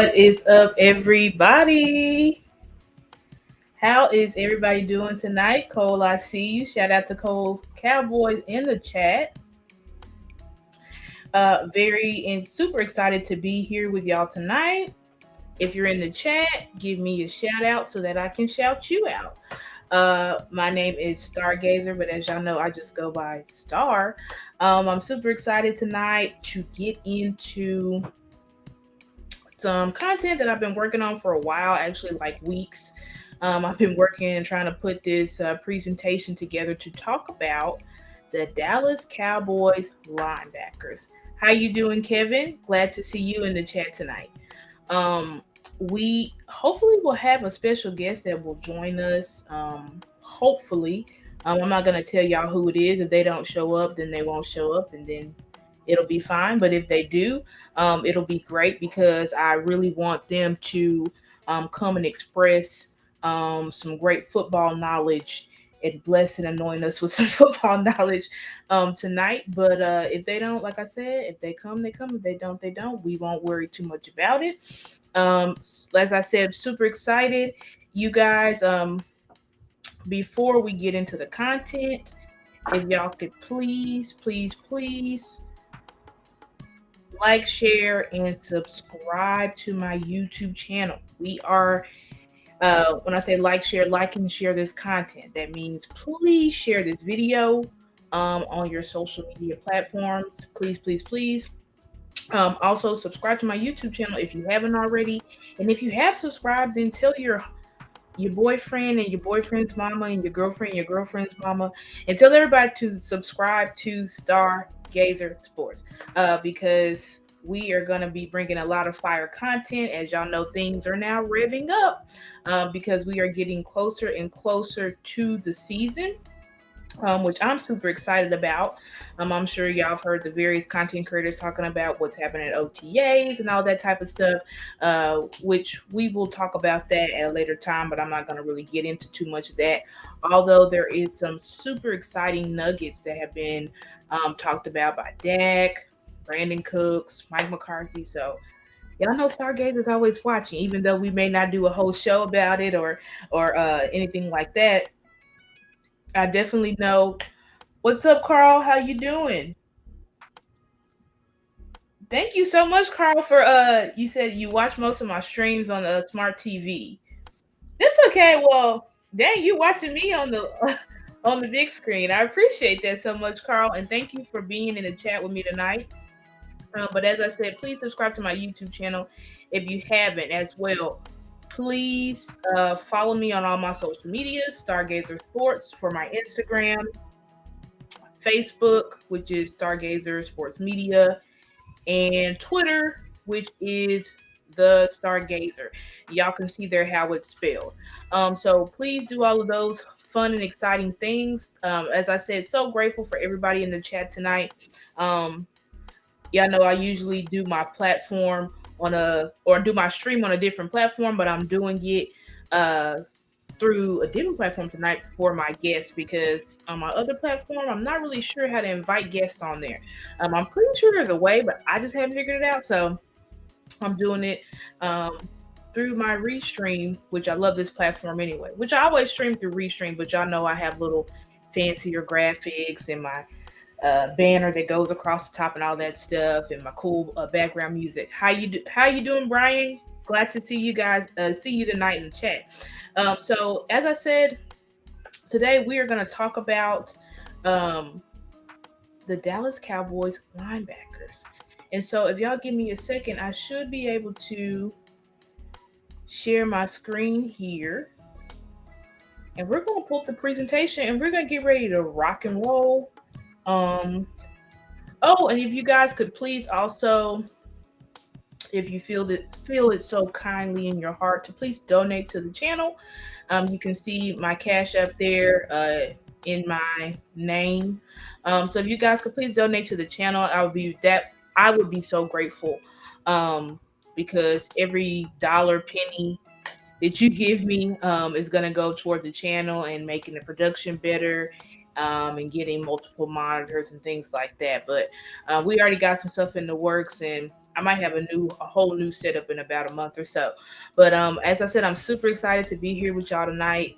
What is up, everybody? How is everybody doing tonight? Cole, I see you. Shout out to Cole's Cowboys in the chat. Very and super excited to be here with y'all tonight. If you're in the chat, give me a shout out so that I can shout you out. My name is Stargazer, but as y'all know, I just go by Star. I'm super excited tonight to get into some content that I've been working on for a while, actually like weeks. I've been working and trying to put this presentation together to talk about the Dallas Cowboys linebackers. How you doing, Kevin? Glad to see you in the chat tonight. We hopefully will have a special guest that will join us. Hopefully, I'm not gonna tell y'all who it is. If they don't show up, then they won't show up, and then it'll be fine. But if they do, it'll be great because I really want them to come and express some great football knowledge and bless and anoint us with some football knowledge tonight. But if they don't, like I said, if they come, they come. If they don't, they don't. We won't worry too much about it. As I said, super excited. You guys, before we get into the content, if y'all could please like, share, and subscribe to my YouTube channel. We are, when I say like and share this content, that means please share this video on your social media platforms. Please. Also, subscribe to my YouTube channel if you haven't already. And if you have subscribed, then tell your boyfriend and your boyfriend's mama and your girlfriend's mama, and tell everybody to subscribe to Stargazer Sports because we are going to be bringing a lot of fire content. As y'all know, things are now revving up because we are getting closer and closer to the season. Which I'm super excited about. I'm sure y'all have heard the various content creators talking about what's happening at OTAs and all that type of stuff, which we will talk about that at a later time, but I'm not going to really get into too much of that. Although there is some super exciting nuggets that have been talked about by Dak, Brandon Cooks, Mike McCarthy. So y'all know Stargazer is always watching, even though we may not do a whole show about it or anything like that. I definitely know. What's up, Carl? How you doing? Thank you so much, Carl, for you said you watch most of my streams on the smart TV. That's okay. Well, dang, you watching me on the on the big screen. I appreciate that so much, Carl, and thank you for being in the chat with me tonight. But as I said, please subscribe to my YouTube channel if you haven't as well. Please follow me on all my social media, Stargazer Sports for my Instagram, Facebook, which is Stargazer Sports Media, and Twitter, which is the Stargazer. Y'all can see there how it's spelled. So please do all of those fun and exciting things. As I said, so grateful for everybody in the chat tonight. Y'all know I usually do my platform do my stream on a different platform, but I'm doing it through a different platform tonight for my guests because on my other platform, I'm not really sure how to invite guests on there. I'm pretty sure there's a way, but I just haven't figured it out. So I'm doing it through my Restream, which I love this platform anyway, which I always stream through Restream, but y'all know I have little fancier graphics and my banner that goes across the top and all that stuff and my cool background music. How you doing, Brian? Glad to see you guys, see you tonight in the chat. So as I said, today we are going to talk about the Dallas Cowboys linebackers. And so if y'all give me a second, I should be able to share my screen here. And we're going to pull up the presentation and we're going to get ready to rock and roll. Oh, and if you guys could please also, if you feel it so kindly in your heart, to please donate to the channel. You can see my cash up there in my name. So if you guys could please donate to the channel, I would be so grateful. Because every dollar penny that you give me is going to go toward the channel and making the production better. And getting multiple monitors and things like that. But we already got some stuff in the works, and I might have a whole new setup in about a month or so. But as I said, I'm super excited to be here with y'all tonight.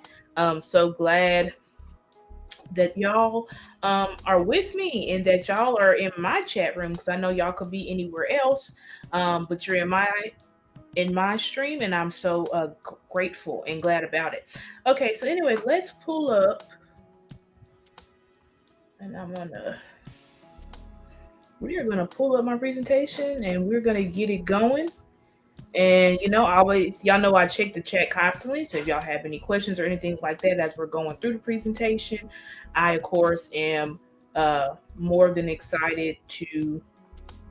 So glad that y'all are with me and that y'all are in my chat room, because I know y'all could be anywhere else, but you're in my stream, and I'm so grateful and glad about it. Okay, so anyway, let's pull up, and we are gonna pull up my presentation, and we're gonna get it going. And y'all know I check the chat constantly. So if y'all have any questions or anything like that as we're going through the presentation, I of course am more than excited to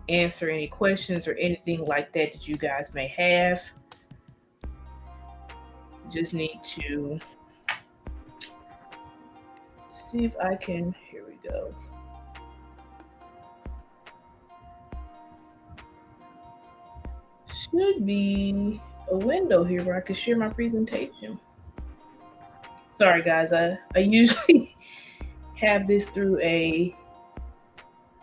answer any questions or anything like that you guys may have. Just need to see if I can. Here we go. Should be a window here where I can share my presentation. Sorry guys, I usually have this through a,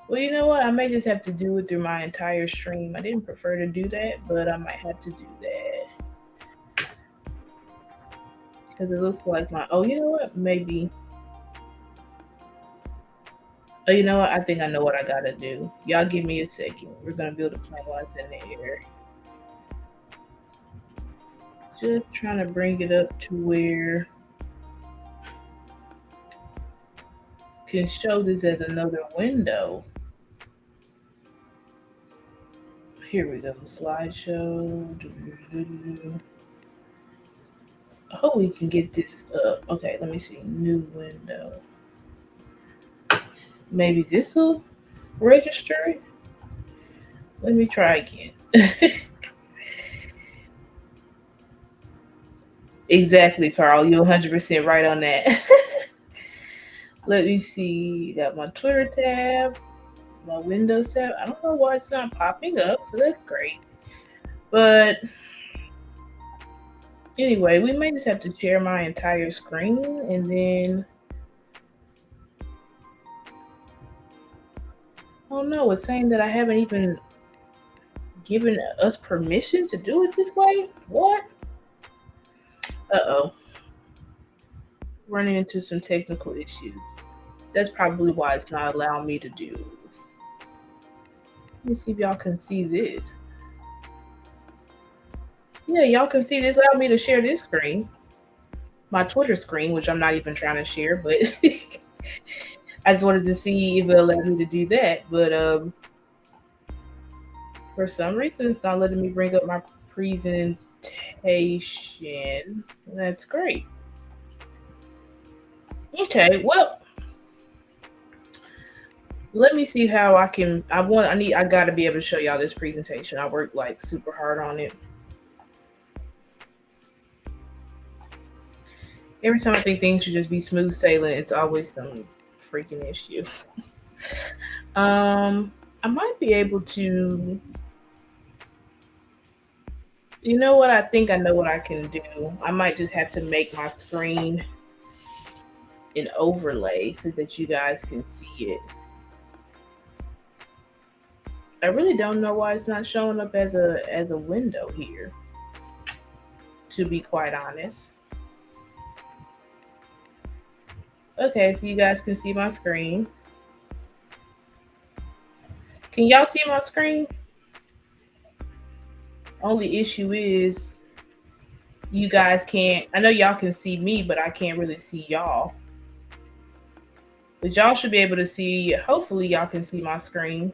well, you know what? I may just have to do it through my entire stream. I didn't prefer to do that, but I might have to do that. Because it looks like oh, you know what? Maybe. Oh, you know what? I think I know what I gotta do. Y'all give me a second. We're gonna build a plane while it's in the air. Just trying to bring it up to where I can show this as another window. Here we go. Slideshow. I hope we can get this up. Okay, let me see. New window. Maybe this will register it. Let me try again. Exactly, Carl. You're 100% right on that. Let me see. Got my Twitter tab, my Windows tab. I don't know why it's not popping up, so that's great. But anyway, we may just have to share my entire screen, and then oh no, it's saying that I haven't even given us permission to do it this way. What? Uh-oh. Running into some technical issues. That's probably why it's not allowing me to do. Let me see if y'all can see this. Yeah, y'all can see this. Allow me to share this screen. My Twitter screen, which I'm not even trying to share, but I just wanted to see if it allowed me to do that. But for some reason, it's not letting me bring up my presentation. That's great. Okay, well, let me see how I can. I gotta be able to show y'all this presentation. I worked like super hard on it. Every time I think things should just be smooth sailing, it's always some freaking issue. I might be able to. You know what? I think I know what I can do. I might just have to make my screen an overlay so that you guys can see it. I really don't know why it's not showing up as a window here, to be quite honest. Okay, so you guys can see my screen. Can y'all see my screen? Only issue is you guys can't. I know y'all can see me, but I can't really see y'all. But y'all should be able to see. Hopefully, y'all can see my screen.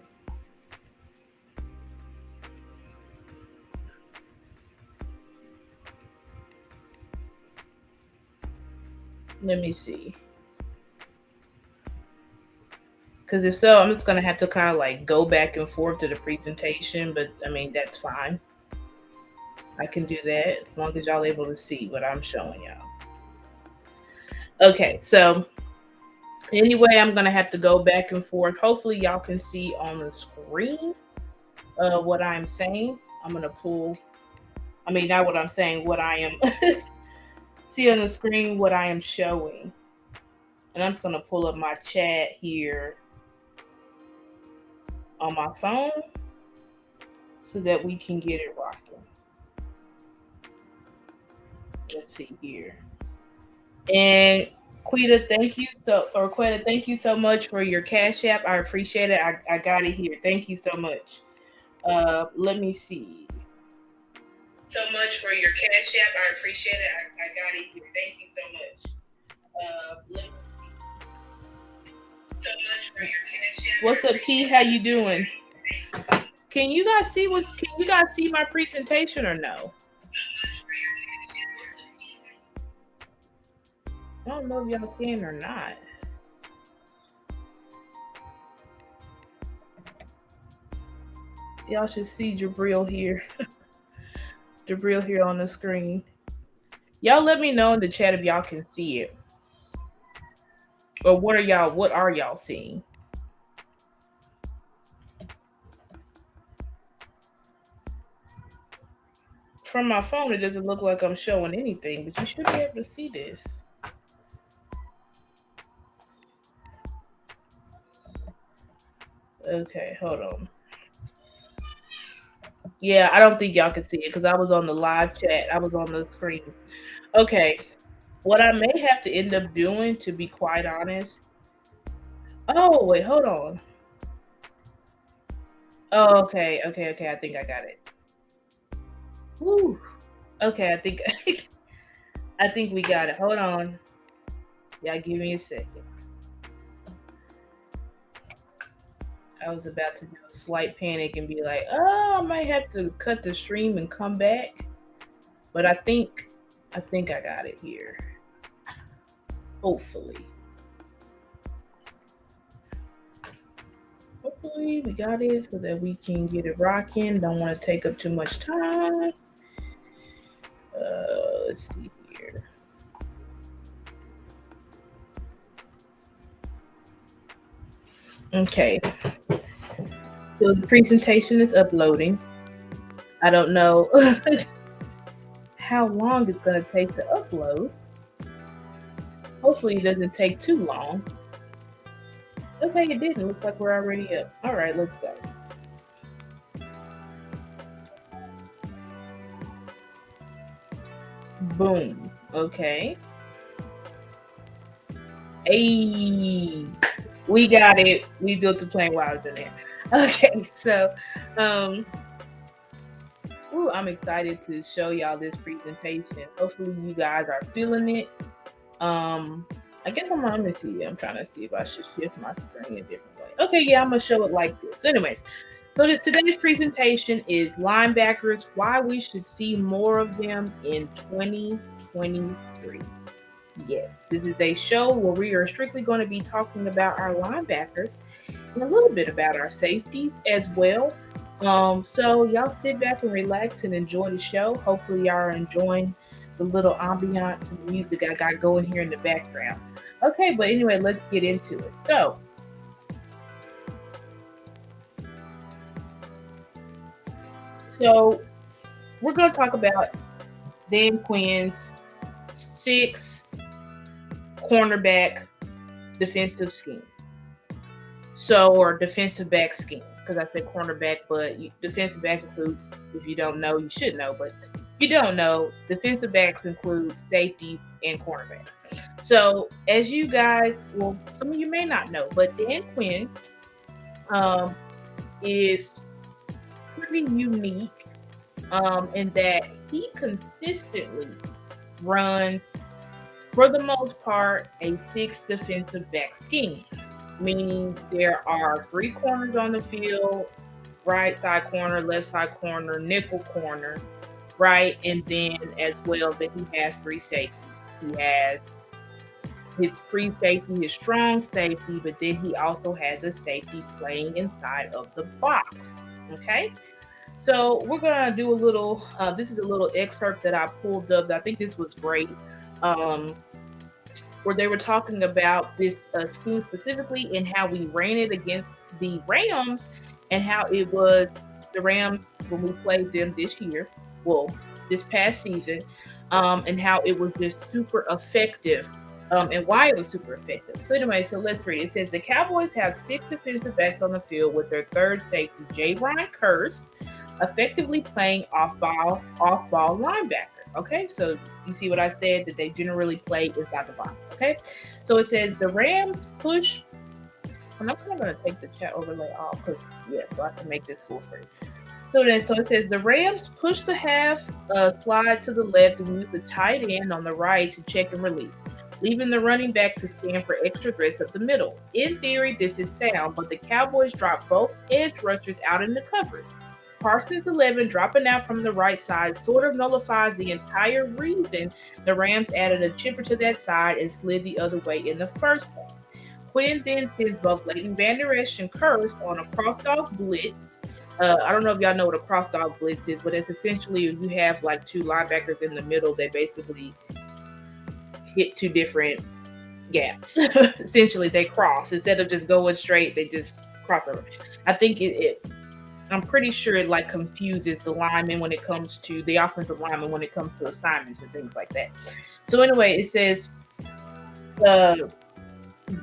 Let me see. Because if so, I'm just going to have to kind of like go back and forth to the presentation. But I mean, that's fine. I can do that as long as y'all able to see what I'm showing y'all. Okay, so anyway, I'm going to have to go back and forth. Hopefully, y'all can see on the screen what I'm saying. I'm going to pull. I mean, not what I'm saying, what I am. See on the screen what I am showing. And I'm just going to pull up my chat here on my phone. so that we can get it rocking. Let's see here. And Quetta, thank you so much for your Cash App. I appreciate it. I got it here. Thank you so much. Let me see. So much for your Cash App. I appreciate it. I got it here. Thank you so much. Let me see. So much for your Cash App. What's up, Key? How you doing? Can you guys see Can you guys see my presentation or no? I don't know if y'all can or not. Y'all should see Jabril here. Jabril here on the screen. Y'all let me know in the chat if y'all can see it. Or what are y'all seeing? From my phone, it doesn't look like I'm showing anything, but you should be able to see this. Okay, hold on. Yeah, I don't think y'all can see it because I was on the live chat. I was on the screen. Okay. What I may have to end up doing, to be quite honest. Oh, wait, hold on. Oh, okay. I think I got it. Woo. Okay, I think we got it. Hold on. Yeah, give me a second. I was about to do a slight panic and be like, oh, I might have to cut the stream and come back. But I think I got it here. Hopefully we got it so that we can get it rocking. Don't want to take up too much time. Let's see here. Okay. So the presentation is uploading. I don't know how long it's going to take to upload. Hopefully it doesn't take too long. Okay, it didn't. Looks like we're already up. All right, let's go. Boom. Okay. Hey, we got it. We built the plane while I was in there. Okay, so I'm excited to show y'all this presentation. Hopefully you guys are feeling it. I guess let me see. I'm trying to see if I should shift my screen a different way. Okay, yeah, I'm gonna show it like this. Anyways, so today's presentation is linebackers, why we should see more of them in 2023. Yes, this is a show where we are strictly going to be talking about our linebackers and a little bit about our safeties as well. So y'all sit back and relax and enjoy the show. Hopefully y'all are enjoying the little ambiance and music I got going here in the background. Okay, but anyway, let's get into it. So we're going to talk about Dan Quinn's 6 cornerback defensive scheme. Or defensive back scheme, because I said cornerback, but defensive back includes, if you don't know, you should know, but if you don't know, defensive backs include safeties and cornerbacks. So as you guys, well, some of you may not know, but Dan Quinn is pretty unique in that he consistently runs, for the most part, a 6 defensive back scheme, meaning there are 3 corners on the field, right side corner, left side corner, nickel corner, right? And then as well that he has 3 safeties. He has his free safety, his strong safety, but then he also has a safety playing inside of the box. Okay? So we're going to do a little, this is a little excerpt that I pulled up. I think this was great. Where they were talking about this scheme specifically and how we ran it against the Rams and how it was the Rams when we played them this year, this past season, and how it was just super effective and why it was super effective. So anyway, so let's read. It says the Cowboys have 6 defensive backs on the field with their 3rd safety, J. Ron Curse, effectively playing off-ball linebacker. Okay, so you see what I said, that they generally play inside the box. Okay, so it says the Rams push. And I'm kind of going to take the chat overlay off because, yeah, so I can make this full screen. So it says the Rams push the half slide to the left and use the tight end on the right to check and release, leaving the running back to scan for extra threats up the middle. In theory, this is sound, but the Cowboys drop both edge rushers out in the coverage. Parsons 11 dropping out from the right side sort of nullifies the entire reason the Rams added a chipper to that side and slid the other way in the first place. Quinn then sends both Leighton Vander Esch and Kurse on a cross-dog blitz. I don't know if y'all know what a cross-dog blitz is, but it's essentially you have like two linebackers in the middle that basically hit two different gaps. Essentially, they cross. Instead of just going straight, they just cross over. I think I'm pretty sure it like confuses the linemen when it comes to the offensive linemen when it comes to assignments and things like that. So anyway, it says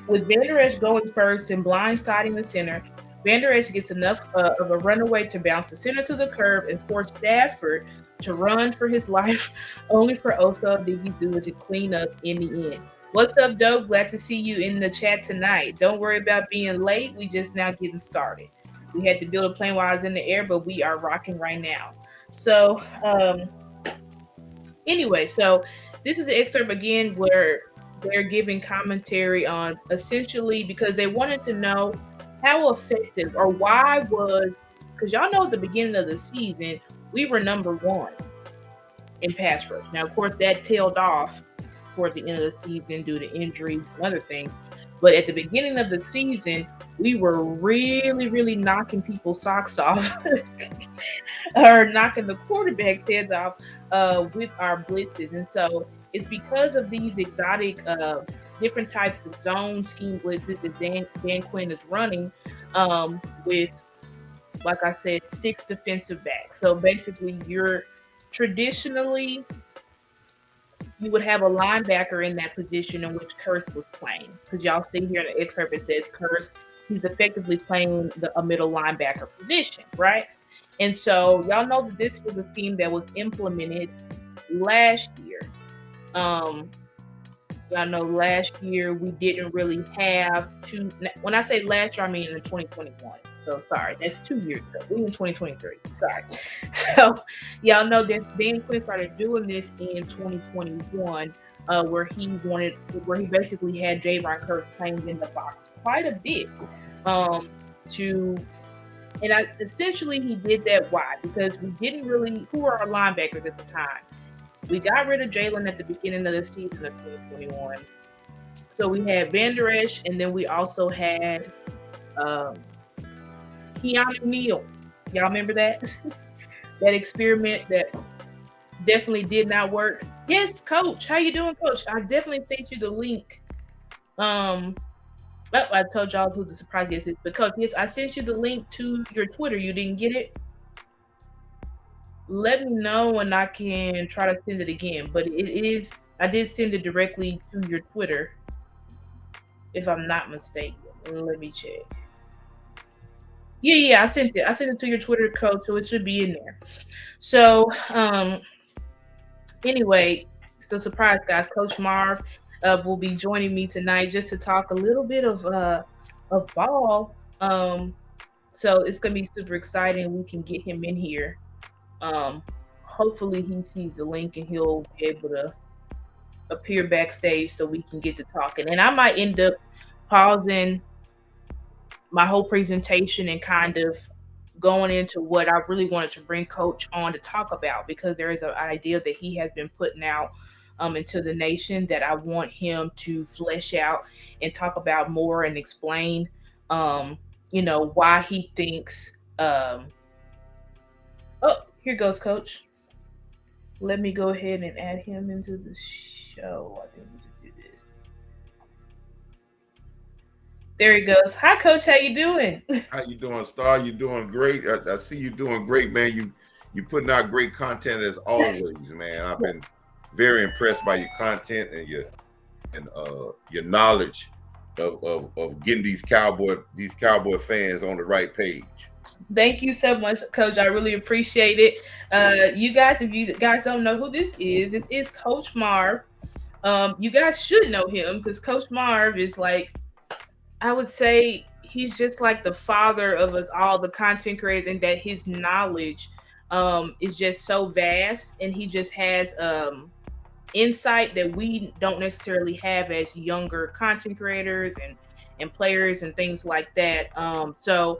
with Vander Esch going first and blindsiding the center, Vander Esch gets enough of a runaway to bounce the center to the curb and force Stafford to run for his life, only for Osa Odighizuwa to clean up in the end. What's up, Dope? Glad to see you in the chat tonight. Don't worry about being late. We just now getting started. We had to build a plane while I was in the air, but we are rocking right now. So anyway, so this is an excerpt again where they're giving commentary on essentially because they wanted to know how effective or why was, because y'all know at the beginning of the season, we were number one in pass rush. Now, of course, that tailed off toward the end of the season due to injuries and other things. But at the beginning of the season, we were really, really knocking people's socks off or knocking the quarterback's heads off with our blitzes. And so it's because of these exotic different types of zone scheme blitzes that Dan Quinn is running with, like I said, 6 defensive backs. So basically, traditionally you would have a linebacker in that position in which Kurse was playing. Because y'all see here in the excerpt, it says Kurse, he's effectively playing a middle linebacker position, right? And so y'all know that this was a scheme that was implemented last year. Y'all know last year we didn't really have two. When I say last year, I mean in 2021. So sorry, that's 2 years ago. We in 2023. Sorry. So y'all know that Dan Quinn started doing this in 2021, where he basically had Javon Curse playing in the box quite a bit. Essentially he did that. Why? Because we didn't really. Who were our linebackers at the time? We got rid of Jalen at the beginning of the season of 2021. So we had Vander Esch, and then we also had Keanu Neal. Y'all remember that? That experiment that definitely did not work. Yes, Coach. How you doing, Coach? I definitely sent you the link. I told y'all who the surprise guest is. But Coach, yes, I sent you the link to your Twitter. You didn't get it? Let me know and I can try to send it again. But I did send it directly to your Twitter, if I'm not mistaken. Let me check. Yeah, I sent it. I sent it to your Twitter, Coach, so it should be in there. So, anyway, so surprise, guys. Coach Marv will be joining me tonight just to talk a little bit of ball. So it's gonna be super exciting. We can get him in here. Hopefully he sees the link and he'll be able to appear backstage so we can get to talking. And I might end up pausing my whole presentation and kind of going into what I really wanted to bring Coach on to talk about, because there is an idea that he has been putting out into the nation that I want him to flesh out and talk about more and explain, why he thinks. Oh, here goes Coach. Let me go ahead and add him into the show. I think we just do this. There he goes. Hi, Coach. How you doing? How you doing, Star? You doing great. I see you doing great, man. You putting out great content as always, man. I've been very impressed by your content and your knowledge of getting these cowboy fans on the right page. Thank you so much, Coach. I really appreciate it. You guys, if you guys don't know who this is Coach Marv. You guys should know him because Coach Marv is like, I would say he's just like the father of us all, the content creators, and that his knowledge is just so vast, and he just has insight that we don't necessarily have as younger content creators and players and things like that. Y'all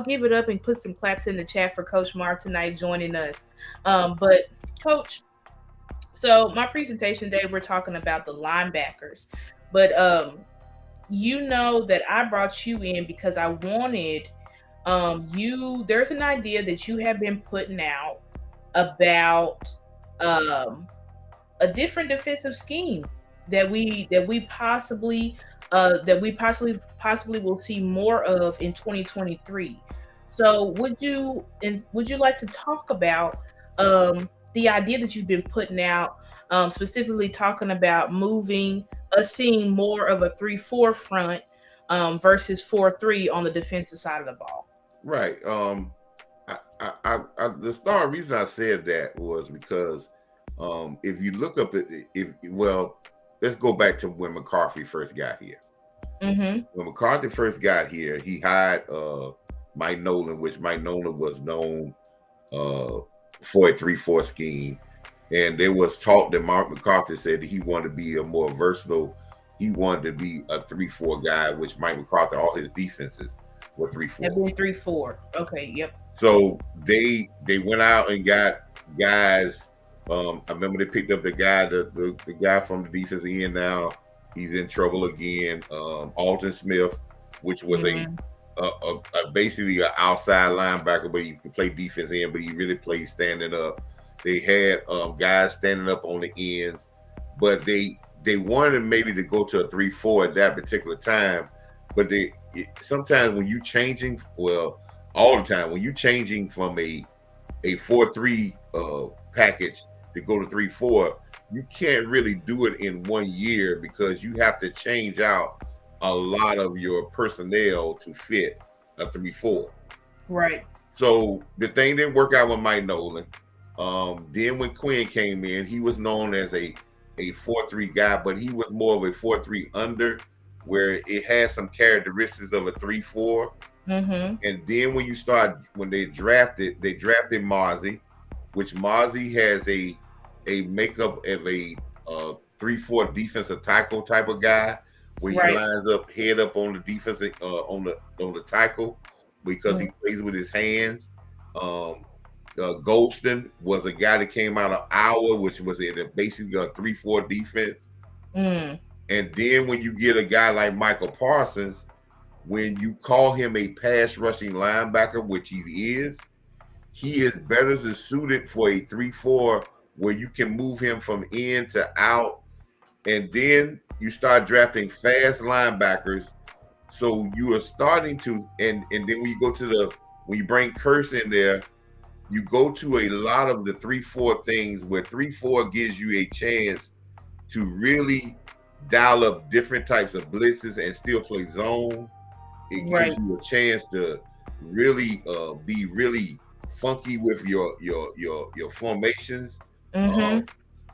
give it up and put some claps in the chat for Coach Marv tonight joining us. But Coach, so my presentation today we're talking about the linebackers, but you know that I brought you in because I wanted you. There's an idea that you have been putting out about um a different defensive scheme that we possibly will see more of in 2023. So would you like to talk about the idea that you've been putting out, specifically talking about moving us seeing more of a 3-4 front versus 4-3 on the defensive side of the ball? Right. The reason I said that was because if you look up let's go back to when McCarthy first got here. Mm-hmm. When McCarthy first got here, he hired Mike Nolan, which Mike Nolan was known for a 3-4 scheme. And there was talk that Mark McCarthy said that he wanted to be a more versatile. He wanted to be a 3-4 guy, which Mike McCarthy, all his defenses were 3-4. Have been 3-4. Okay, yep. So they went out and got guys. I remember they picked up the guy from the defensive end. Now he's in trouble again. Alton Smith, which was a basically an outside linebacker, but he could play defense end, but he really played standing up. They had guys standing up on the ends, but they wanted maybe to go to a 3-4 at that particular time. But sometimes when you changing, well, all the time when you changing from a 4-3 package to go to 3-4, you can't really do it in 1 year because you have to change out a lot of your personnel to fit a 3-4. Right. So the thing didn't work out with Mike Nolan. Then when Quinn came in, he was known as a 4-3 guy, but he was more of a 4-3 under, where it has some characteristics of a 3-4. Mm-hmm. And then when they drafted Marzi, which Marzi has a makeup of a 3-4 defensive tackle type of guy, where he lines up head up on the defensive on the tackle because he plays with his hands. Golston was a guy that came out of Iowa, which was basically a 3-4 defense. And then when you get a guy like Michael Parsons, when you call him a pass rushing linebacker, which he is better suited for a 3-4 where you can move him from in to out. And then you start drafting fast linebackers. So you are starting to, and then when you go to when you bring Curse in there, you go to a lot of the 3-4 things where 3-4 gives you a chance to really dial up different types of blitzes and still play zone. It gives you a chance to really be really funky with your formations, and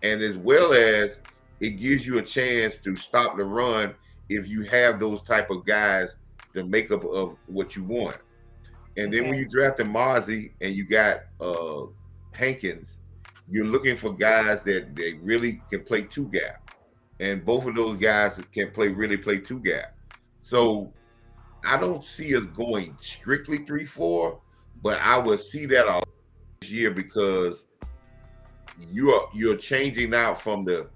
as well as it gives you a chance to stop the run if you have those type of guys, the makeup of what you want. And then when you drafted Marzi and you got Hankins, you're looking for guys that they really can play 2-gap, and both of those guys can really play 2-gap. So I don't see us going strictly 3-4, but I would see that all this year because you're changing out from the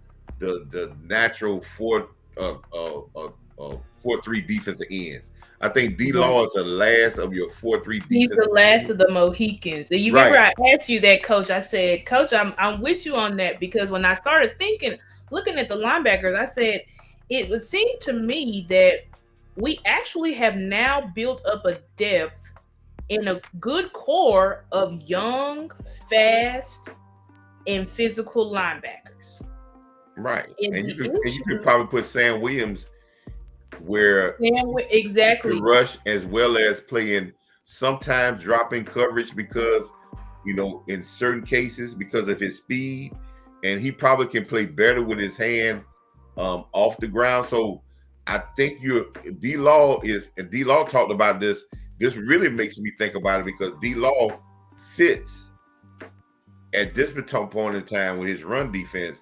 natural 4-3 defensive ends. I think D-Law is the last of your 4-3 defensive. He's the last of the Mohicans. And you remember I asked you that, Coach. I said, Coach, I'm with you on that, because when I started looking at the linebackers, I said it would seem to me that we actually have now built up a depth in a good core of young, fast, and physical linebackers. Right. And you could probably put Sam Williams where exactly to rush as well as playing sometimes dropping coverage because, in certain cases, because of his speed, and he probably can play better with his hand off the ground. So I think D-Law and D-Law talked about this. This really makes me think about it because D-Law fits at this point in time with his run defense.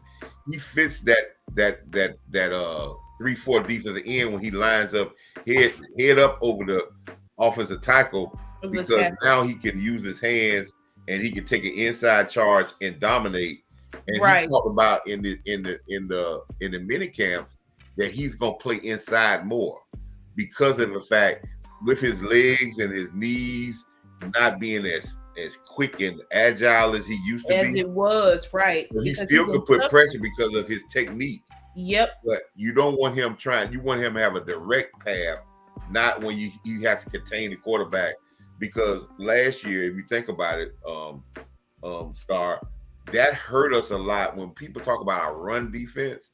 He fits that 3-4 defensive end when he lines up head up over the offensive tackle, because now he can use his hands and he can take an inside charge and dominate. And he talked about in the mini camps that he's gonna play inside more because of the fact with his legs and his knees not being as quick and agile as he used to be. As it was, right. But he still could put pressure because of his technique. Yep. But you don't want him you want him to have a direct path, not when he has to contain the quarterback. Because last year, if you think about it, Star, that hurt us a lot. When people talk about our run defense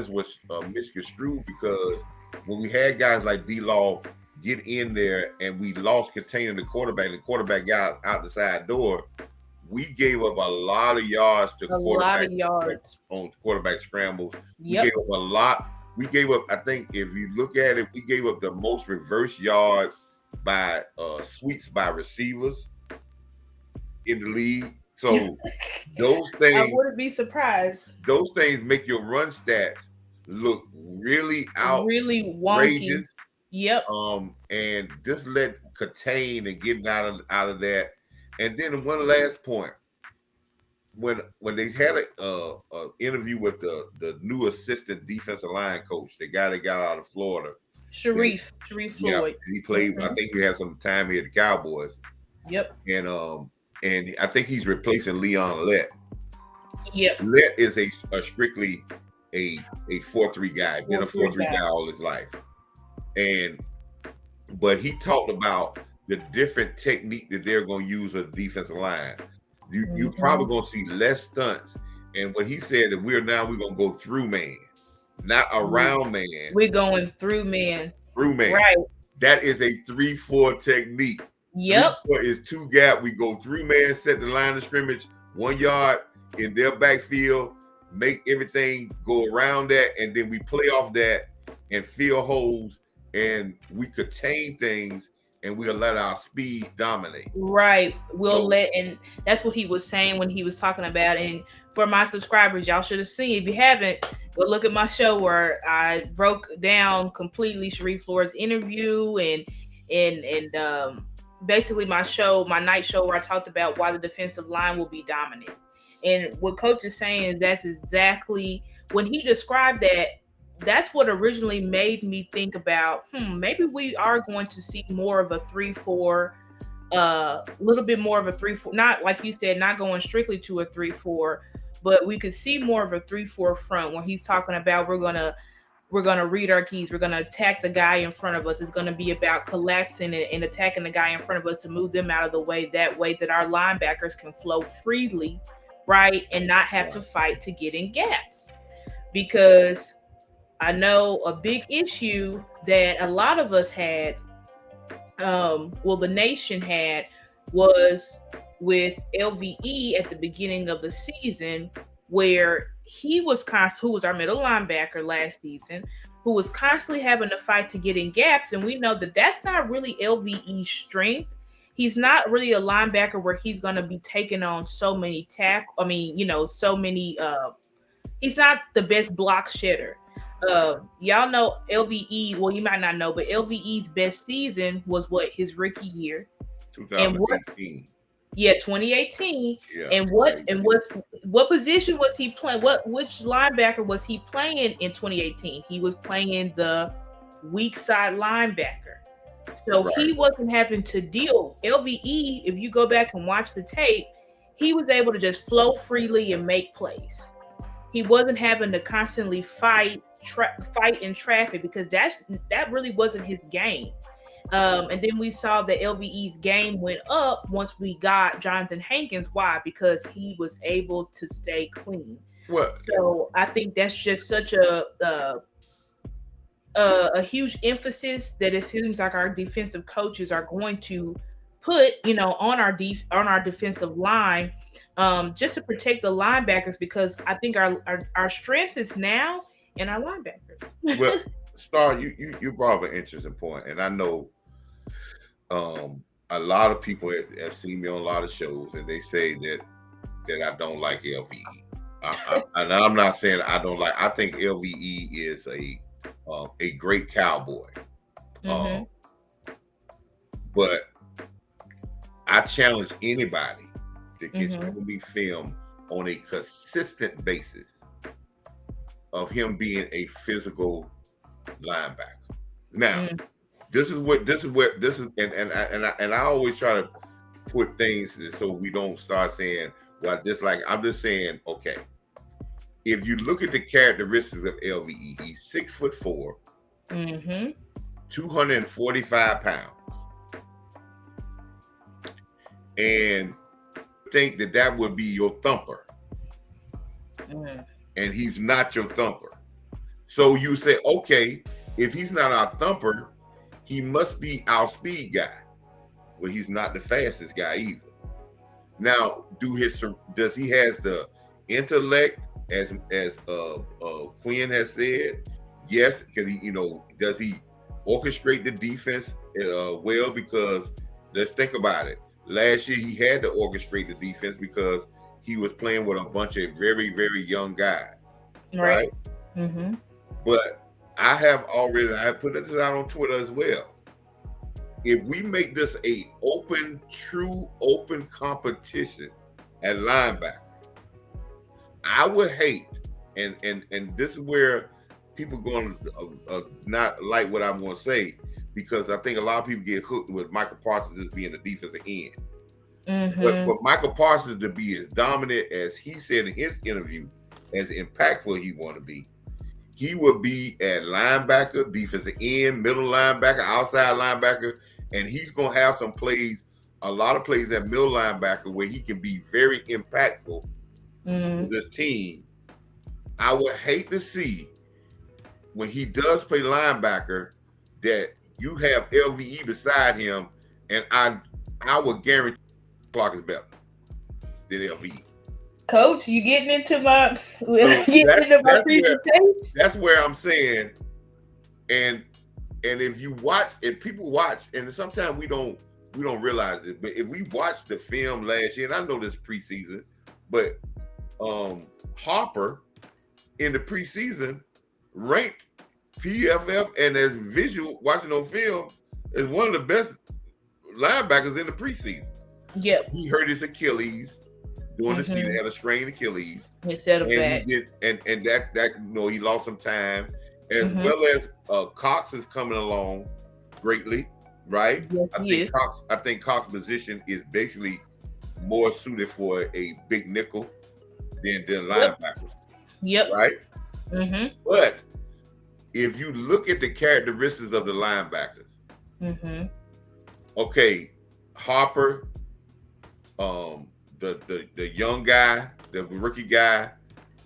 was misconstrued because when we had guys like D-Law get in there and we lost containing the quarterback got out the side door, we gave up a lot of yards to on quarterback scrambles. Yep. We gave up a lot. We gave up, I think, if you look at it, we gave up the most reverse yards by sweeps by receivers in the league. So those things, I wouldn't be surprised. Those things make your run stats look really really wonky. Yep. And just let contain and getting out of that. And then one last point, when they had a interview with the new assistant defensive line coach, the guy that got out of Florida, Sharif Floyd. Yeah, he played. I think he had some time here at the Cowboys. Yep. And I think he's replacing Leon Lett. Yep. Lett is a strictly a 4-3 guy, been a 4-3 guy all his life. But he talked about the different technique that they're going to use on the defensive line. You're probably going to see less stunts. And what he said that we're going to go through man, not around man. We're going through man. Through man. Right. That is a 3-4 technique. Yep. 3-4 is 2 gap. We go through man, set the line of scrimmage 1 yard in their backfield, make everything go around that, and then we play off that and fill holes, and we contain things, and we'll let our speed dominate. Right. And that's what he was saying when he was talking about. And for my subscribers, y'all should have seen. If you haven't, go look at my show where I broke down completely Sharif Floyd's interview and basically my night show where I talked about why the defensive line will be dominant. And what Coach is saying is that's exactly when he described that. That's what originally made me think about, maybe we are going to see more of a 3-4, a little bit more of a 3-4, not like you said, not going strictly to a 3-4, but we could see more of a 3-4 front when he's talking about we're gonna read our keys, we're gonna attack the guy in front of us. It's gonna be about collapsing and attacking the guy in front of us to move them out of the way. That way that our linebackers can flow freely, right, and not have to fight to get in gaps. Because I know a big issue that a lot of us had, the nation had, was with LVE at the beginning of the season, where he was who was our middle linebacker last season, who was constantly having to fight to get in gaps. And we know that that's not really LVE's strength. He's not really a linebacker where he's going to be taking on so many he's not the best block shedder. Y'all know LVE, well, you might not know, but LVE's best season was his rookie year. 2018. 2018. Yeah, and what position was he playing? Which linebacker was he playing in 2018? He was playing the weak side linebacker. So he wasn't having to deal. LVE, if you go back and watch the tape, he was able to just flow freely and make plays. He wasn't having to constantly fight in traffic because that really wasn't his game. And then we saw that LVE's game went up once we got Jonathan Hankins. Why? Because he was able to stay clean. What? So I think that's just such a a huge emphasis that it seems like our defensive coaches are going to put, on our defensive line, just to protect the linebackers, because I think our strength is now in our linebackers. Well, Star, you brought up an interesting point, and I know a lot of people have seen me on a lot of shows, and they say that I don't like LVE. And I'm not saying I don't like. I think LVE is a great cowboy, but I challenge anybody that can show me film on a consistent basis of him being a physical linebacker. Now, this is, and I always try to put things so we don't start saying, well, I'm just saying, okay, if you look at the characteristics of LVE, he's 6'4", 245 pounds, and think that would be your thumper, and he's not your thumper. So you say, okay, if he's not our thumper, he must be our speed guy. Well, he's not the fastest guy either. Now, does he has the intellect, as Quinn has said? Yes, because does he orchestrate the defense well? Because let's think about it. Last year he had to orchestrate the defense because he was playing with a bunch of very, very young guys, right? But I put this out on Twitter as well. If we make this a true open competition at linebacker, I would hate, and this is where people going to not like what I'm going to say, because I think a lot of people get hooked with Michael Parsons as being the defensive end. But for Michael Parsons to be as dominant as he said in his interview, as impactful he want to be, he will be at linebacker, defensive end, middle linebacker, outside linebacker, and he's going to have a lot of plays at middle linebacker where he can be very impactful to this team. I would hate to see when he does play linebacker that you have LVE beside him, and I would guarantee Clark is better than LVE. Coach, you getting into my presentation? That's where I'm saying, and if people watch, and sometimes we don't realize it, but if we watch the film last year, and I know this preseason, but Harper in the preseason ranked PFF and as visual watching on film is one of the best linebackers in the preseason. Yep. He hurt his Achilles during the season, had a strained Achilles. Instead of that. He did, and that he lost some time, as well as Cox is coming along greatly, right? Yes, I think Cox's position is basically more suited for a big nickel than linebacker. Yep. Right? But if you look at the characteristics of the linebackers, okay, Harper, the young guy, the rookie guy,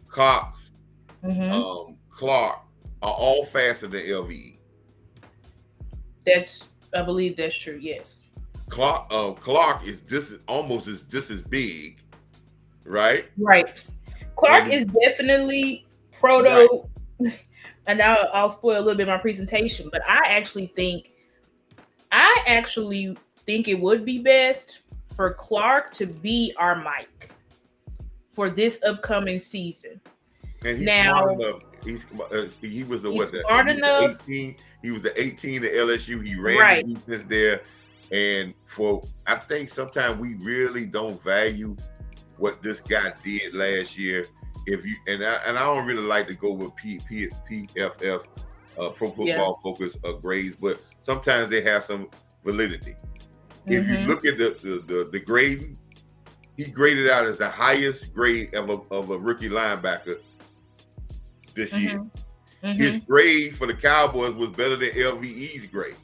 Cox, Clark are all faster than LVE. I believe that's true. Yes. Clark is almost just as big, right? Right. Clark is definitely proto, and now I'll spoil a little bit of my presentation, but I actually think it would be best for Clark to be our Mike for this upcoming season. And he's smart enough. He was the 18. He was the 18 at LSU. He ran the defense there, and I think sometimes we really don't value what this guy did last year. I don't really like to go with PFF, Pro Football Focus grades, but sometimes they have some validity. If you look at the grading, he graded out as the highest grade of a rookie linebacker this year. His grade for the Cowboys was better than LVE's grade.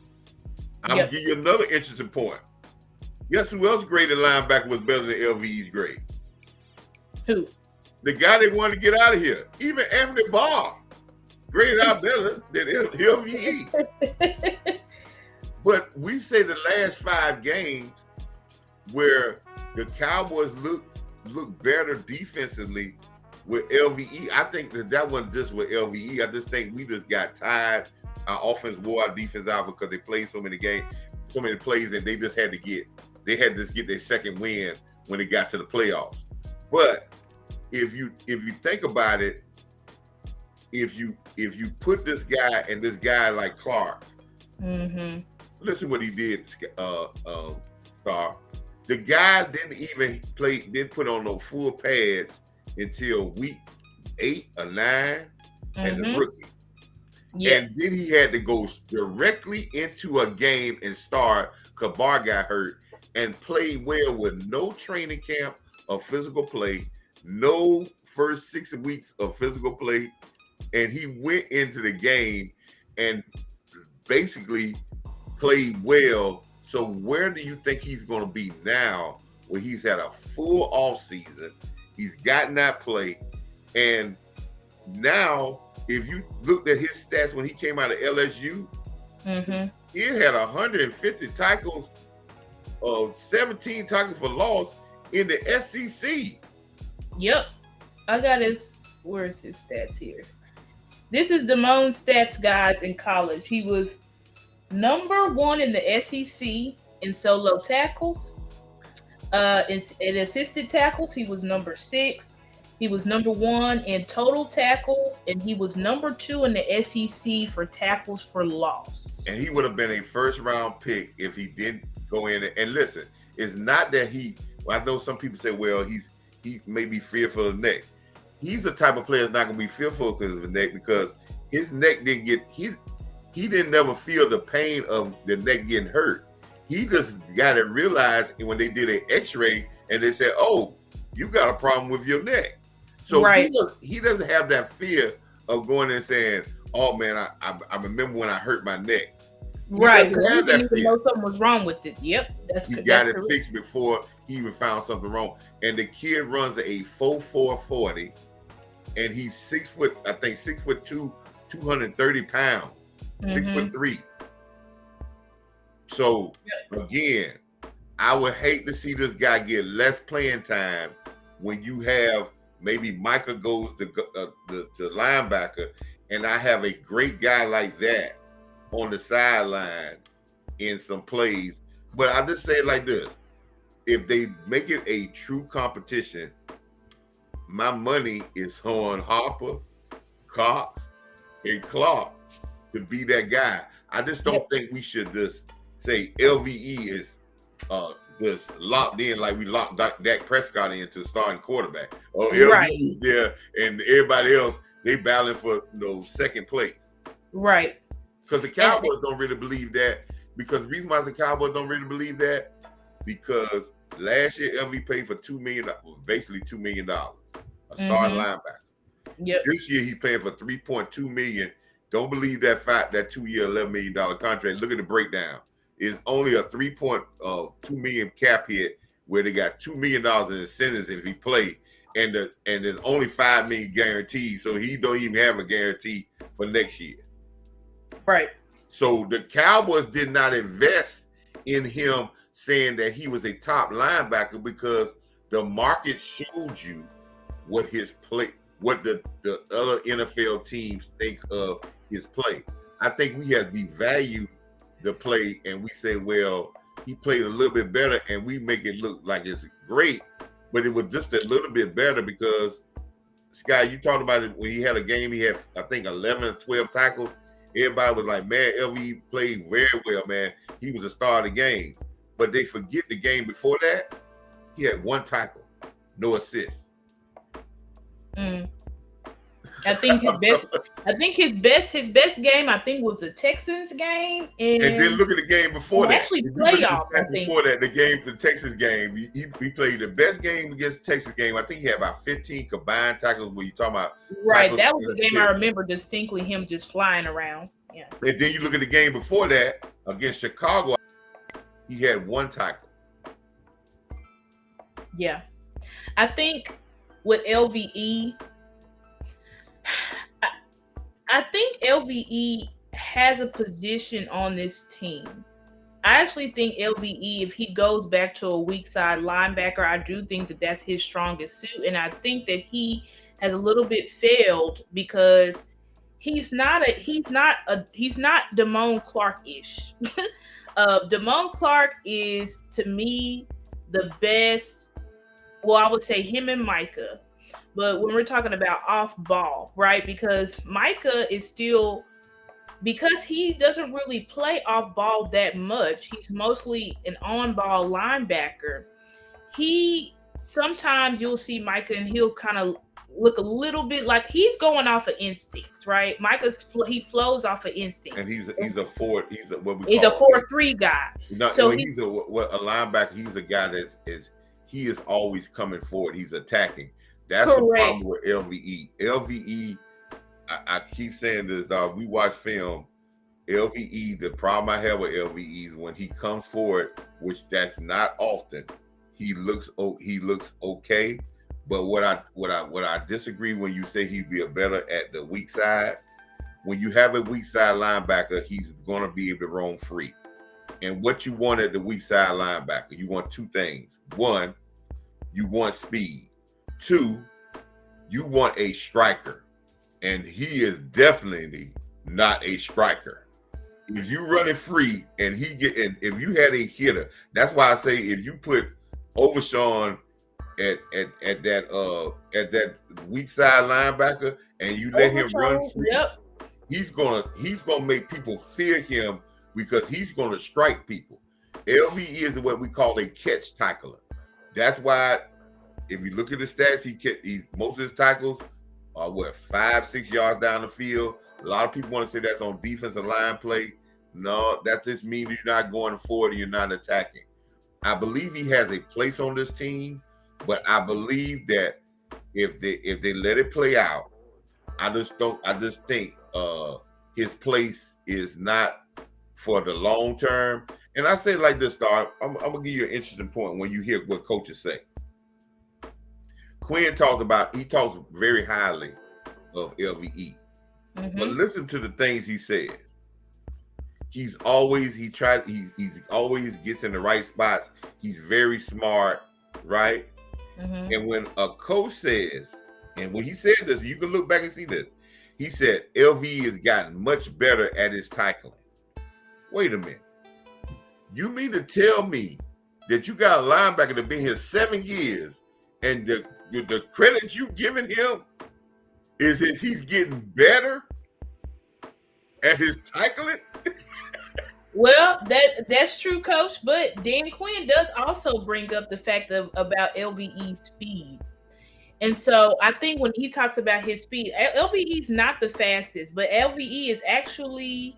I'm gonna give you another interesting point. Guess who else graded linebacker was better than LVE's grade? Who? The guy they wanted to get out of here. Even Anthony Barr graded out better than LVE. But we say the last 5 games where the Cowboys look better defensively with LVE. I think that wasn't just with LVE. I just think we just got tired. Our offense wore our defense out because they played so many games, so many plays, and they just had to get their second win when they got to the playoffs. But if you think about it, if you put this guy and this guy like Clark, listen what he did, Star. The guy didn't put on no full pads until week 8 or 9 as a rookie. Yeah. And then he had to go directly into a game and start. Kabar got hurt and played well with no training camp of physical play, no first 6 weeks of physical play. And he went into the game and basically played well. So where do you think he's going to be now where he's had a full off season? He's gotten that play. And now, if you looked at his stats when he came out of LSU, he had 150 tackles, 17 tackles for loss in the SEC. Yep. I got where's his stats here? This is Damon's stats, guys, in college. He was number 1 in the SEC in solo tackles. In assisted tackles, he was number 6. He was number 1 in total tackles, and he was number 2 in the SEC for tackles for loss. And he would have been a first-round pick if he didn't go in. And listen, it's not that I know some people say, well, he may be fearful of the neck. He's the type of player that's not going to be fearful because of the neck, because his neck didn't get he didn't never feel the pain of the neck getting hurt. He just got it realized when they did an X-ray and they said, "Oh, you got a problem with your neck." So he doesn't have that fear of going and saying, "Oh man, I remember when I hurt my neck." Right, because he didn't even know something was wrong with it. Yep, he got it fixed before he even found something wrong. And the kid runs a 4.4 40, and he's 6 foot, I think 6'2", 230 pounds, 6'3". So again, I would hate to see this guy get less playing time when you have maybe Micah goes to linebacker, and I have a great guy like that on the sideline in some plays. But I just say it like this: if they make it a true competition, my money is on Harper, Cox, and Clark to be that guy. I just don't think we should just say LVE is just locked in like we locked Dak Prescott into starting quarterback. Oh, LVE is there, and everybody else, they battling for second place. Right. Because the Cowboys don't really believe that. Because the reason why the Cowboys don't really believe that, because last year LV paid for $2 million, basically $2 million, a starting linebacker. Yep. This year he's paying for $3.2 million. Don't believe that fact, that 2-year, $11 million contract. Look at the breakdown. It's only a $3.2 million cap hit where they got $2 million in incentives if he play, and there's only $5 million guaranteed, so he don't even have a guarantee for next year. Right. So the Cowboys did not invest in him saying that he was a top linebacker because the market showed you what his play, what the other NFL teams think of his play. I think we have devalued the play, and we say, well, he played a little bit better, and we make it look like it's great, but it was just a little bit better because, Sky, you talked about it when he had a game, he had, I think, 11 or 12 tackles. Everybody was like, man, LV played very well, man. He was a star of the game. But they forget the game before that, he had 1 tackle, no assist. I think his best game, I think, was the Texans game. And then look at the game before that. Actually, playoff. Before that, the Texas game, he played the best game against the Texas game. I think he had about 15 combined tackles. When you talking about that was the game I remember distinctly him just flying around. Yeah. And then you look at the game before that against Chicago, he had 1 tackle. Yeah, I think with LVE, I think LVE has a position on this team. I actually think LVE, if he goes back to a weak side linebacker, I do think that that's his strongest suit, and I think that he has a little bit failed because he's not Damone Clark-ish. Damone Clark is, to me, the best. Well, I would say him and Micah. But when we're talking about off ball, right? Because Micah is still, because he doesn't really play off ball that much. He's mostly an on ball linebacker. He Sometimes you'll see Micah and he'll kind of look a little bit like he's going off of instincts, right? He flows off of instincts, and he's a forward. He's a, what we he's call a 4-3 guy. No, So he's a linebacker. He's a guy that he is always coming forward. He's attacking. That's the problem with LVE. LVE, I keep saying this, dog. We watch film. LVE, the problem I have with LVE is when he comes forward, which that's not often. He looks okay. But what I disagree when you say he'd be a better at the weak side. When you have a weak side linebacker, he's going to be able to roam free. And what you want at the weak side linebacker, you want two things. One, you want speed. Two, you want a striker. And he is definitely not a striker. If you run it free and if you had a hitter, that's why I say if you put Overshawn at that weak side linebacker and you let him run free, he's gonna make people fear him because he's gonna strike people. LVE is what we call a catch tackler. That's why if you look at the stats, he most of his tackles are 5-6 yards down the field. A lot of people want to say that's on defensive line play. No, that just means you're not going forward and you're not attacking. I believe he has a place on this team, but I believe that if they let it play out, I just think his place is not for the long term. And I say it like this, Star. I'm gonna give you an interesting point when you hear what coaches say. Quinn talks very highly of LVE. Mm-hmm. But listen to the things he says. He always gets in the right spots. He's very smart, right? Mm-hmm. And when a coach says, and when he said this, you can look back and see this. He said LVE has gotten much better at his tackling. Wait a minute. You mean to tell me that you got a linebacker that been here 7 years and the credit you giving him is he's getting better at his tackling? Well, that's true, Coach. But Dan Quinn does also bring up the fact about LVE's speed. And so I think when he talks about his speed, LVE is not the fastest, but LVE is actually,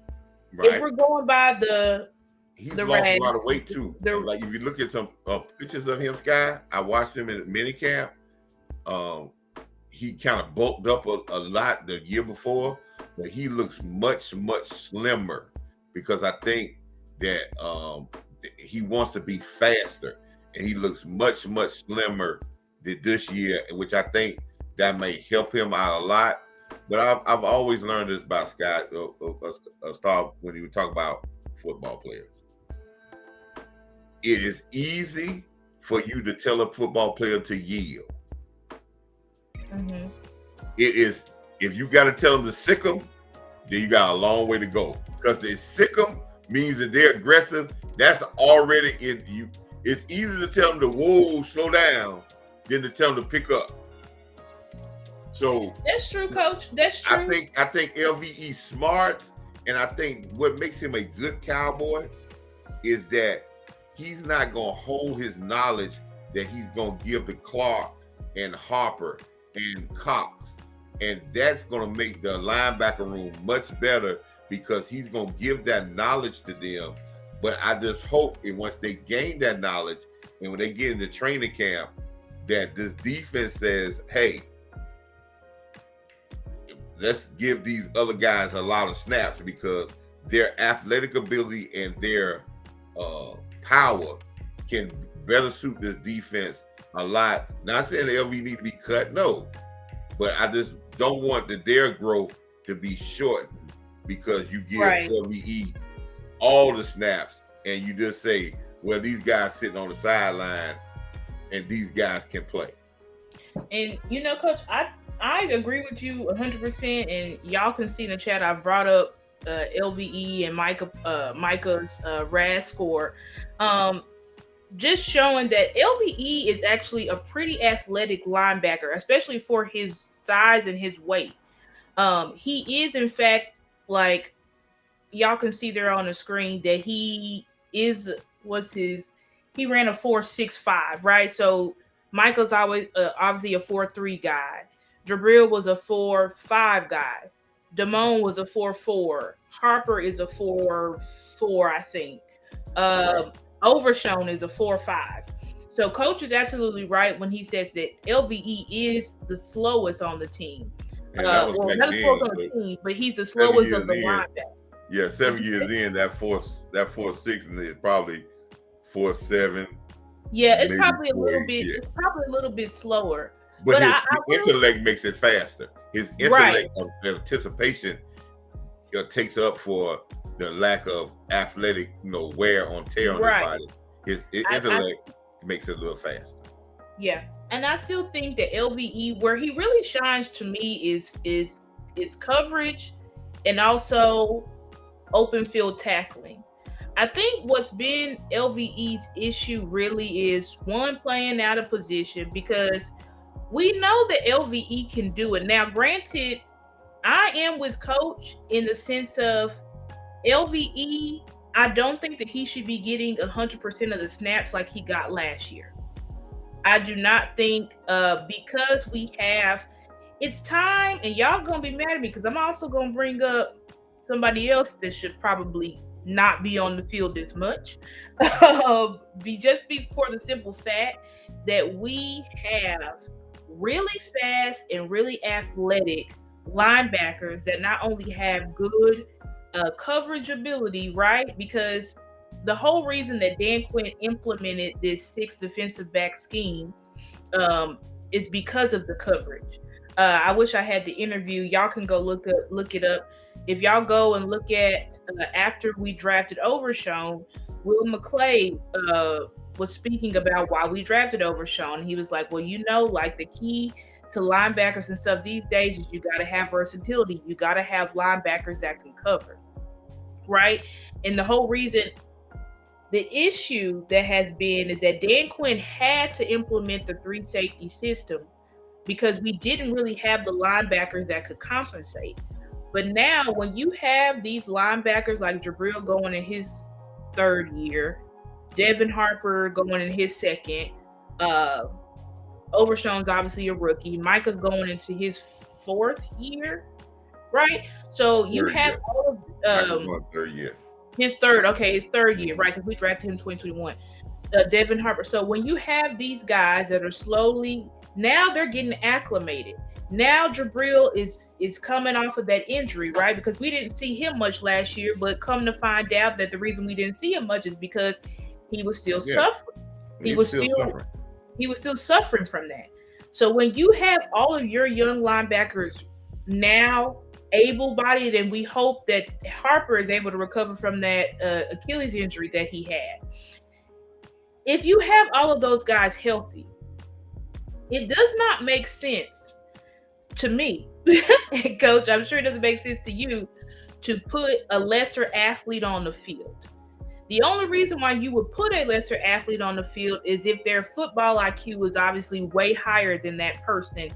right. If we're going by he's lost a lot of weight too. Like if you look at some pictures of him, Sky, I watched him in minicamp. He kind of bulked up a lot the year before, but he looks much, much slimmer because I think that he wants to be faster, and he looks much, much slimmer this year, which I think that may help him out a lot. But I've always learned this about Scott, Star, when you talk about football players. It is easy for you to tell a football player to yield. Mm-hmm. It is, if you got to tell them to sick them, then you got a long way to go. Because they sick them means that they're aggressive. That's already in you. It's easier to tell them to whoa, slow down, than to tell them to pick up. So that's true, Coach. That's true. I think LVE smart, and I think what makes him a good cowboy is that he's not gonna hold his knowledge that he's gonna give to Clark and Harper and Cox, and that's gonna make the linebacker room much better because he's gonna give that knowledge to them. But I just hope that once they gain that knowledge and when they get into training camp, that this defense says, hey, let's give these other guys a lot of snaps because their athletic ability and their power can better suit this defense a lot. Not saying the LV need to be cut, no, but I just don't want their growth to be shortened because you give Right. LVE all the snaps and you just say, well, these guys sitting on the sideline and these guys can play. And Coach, I agree with you 100%. And y'all can see in the chat I brought up LVE and Micah's RAS score, just showing that LVE is actually a pretty athletic linebacker, especially for his size and his weight. He is, in fact, like y'all can see there on the screen that he ran a 4.65, right? So Michael's always obviously a 4.3 guy. Jabril was a 4.5 guy. Damone was a 4.4. Harper is a 4.4, I think. Overshown is a 4.5. So Coach is absolutely right when he says that LVE is the slowest on the team. Not the slowest on the team, but he's the slowest of the linebackers. Yeah, 7 years in, that 4.6 is probably 4.7. Yeah, it's probably a little bit. Yeah. It's probably a little bit slower. But his intellect makes it faster. His intellect of anticipation takes up for the lack of athletic, wear on tear on his body. His intellect makes it a little faster. Yeah, and I still think that LVE, where he really shines to me, is coverage and also open field tackling. I think what's been LVE's issue really is one, playing out of position, because we know that LVE can do it. Now, granted, I am with Coach in the sense of LVE, I don't think that he should be getting 100% of the snaps like he got last year. I do not think because it's time, and y'all gonna be mad at me because I'm also gonna bring up somebody else that should probably not be on the field as much. Just for the simple fact that we have really fast and really athletic linebackers that not only have good coverage ability, right? Because the whole reason that Dan Quinn implemented this 6 defensive back scheme is because of the coverage. I wish I had the interview. Y'all can go look it up. If y'all go and look at after we drafted Overshown, Will McClay was speaking about why we drafted Overshown. He was like, well, like the key to linebackers and stuff these days is you got to have versatility. You got to have linebackers that can cover, right? And the whole reason, the issue that has been is that Dan Quinn had to implement the 3 safety system because we didn't really have the linebackers that could compensate. But now when you have these linebackers like Jabril going in his 3rd year, Devin Harper going in his 2nd, Overshown's obviously a rookie, Micah's going into his 4th year, right? So you have all of 3rd year. His 3rd year, right? Because we drafted him in 2021. Devin Harper. So when you have these guys that are slowly, now they're getting acclimated. Now Jabril is coming off of that injury, right? Because we didn't see him much last year, but come to find out that the reason we didn't see him much is because he was still suffering. He was still suffering from that. So when you have all of your young linebackers now able-bodied, and we hope that Harper is able to recover from that Achilles injury that he had. If you have all of those guys healthy, it does not make sense to me, Coach, I'm sure it doesn't make sense to you, to put a lesser athlete on the field. The only reason why you would put a lesser athlete on the field is if their football IQ is obviously way higher than that person,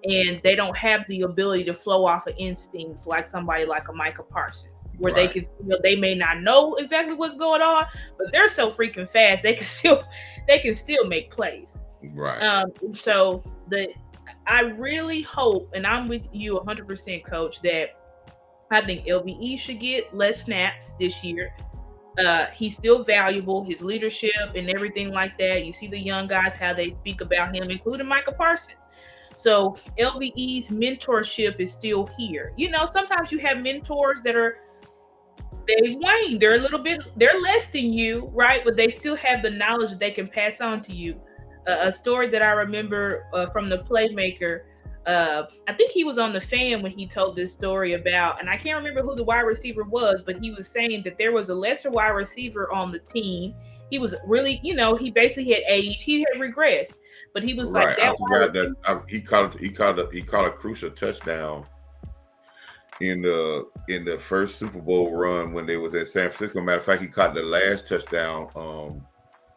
and they don't have the ability to flow off of instincts like somebody like a Micah Parsons, where they can, they may not know exactly what's going on, but they're so freaking fast they can still make plays. Right. So I really hope, and I'm with you 100%, Coach, that I think LVE should get less snaps this year. He's still valuable, his leadership and everything like that. You see the young guys, how they speak about him, including Micah Parsons. So LVE's mentorship is still here. Sometimes you have mentors that they've waned. They're less than you, right? But they still have the knowledge that they can pass on to you. A story that I remember from the Playmaker, I think he was on the Fan when he told this story about, and I can't remember who the wide receiver was, but he was saying that there was a lesser wide receiver on the team. He was really, he basically had aged, he had regressed, but he was like Right. I that wide forgot that receiver. he caught a crucial touchdown in the first Super Bowl run when they was at San Francisco. Matter of fact, he caught the last touchdown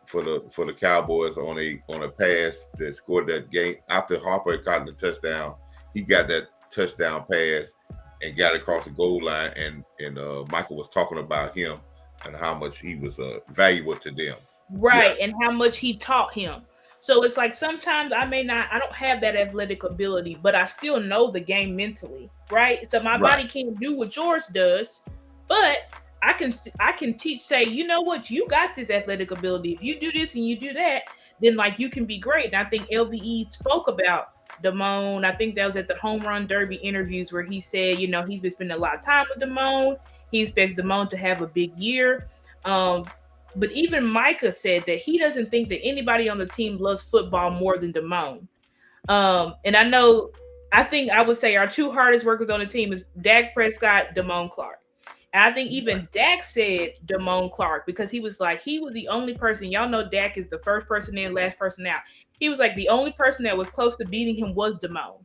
for the Cowboys on a pass that scored that game. After Harper had caught the touchdown, he got that touchdown pass and got across the goal line. And Michael was talking about him and how much he was valuable to them. Right, and how much he taught him. So it's like sometimes I don't have that athletic ability, but I still know the game mentally, right? So my Right. body can't do what yours does, but I can teach, say, you know what, you got this athletic ability. If you do this and you do that, then like you can be great. And I think LVE spoke about Damone. I think that was at the Home Run Derby interviews where he said, he's been spending a lot of time with Damone. He expects Damone to have a big year. But even Micah said that he doesn't think that anybody on the team loves football more than Damone. And I think I would say our two hardest workers on the team is Dak Prescott, Damone Clark. And I think even Dak said Damone Clark because he was the only person. Y'all know Dak is the first person in, last person out. He was like the only person that was close to beating him was Damone.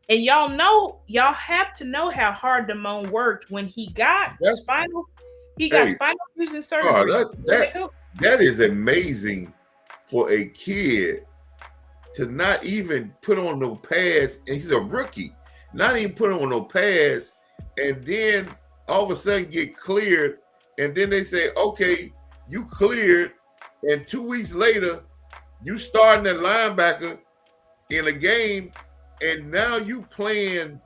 And y'all have to know how hard Damone worked when he got spinal fusion surgery. That is amazing for a kid to not even put on no pads, and he's a rookie, not even put on no pads, and then all of a sudden get cleared, and then they say, okay, you cleared, and 2 weeks later, you starting at linebacker in a game, and now you playing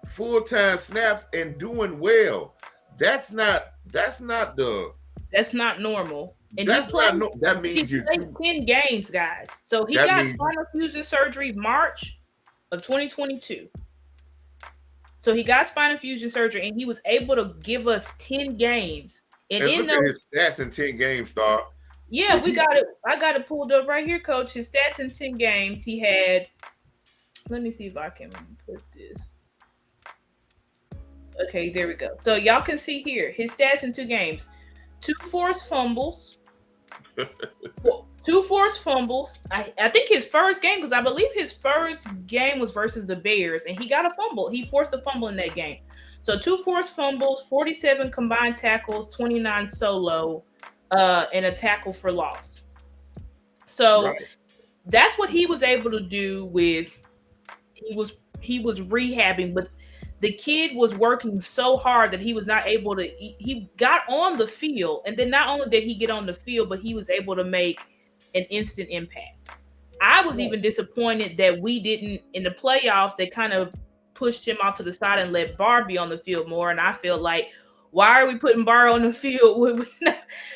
full-time snaps and doing well. That's not normal. And that means he played 10 games, guys. So he got spinal fusion surgery March of 2022. So he got spinal fusion surgery and he was able to give us 10 games. And look at his stats in 10 games, Star. Yeah, got it. I got it pulled up right here, Coach. His stats in 10 games. He had, let me see if I can put this. Okay, there we go. So y'all can see here his stats in 2 games: 2 forced fumbles, 2 forced fumbles. I think his first game, because I believe his first game was versus the Bears, and he got a fumble. He forced a fumble in that game. So 2 forced fumbles, 47 combined tackles, 29 solo, and a tackle for loss. So that's what he was able to do with. He was rehabbing, but the kid was working so hard that he was not able to. He got on the field, and then not only did he get on the field, but he was able to make an instant impact. I was even disappointed that we didn't, in the playoffs, they kind of pushed him off to the side and let Barr be on the field more. And I feel like, why are we putting Barr on the field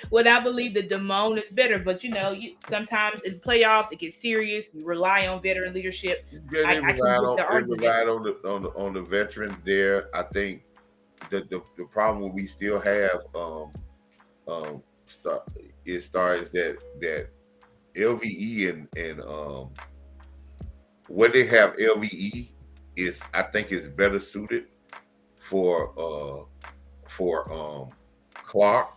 when I believe that Damone is better? But sometimes in playoffs it gets serious. You rely on veteran leadership. They relied on the veteran there. I think that the problem we still have is that LVE and what they have LVE is, I think, is better suited for Clark.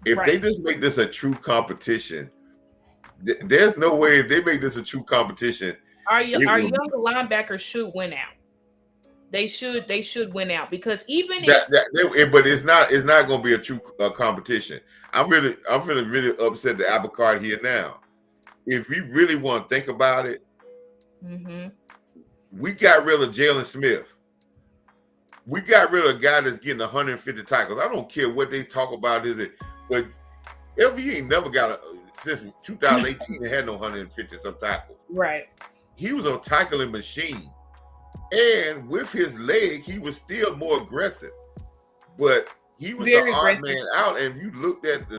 If they just make this a true competition, there's no way if they make this a true competition. Our younger linebackers should win out. They should win out because even but it's not going to be a true competition. I'm really upset that Apple Card here now. If we really want to think about it, we got rid of Jalen Smith. We got rid of a guy that's getting 150 tackles. I don't care what they talk about, but LV ain't never got since 2018 had no 150 some tackles. Right. He was a tackling machine. And with his leg, he was still more aggressive. But he was the odd man out. And if you looked at the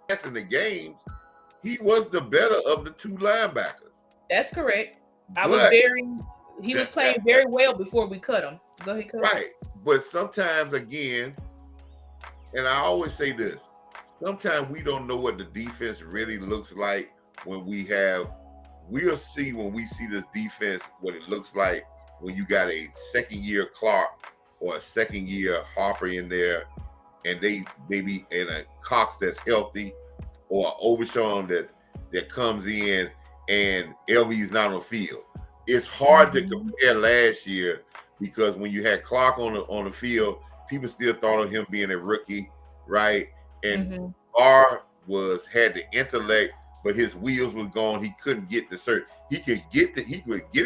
stats in the games, he was the better of the 2 linebackers. That's correct. He was playing very well before we cut him. Go ahead, Coach. Right. But sometimes, again, and I always say this, sometimes we don't know what the defense really looks like when we have we'll see when we see this defense what it looks like when you got a second-year Clark or a second-year Harper in there, and they be in a Cox that's healthy, or Overshawn that comes in and LV's not on the field. It's hard to compare last year because when you had Clark on the field, people still thought of him being a rookie, right? And Marv had the intellect, but his wheels was gone. He couldn't get the cert. He could get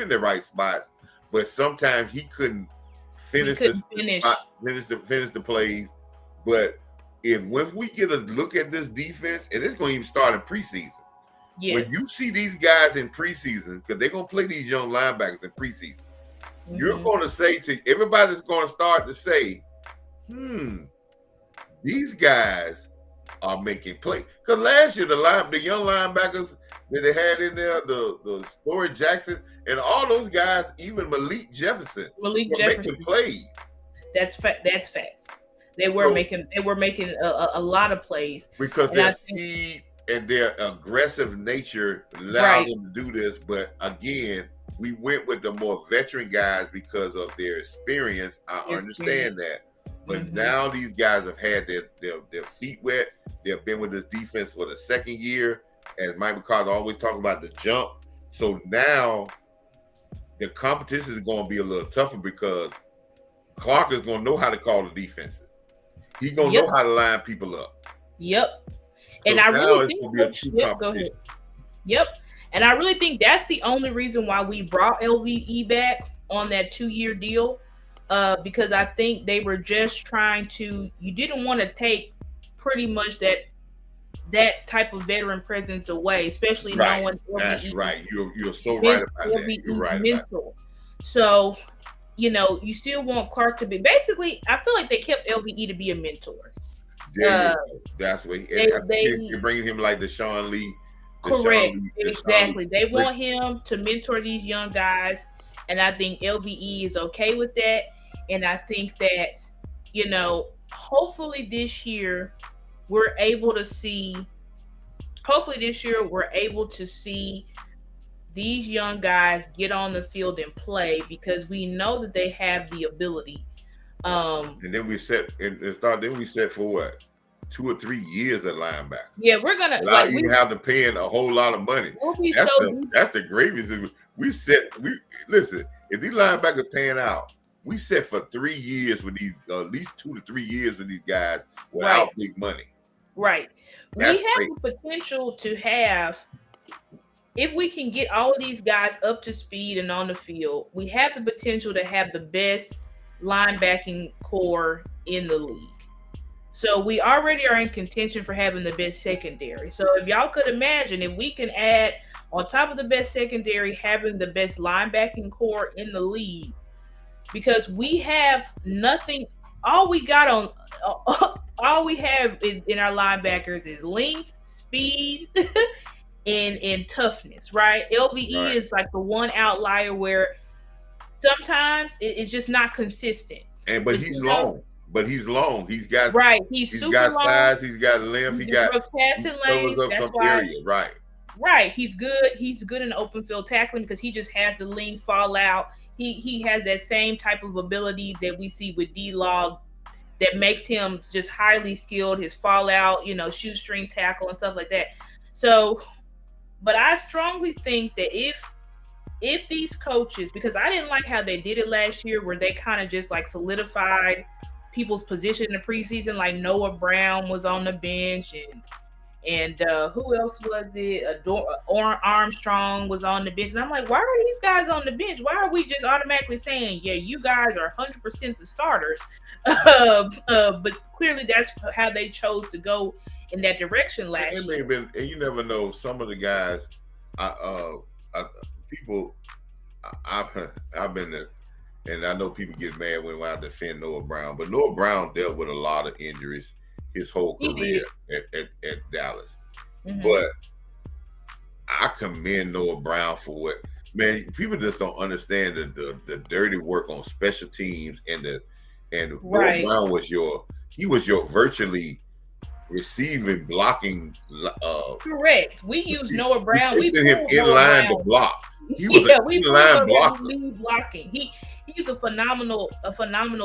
in the right spots, but sometimes he couldn't finish the plays. But once we get a look at this defense, and it's going to even start in preseason. Yes. When you see these guys in preseason, because they're going to play these young linebackers in preseason, you're going to say to everybody's going to start to say, these guys are making plays. Because last year, the young linebackers that they had in there, the Story Jackson, and all those guys, even Malik Jefferson, making plays. That's facts. They were making a lot of plays because their speed and their aggressive nature allowed them to do this. But again, we went with the more veteran guys because of their experience. I understand that. But now these guys have had their feet wet. They've been with this defense for the second year. As Mike McCarthy always talking about the jump. So now the competition is going to be a little tougher because Clark is going to know how to call the defenses. He's going to know how to line people up. Yep. And I really think go ahead. Yep. And I really think that's the only reason why we brought LVE back on that 2-year deal. Because I think they were just trying to, you didn't want to take pretty much that type of veteran presence away, especially knowing LVE. That's right. You're so right about that. You're right about that. So, you still want Clark to be, basically, I feel like they kept LVE to be a mentor. That's what you're bringing him like the Sean Lee. Correct. Exactly. They want him to mentor these young guys. And I think LVE is okay with that. And I think that, hopefully this year we're able to see these young guys get on the field and play because we know that they have the ability. And then we set for what? 2 or 3 years at linebacker. Yeah, we're gonna you have to pay in a whole lot of money. That's the gravy. Listen, if these linebackers pan out, we set for 3 years with these, at least 2 to 3 years with these guys without big money. Right. That's the potential to have, if we can get all of these guys up to speed and on the field, we have the potential to have the best linebacking core in the league. So we already are in contention for having the best secondary. So if y'all could imagine, if we can add on top of the best secondary, having the best linebacking core in the league, because we have nothing. All we have in our linebackers is length, speed, and toughness. Right? LVE is like the one outlier where sometimes it's just not consistent. But he's long. He's long. He's got He's super got long. Size. He's got length. He got passing lanes. That's why. Area. Right. He's good. He's good in open field tackling because he just has the lean fall out. He has that same type of ability that we see with D-Log that makes him just highly skilled. His fall out, shoestring tackle and stuff like that. So, but I strongly think that if these coaches, because I didn't like how they did it last year, where they kind of just like solidified people's position in the preseason, like Noah Brown was on the bench and who else was it? Armstrong was on the bench. And I'm like, why are these guys on the bench? Why are we just automatically saying, yeah, you guys are 100% the starters? But clearly that's how they chose to go in that direction last year. And you never know, some of the guys, I've been there, and I know people get mad when I defend Noah Brown, but Noah Brown dealt with a lot of injuries his whole career at Dallas. But I commend Noah Brown for what, man, people just don't understand the dirty work on special teams and Noah Brown was your virtually receiving, blocking. Correct. We use Noah Brown. We We sent him pulled in Noah line to Brown. block. He was Yeah, an we pulled in-line him blocker. lead blocking. He's a phenomenal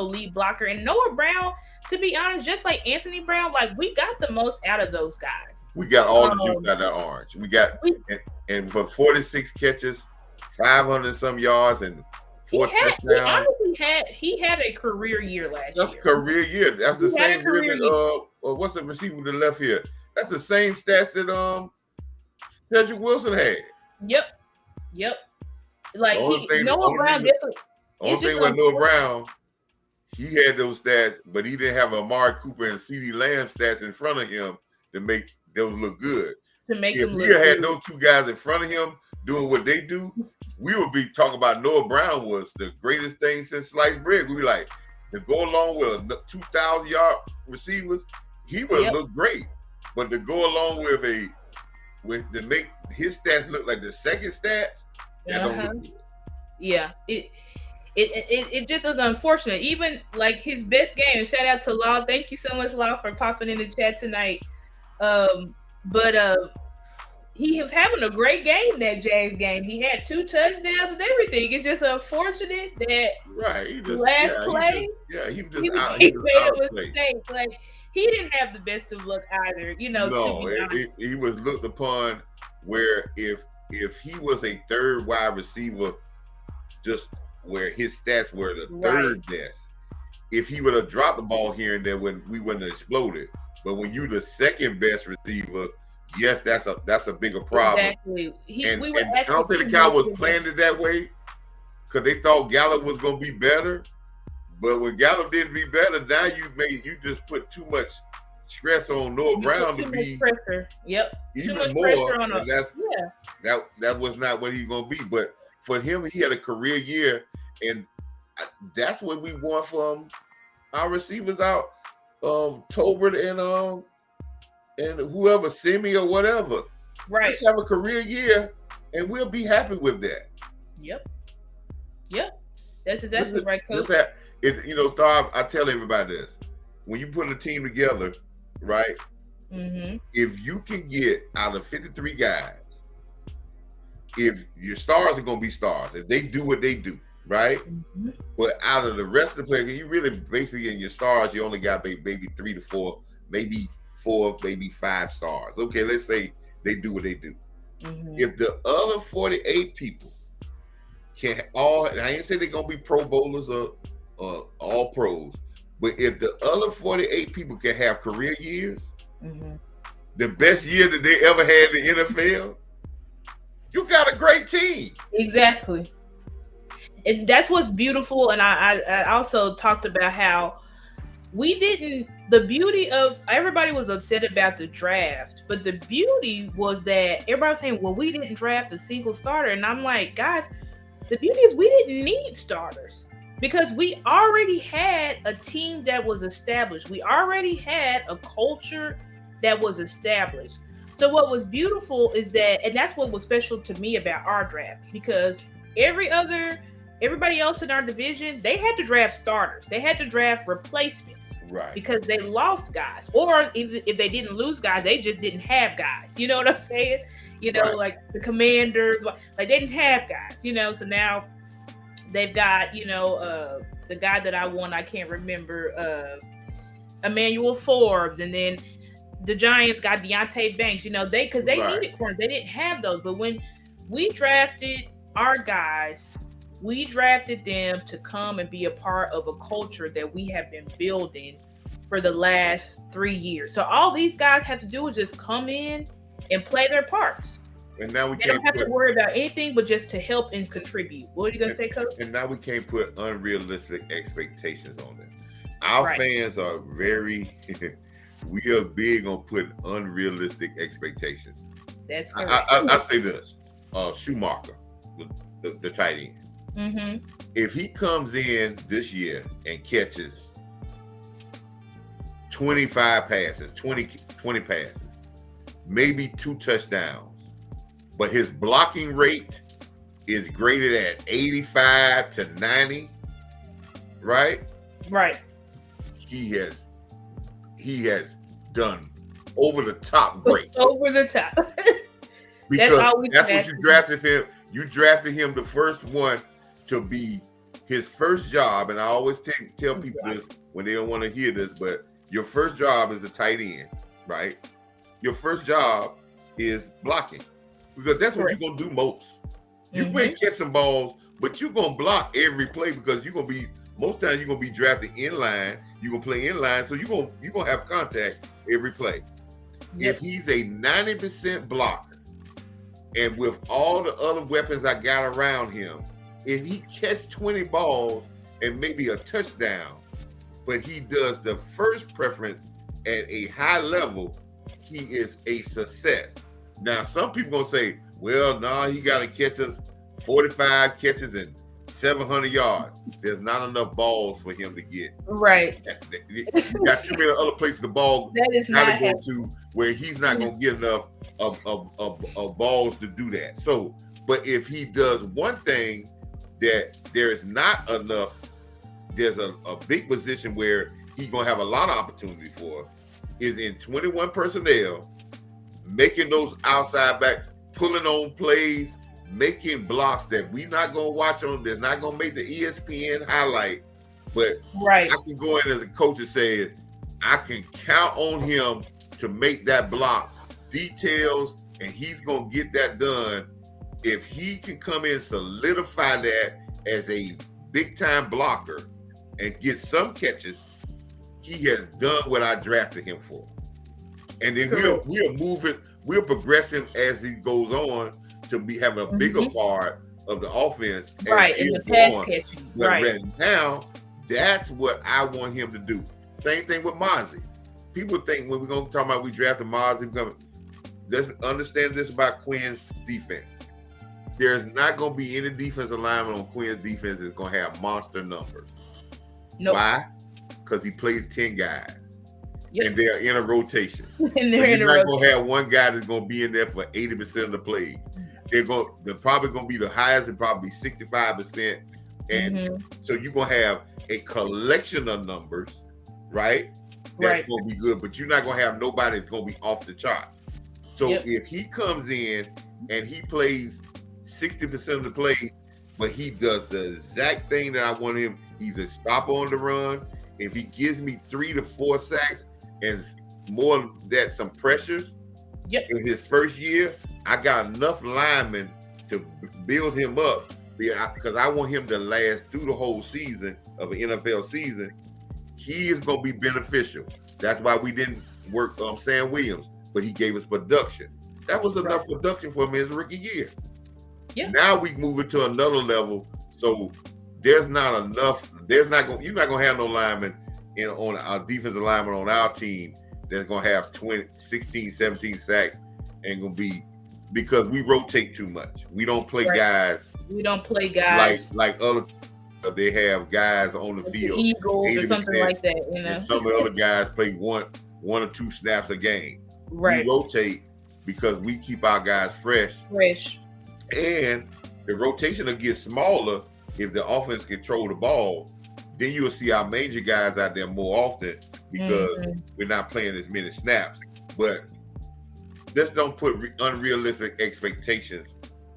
lead blocker. And Noah Brown, to be honest, just like Anthony Brown, like we got the most out of those guys. We got all the juice out of that orange. We got and for 46 catches, 500 some yards, and 4 touchdowns. He had a career year last year. That's career year. That's the same year that what's the receiver to the left here? That's the same stats that Cedric Wilson had. Yep. Like Noah Brown definitely. Only thing with Noah Brown, he had those stats, but he didn't have Amari Cooper and CeeDee Lamb stats in front of him to make those look good. If he had those two guys in front of him doing what they do, we would be talking about Noah Brown was the greatest thing since sliced bread. We'd be like, to go along with 2,000-yard receivers, he would have looked great. But to go along to make his stats look like the second stats, that don't look good. Yeah, it just is unfortunate. Even like his best game. Shout out to Law. Thank you so much, Law, for popping in the chat tonight. But he was having a great game, that Jags game. He had 2 touchdowns and everything. It's just unfortunate that he was out of place. Like he didn't have the best of luck either. He was looked upon where if he was a third wide receiver, just where his stats were the third best, if he would have dropped the ball here and there, when we wouldn't have exploded. But when you're the second best receiver, yes, that's a bigger problem. Exactly. I don't think the Cowboys planned it that way because they thought Gallup was going to be better. But when Gallup didn't be better, now you just put too much stress on Noah Brown to be pressure. Yep. Even more. That was not what he's going to be. But for him, he had a career year, and that's what we want from our receivers out. Tolbert and whoever, Simi or whatever. Right. Let's have a career year, and we'll be happy with that. Yep. That's exactly right, Coach. Star, I tell everybody this. When you put a team together, right? Mm-hmm. If you can get out of 53 guys, if your stars are going to be stars, if they do what they do, right? Mm-hmm. But out of the rest of the players, you really basically in your stars, you only got maybe 3 to 4, maybe 4, maybe 5 stars. Okay, let's say they do what they do. Mm-hmm. If the other 48 people can all, and I ain't saying they're going to be Pro Bowlers or all pros, but if the other 48 people can have career years, the best year that they ever had in the NFL, you got a great team. Exactly. And that's what's beautiful. And I also talked about how the beauty of, everybody was upset about the draft, but the beauty was that everybody was saying, well, we didn't draft a single starter. And I'm like, guys, the beauty is we didn't need starters because we already had a team that was established. We already had a culture that was established. So what was beautiful is that, and that's what was special to me about our draft, because everybody else in our division, they had to draft starters. They had to draft replacements, right? Because they lost guys, or if they didn't lose guys, they just didn't have guys. You know what I'm saying? Like the Commanders, like they didn't have guys. So now they've got the guy that I won, I can't remember, Emmanuel Forbes, and then the Giants got Deontay Banks. Because they needed corners, they didn't have those. But when we drafted our guys, we drafted them to come and be a part of a culture that we have been building for the last 3 years. So all these guys have to do is just come in and play their parts. And now they don't have to worry about anything but just to help and contribute. What are you going to say, Coach? And now we can't put unrealistic expectations on them. Our fans are we are big on putting unrealistic expectations. That's correct. I say this, Schumacher, the tight end. Mm-hmm. If he comes in this year and catches 25 passes, 20 passes, maybe 2 touchdowns, but his blocking rate is graded at 85 to 90, right? Right. He has done over the top great. Over the top. Because all we that's can what ask you for. drafted him. You drafted him the first one to be his first job. And I always tell people this when they don't want to hear this, but your first job is a tight end, right? Your first job is blocking, because that's what you're gonna do most. You may catch some balls, but you're gonna block every play, because you're gonna be most times you're gonna be drafted in line. You're gonna play in line, so you're gonna have contact every play. If he's a 90% blocker, and with all the other weapons I got around him, if he catch 20 balls and maybe a touchdown, but he does the first preference at a high level, he is a success. Now, some people gonna say, well, no, he got to catch us 45 catches and 700 yards. There's not enough balls for him to get. Right. You got too many other places the ball that is got to go to where he's not going to get enough of balls to do that. So, but if he does one thing that there is not enough, there's a big position where he's going to have a lot of opportunity for, is in 21 personnel, making those outside back, pulling on plays, making blocks that we're not going to watch on, that's not going to make the ESPN highlight. But I can go in as a coach and say, I can count on him to make that block, details, and he's going to get that done. If he can come in, solidify that as a big-time blocker and get some catches, he has done what I drafted him for. And then we'll move it, we'll progress him as he goes on to be having a bigger part of the offense. Right, in the pass catching. Right now, that's what I want him to do. Same thing with Mozzie. People think when we're going to talk about we drafted Mozzie, let's understand this about Quinn's defense. There's not going to be any defensive lineman on Quinn's defense that's going to have monster numbers. Nope. Why? Because he plays 10 guys. And they're in a rotation. And they're not going to have one guy that's going to be in there for 80% of the plays. They're probably going to be the highest and probably 65%. And so you're going to have a collection of numbers, right? That's going to be good, but you're not going to have nobody that's going to be off the charts. So if he comes in and he plays 60% of the plays, but he does the exact thing that I want him, he's a stopper on the run. If he gives me 3 to 4 sacks and more than that, some pressures in his first year, I got enough linemen to build him up, because I want him to last through the whole season of an NFL season. He is going to be beneficial. That's why we didn't work on Sam Williams, but he gave us production. That was enough production for him in his rookie year. Now we move it to another level. So there's not enough. You're not going to have no lineman on our defensive lineman on our team that's going to have 16, 17 sacks and going to be, because we rotate too much. We don't play guys. We don't play guys like other. They have guys on the field, the Eagles or something like that. You know, and some of the other guys play one or 2 snaps a game. Right. We rotate because we keep our guys fresh. And the rotation will get smaller if the offense control the ball. Then you'll see our major guys out there more often because we're not playing as many snaps. But let's don't put unrealistic expectations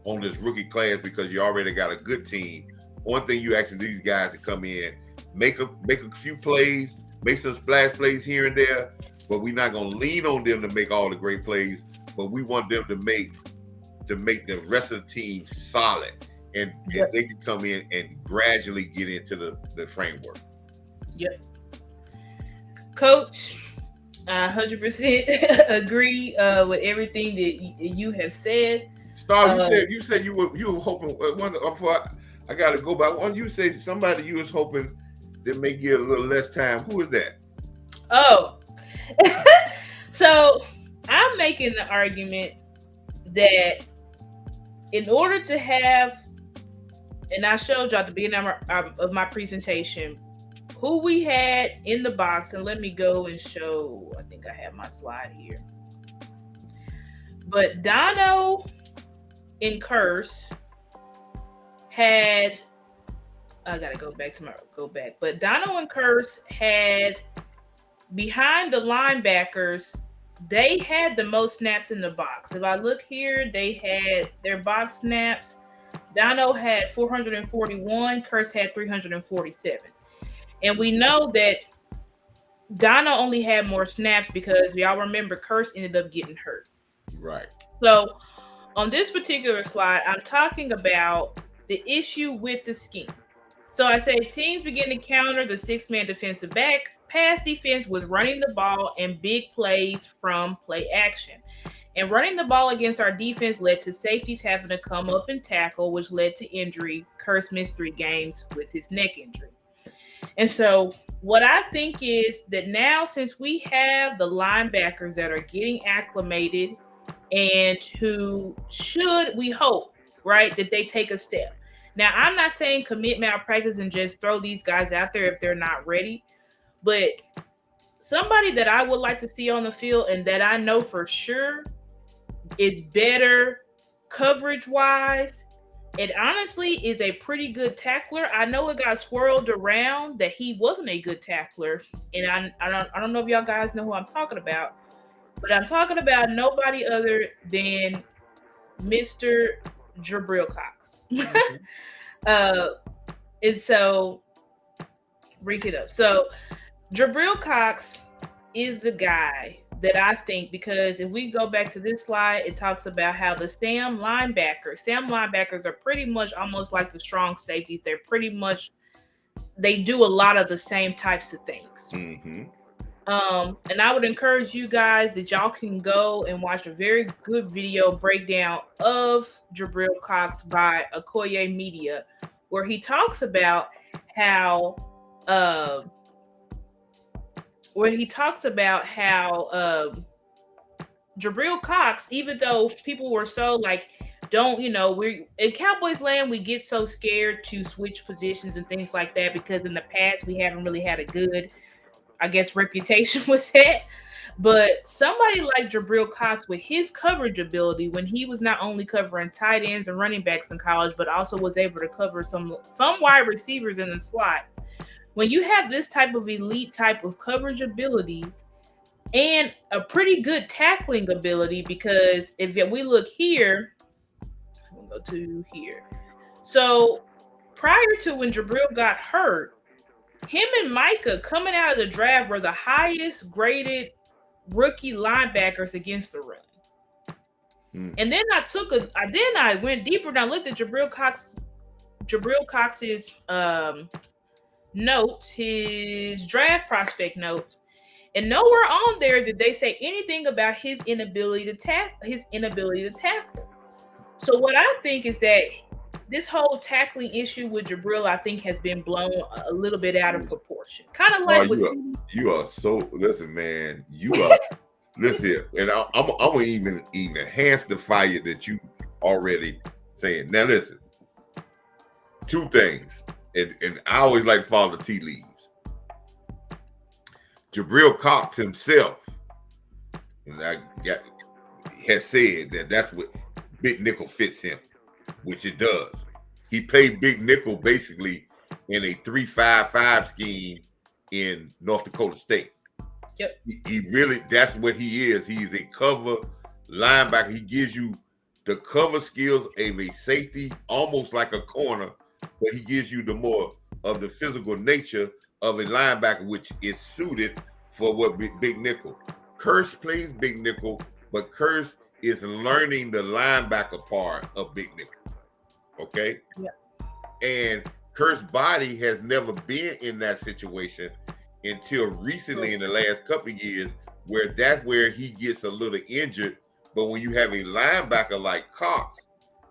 on this rookie class, because you already got a good team. One thing you asking these guys to come in, make a few plays, make some splash plays here and there, but we're not going to lean on them to make all the great plays, but we want them to make the rest of the team solid, and they can come in and gradually get into the framework. Coach, I 100% agree with everything that you have said. Star, you said you were hoping. I got to go back. When you say somebody you was hoping that may get a little less time, who is that? Oh, so I'm making the argument that in order to have, and I showed y'all at the beginning of my presentation, who we had in the box, and let me go and show, I think I have my slide here. But Dono and Curse had, I gotta go back. But Dono and Curse had behind the linebackers they had the most snaps in the box. If I look here, they had their box snaps. Dono had 441, Curse had 347. And we know that Dono only had more snaps because y'all remember Curse ended up getting hurt. Right. So on this particular slide, I'm talking about the issue with the scheme. So I say teams begin to counter the six-man defensive back pass defense with running the ball and big plays from play action. And running the ball against our defense led to safeties having to come up and tackle, which led to injury. Curse missed 3 games with his neck injury. And so what I think is that now, since we have the linebackers that are getting acclimated and who should, we hope, right, that they take a step. Now, I'm not saying commit malpractice and just throw these guys out there if they're not ready, but somebody that I would like to see on the field and that I know for sure is better coverage-wise and honestly is a pretty good tackler. I know it got swirled around that he wasn't a good tackler, and I don't know if y'all guys know who I'm talking about, but I'm talking about nobody other than Mr. Jabril Cox. And so, break it up. So, Jabril Cox is the guy that I think, because if we go back to this slide, it talks about how the Sam linebackers are pretty much almost like the strong safeties. They're pretty much, they do a lot of the same types of things. Mm-hmm. And I would encourage you guys that y'all can go and watch a very good video breakdown of Jabril Cox by Okoye Media, where he talks about how Jabril Cox, even though people were so like, we're in Cowboys land, we get so scared to switch positions and things like that because in the past we haven't really had a good, I guess, reputation with that. But somebody like Jabril Cox, with his coverage ability, when he was not only covering tight ends and running backs in college, but also was able to cover some wide receivers in the slot. When you have this type of elite type of coverage ability and a pretty good tackling ability, because if we look here, we'll go to here. So prior to when Jabril got hurt, him and Micah coming out of the draft were the highest graded rookie linebackers against the run. And then I went deeper and I looked at Jabril Cox's notes, his draft prospect notes, and nowhere on there did they say anything about his inability to tackle. So what I think is that this whole tackling issue with Jabril, I think, has been blown a little bit out of proportion. Kind of like you are so, listen, man. You are listen here, and I'm gonna even enhance the fire that you already saying. Now listen, 2 things, and I always like to follow the tea leaves. Jabril Cox himself, and has said that that's what big nickel fits him, which it does. He played big nickel basically in a 3-5-5 scheme in North Dakota State. Yep. He really, that's what he is. He's a cover linebacker. He gives you the cover skills of a safety, almost like a corner, but he gives you the more of the physical nature of a linebacker, which is suited for what big nickel. Curse plays big nickel, but Curse is learning the linebacker part of big nickel. Okay? Yeah. And Curse's body has never been in that situation until recently in the last couple of years, where that's where he gets a little injured. But when you have a linebacker like Cox,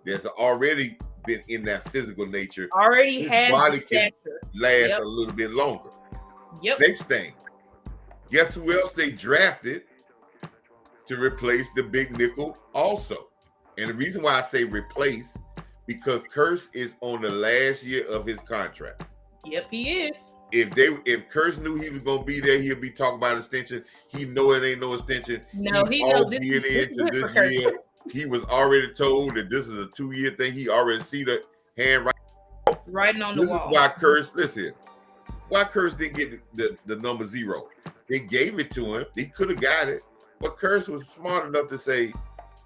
that's already been in that physical nature, his body can last a little bit longer. Yep. Next thing, guess who else they drafted to replace the big nickel also? And the reason why I say replace, because Curse is on the last year of his contract. Yep, he is. If Curse knew he was gonna be there, he'll be talking about extension. He know it ain't no extension. No, he knows this into this year. He was already told that this is a 2-year thing. He already see the hand writing on the wall. This is why Curse, listen, why Curse didn't get the number 0. They gave it to him. He could have got it, But Curse was smart enough to say,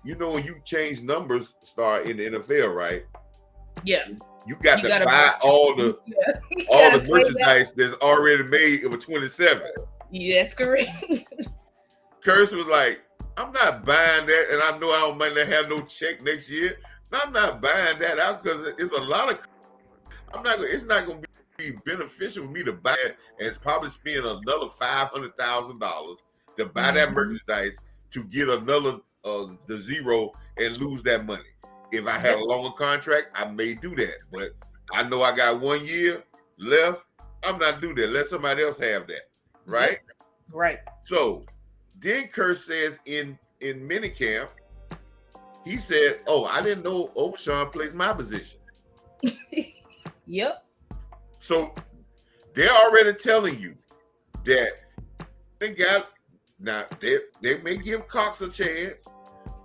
you know, when you change numbers, Star, in the NFL, right? Yeah. You got You to gotta buy all the gotta pay merchandise that's already made of a 27. Yeah, that's correct. Curse was like, I'm not buying that, and I know I might not have no check next year. But I'm not buying that out because it's a lot of. It's not going to be beneficial for me to buy it, and it's probably spend another $500,000 to buy that merchandise to get another the zero and lose that money. If I had a longer contract, I may do that, but I know I got 1 year left. I'm not do that. Let somebody else have that, right? Yep. Right. So then Curse says in minicamp, he said, "Oh, I didn't know Overshawn plays my position." Yep. So they're already telling you that they got now they may give Cox a chance,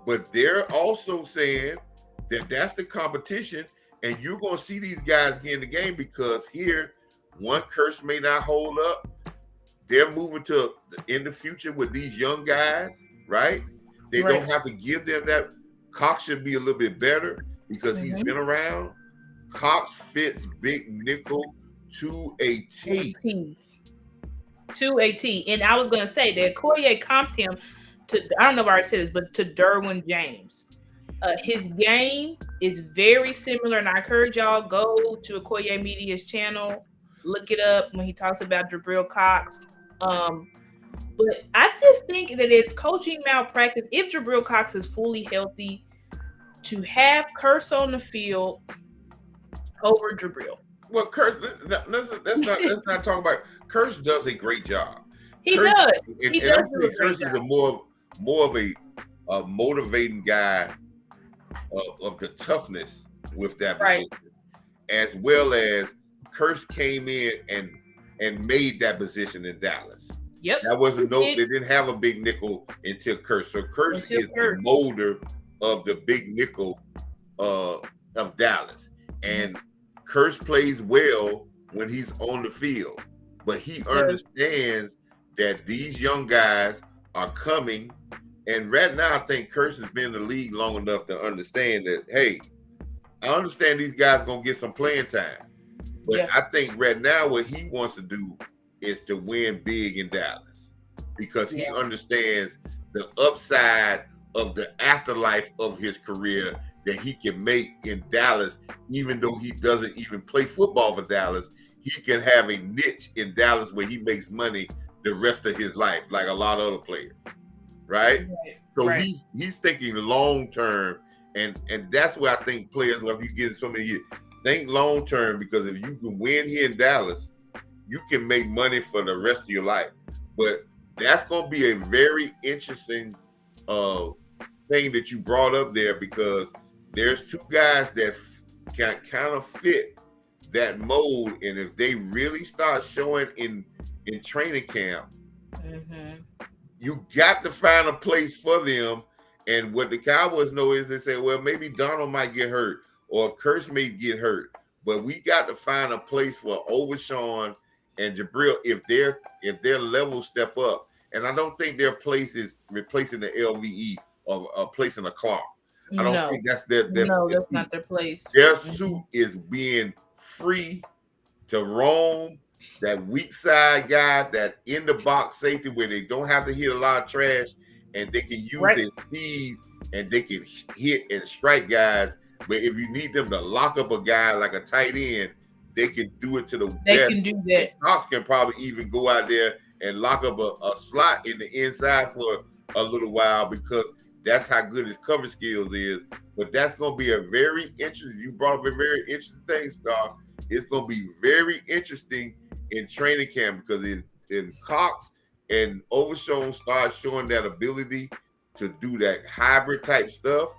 but they're also saying that that's the competition, and you're going to see these guys get in the game because here, one Curse may not hold up. They're moving to in the future with these young guys, right? They don't have to give them that. Cox should be a little bit better because he's been around. Cox fits big nickel to a T. To a T. And I was going to say that Okoye comped him to, I don't know if I already said this, but to Derwin James. His game is very similar, and I encourage y'all, go to Okoye Media's channel, look it up when he talks about Jabril Cox. But I just think that it's coaching malpractice if Jabril Cox is fully healthy to have Curse on the field over Jabril. Well, Curse, let's not talk about Curse does a great job. He Curse, does. And He does do a Curse great is job. more of a motivating guy of the toughness with that position, as well as Curse came in and made that position in Dallas. Yep. That wasn't they didn't have a big nickel until Curse. So Curse is the molder of the big nickel of Dallas. And Curse plays well when he's on the field, but he understands that these young guys are coming. And right now, I think Curse has been in the league long enough to understand that, hey, I understand these guys are going to get some playing time. But I think right now what he wants to do is to win big in Dallas because he understands the upside of the afterlife of his career that he can make in Dallas, even though he doesn't even play football for Dallas. He can have a niche in Dallas where he makes money the rest of his life, like a lot of other players. Right? So he's thinking long term, and that's where I think players, well, if you get so many years, think long term, because if you can win here in Dallas, you can make money for the rest of your life. But that's going to be a very interesting thing that you brought up there, because there's two guys that can kind of fit that mold, and if they really start showing in training camp, you got to find a place for them. And what the Cowboys know is they say, well, maybe Donald might get hurt or Curse may get hurt, but we got to find a place for Overshawn and Jabril if their levels step up. And I don't think their place is replacing the LVE or placing a Clark. I don't think that's their that's not their place. Their suit is being free to roam. That weak side guy, that in the box safety where they don't have to hit a lot of trash and they can use their speed and they can hit and strike guys. But if you need them to lock up a guy like a tight end, they can do it to the best. Can do that. Cox can probably even go out there and lock up a slot in the inside for a little while, because that's how good his cover skills is. But that's going to be a very interesting. You brought up a very interesting thing, Star. It's going to be very interesting in training camp, because in Cox and Overshawn start showing that ability to do that hybrid type stuff,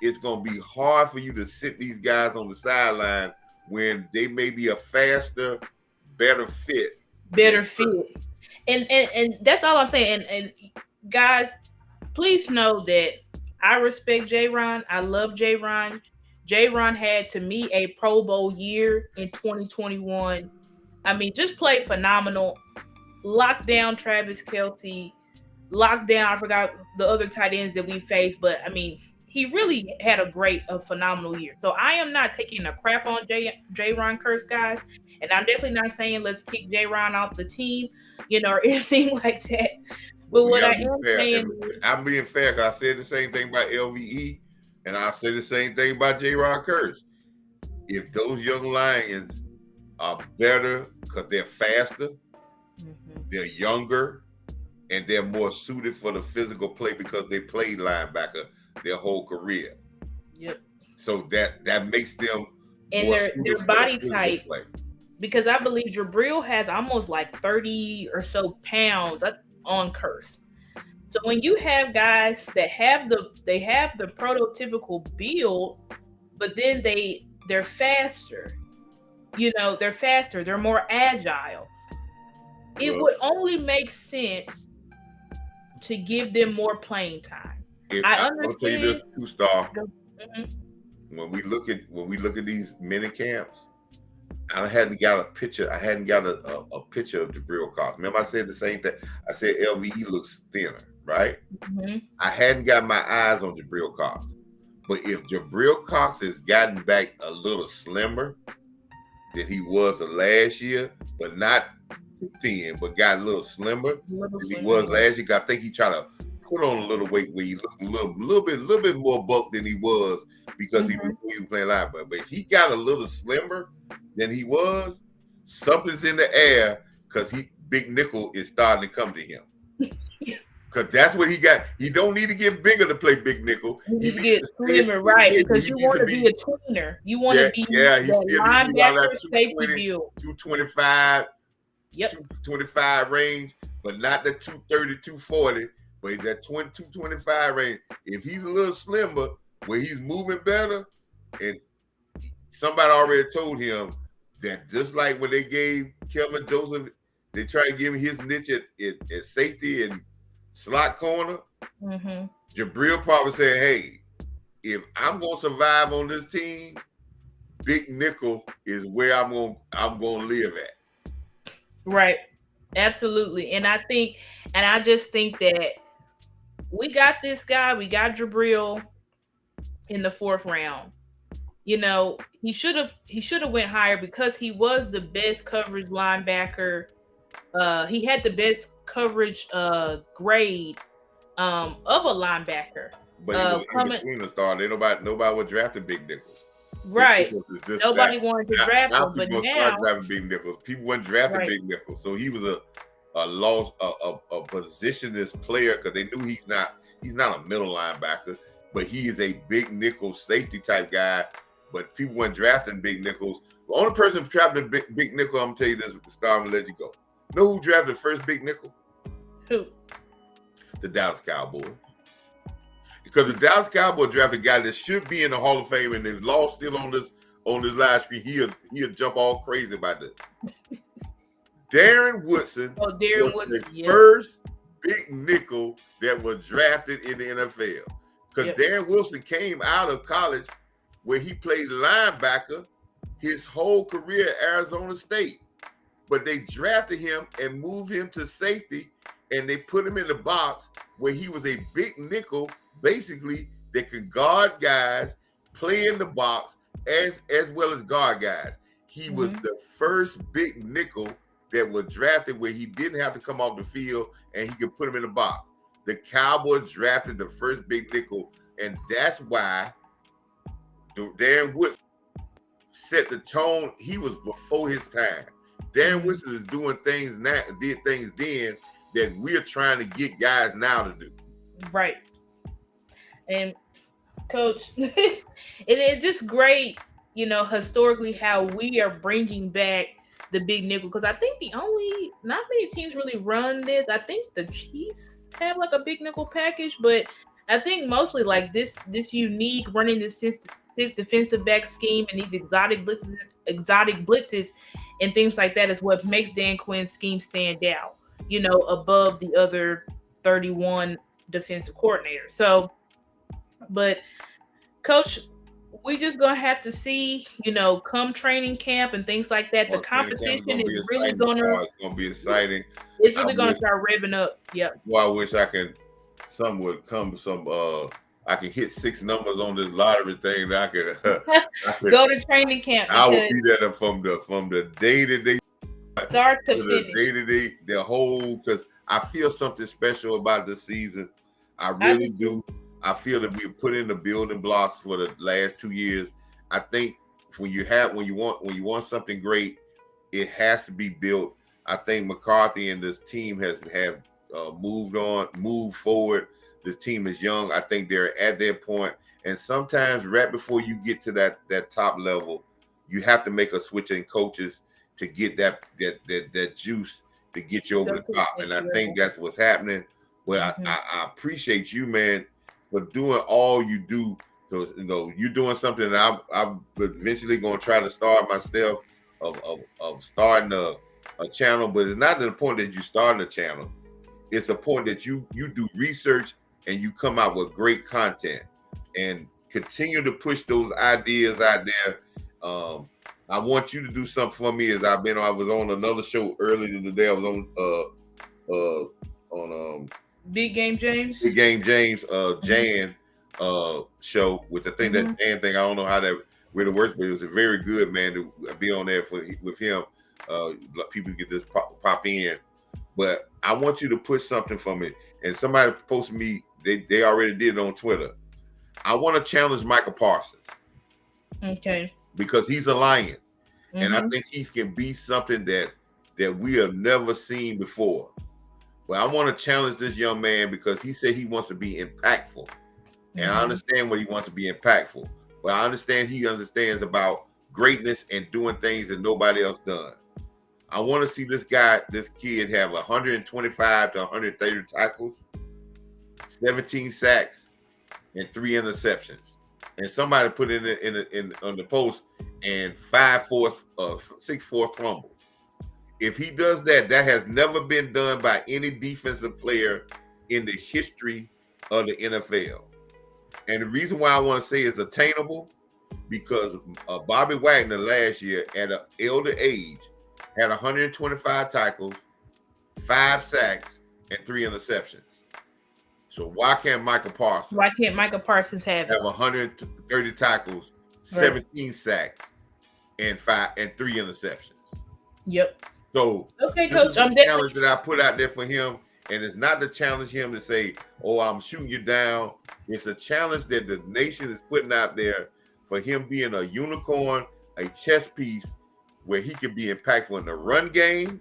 it's going to be hard for you to sit these guys on the sideline when they may be a faster, better fit. And that's all I'm saying. And guys, please know that I respect J-Ron. I love J-Ron. J-Ron had, to me, a Pro Bowl year in 2021. I mean, just played phenomenal. Locked down Travis Kelce. lockdown. I forgot the other tight ends that we faced, but I mean, he really had a phenomenal year. So I am not taking a crap on J. Ron Curse, guys, and I'm definitely not saying let's kick J. Ron off the team, or anything like that. But But we what I gotta be am fair. saying, And I'm being fair because I said the same thing about LVE, and I say the same thing about J. Ron Curse. If those young Lions are better because they're faster, they're younger, and they're more suited for the physical play because they played linebacker their whole career. yep. So that makes them And more their suited for body the physical type, play. because I believe Jabril has almost like 30 or so pounds on Curse. So when you have guys that have the prototypical build, but then they're faster, they're faster, they're more agile. It would only make sense to give them more playing time. I I'll tell you this, understand. Star. Mhm. When we look at these mini camps, I hadn't got a picture. I hadn't got a picture of Jabril Cox. Remember, I said the same thing. I said LVE looks thinner, right? I hadn't got my eyes on Jabril Cox. But if Jabril Cox has gotten back a little slimmer than he was last year, but not thin, but got a little slimmer than he was last year, I think he tried to put on a little weight where he looked a little bit more bulk than he was because he was playing linebacker. But if he got a little slimmer than he was, something's in the air because Big Nickel is starting to come to him. Because that's what he got. He don't need to get bigger to play Big Nickel. He needs to get slimmer, right? Because you want to be a tweener. You want to be the linebacker safety build. 225, yep, 225 range, but not the 230, 240, but that 225 range. If he's a little slimmer, where he's moving better, and somebody already told him that just like when they gave Kelvin Joseph, they tried to give him his niche at safety and slot corner. Jabril probably saying, "Hey, if I'm gonna survive on this team, Big Nickel is where I'm gonna live at." Right, absolutely. And I just think that we got this guy. We got Jabril in the 4th round. He should have went higher because he was the best coverage linebacker. He had the best coverage grade of a linebacker. But he was in between the stars. Nobody would draft Big Nickels. Right. Nobody wanted to draft him, but now start drafting Big Nickels. People weren't drafting Big Nickels, so he was a positionless player because they knew he's not a middle linebacker, but he is a big nickel safety type guy. But people weren't drafting Big Nickels. The only person who drafted big nickel, I'm gonna tell you this, Star, I'm gonna let you go. Know who drafted the first Big Nickel? Who? The Dallas Cowboys. Because the Dallas Cowboys drafted a guy that should be in the Hall of Fame, and if Law still on this live stream, he'll jump all crazy about this. Darren Woodson was the first big nickel that was drafted in the NFL. Because Darren Wilson came out of college where he played linebacker his whole career at Arizona State. But they drafted him and moved him to safety, and they put him in the box where he was a big nickel, basically, that could guard guys, play in the box, as well as guard guys. He was the first big nickel that was drafted where he didn't have to come off the field and he could put him in the box. The Cowboys drafted the first big nickel, and that's why Darren Woodson set the tone. He was before his time. Darren Woodson is doing things now, did things then that we're trying to get guys now to do. Right. And Coach, it is just great, historically how we are bringing back the big nickel, because I think not many teams really run this. I think the Chiefs have like a big nickel package, but I think mostly like this unique running the six defensive back scheme and these exotic blitzes and things like that is what makes Dan Quinn's scheme stand out, above the other 31 defensive coordinators. So, but Coach, we just gonna have to see, come training camp and things like that. The Well, training camp is competition gonna is be really exciting. gonna It's gonna be exciting. it's I really gonna wish, start revving up. Yep. well, I wish I could. Some would come. I could hit 6 numbers on this lottery thing. That I could. Go to training camp I would because be there from the day to day start to to the finish. day to day, the whole. Because I feel something special about this season. I I really do. do. I feel that we put in the building blocks for the last 2 years. I think when you want something great, it has to be built. I think McCarthy and this team have moved forward. This team is young. I think they're at their point. And sometimes right before you get to that top level, you have to make a switch in coaches to get that juice to get you over the top. And I think that's what's happening. But I appreciate you, man, for doing all you do. Because you're doing something that I'm eventually gonna try to start myself of starting a channel, but it's not to the point that you start a channel. It's the point that you do research and you come out with great content and continue to push those ideas out there. I want you to do something for me. I was on another show earlier today. I was on Big Game James. Jan show with the thing that Jan thing. I don't know how that really works, but it was a very good man to be on there with him. People get this pop in, but I want you to push something for me. And somebody posted me. They already did it on Twitter. I want to challenge Michael Parsons. Okay. Because he's a lion, and I think he can be something that we have never seen before. But I want to challenge this young man because he said he wants to be impactful, and I understand what he wants to be impactful. But I understand he understands about greatness and doing things that nobody else done. I want to see this kid have 125 to 130 tackles, 17 sacks, and 3 interceptions. And somebody put in on the post and 6 forced fumbles. If he does that, that has never been done by any defensive player in the history of the NFL. And the reason why I want to say it's attainable because Bobby Wagner last year at an elder age had 125 tackles, 5 sacks, and 3 interceptions. So why can't Michael Parsons? Why can't Michael Parsons have 130 tackles, 17 sacks, and 3 interceptions? Yep. So okay, this Coach, is the challenge that I put out there for him, and it's not to challenge him to say, "Oh, I'm shooting you down." It's a challenge that the nation is putting out there for him being a unicorn, a chess piece, where he can be impactful in the run game,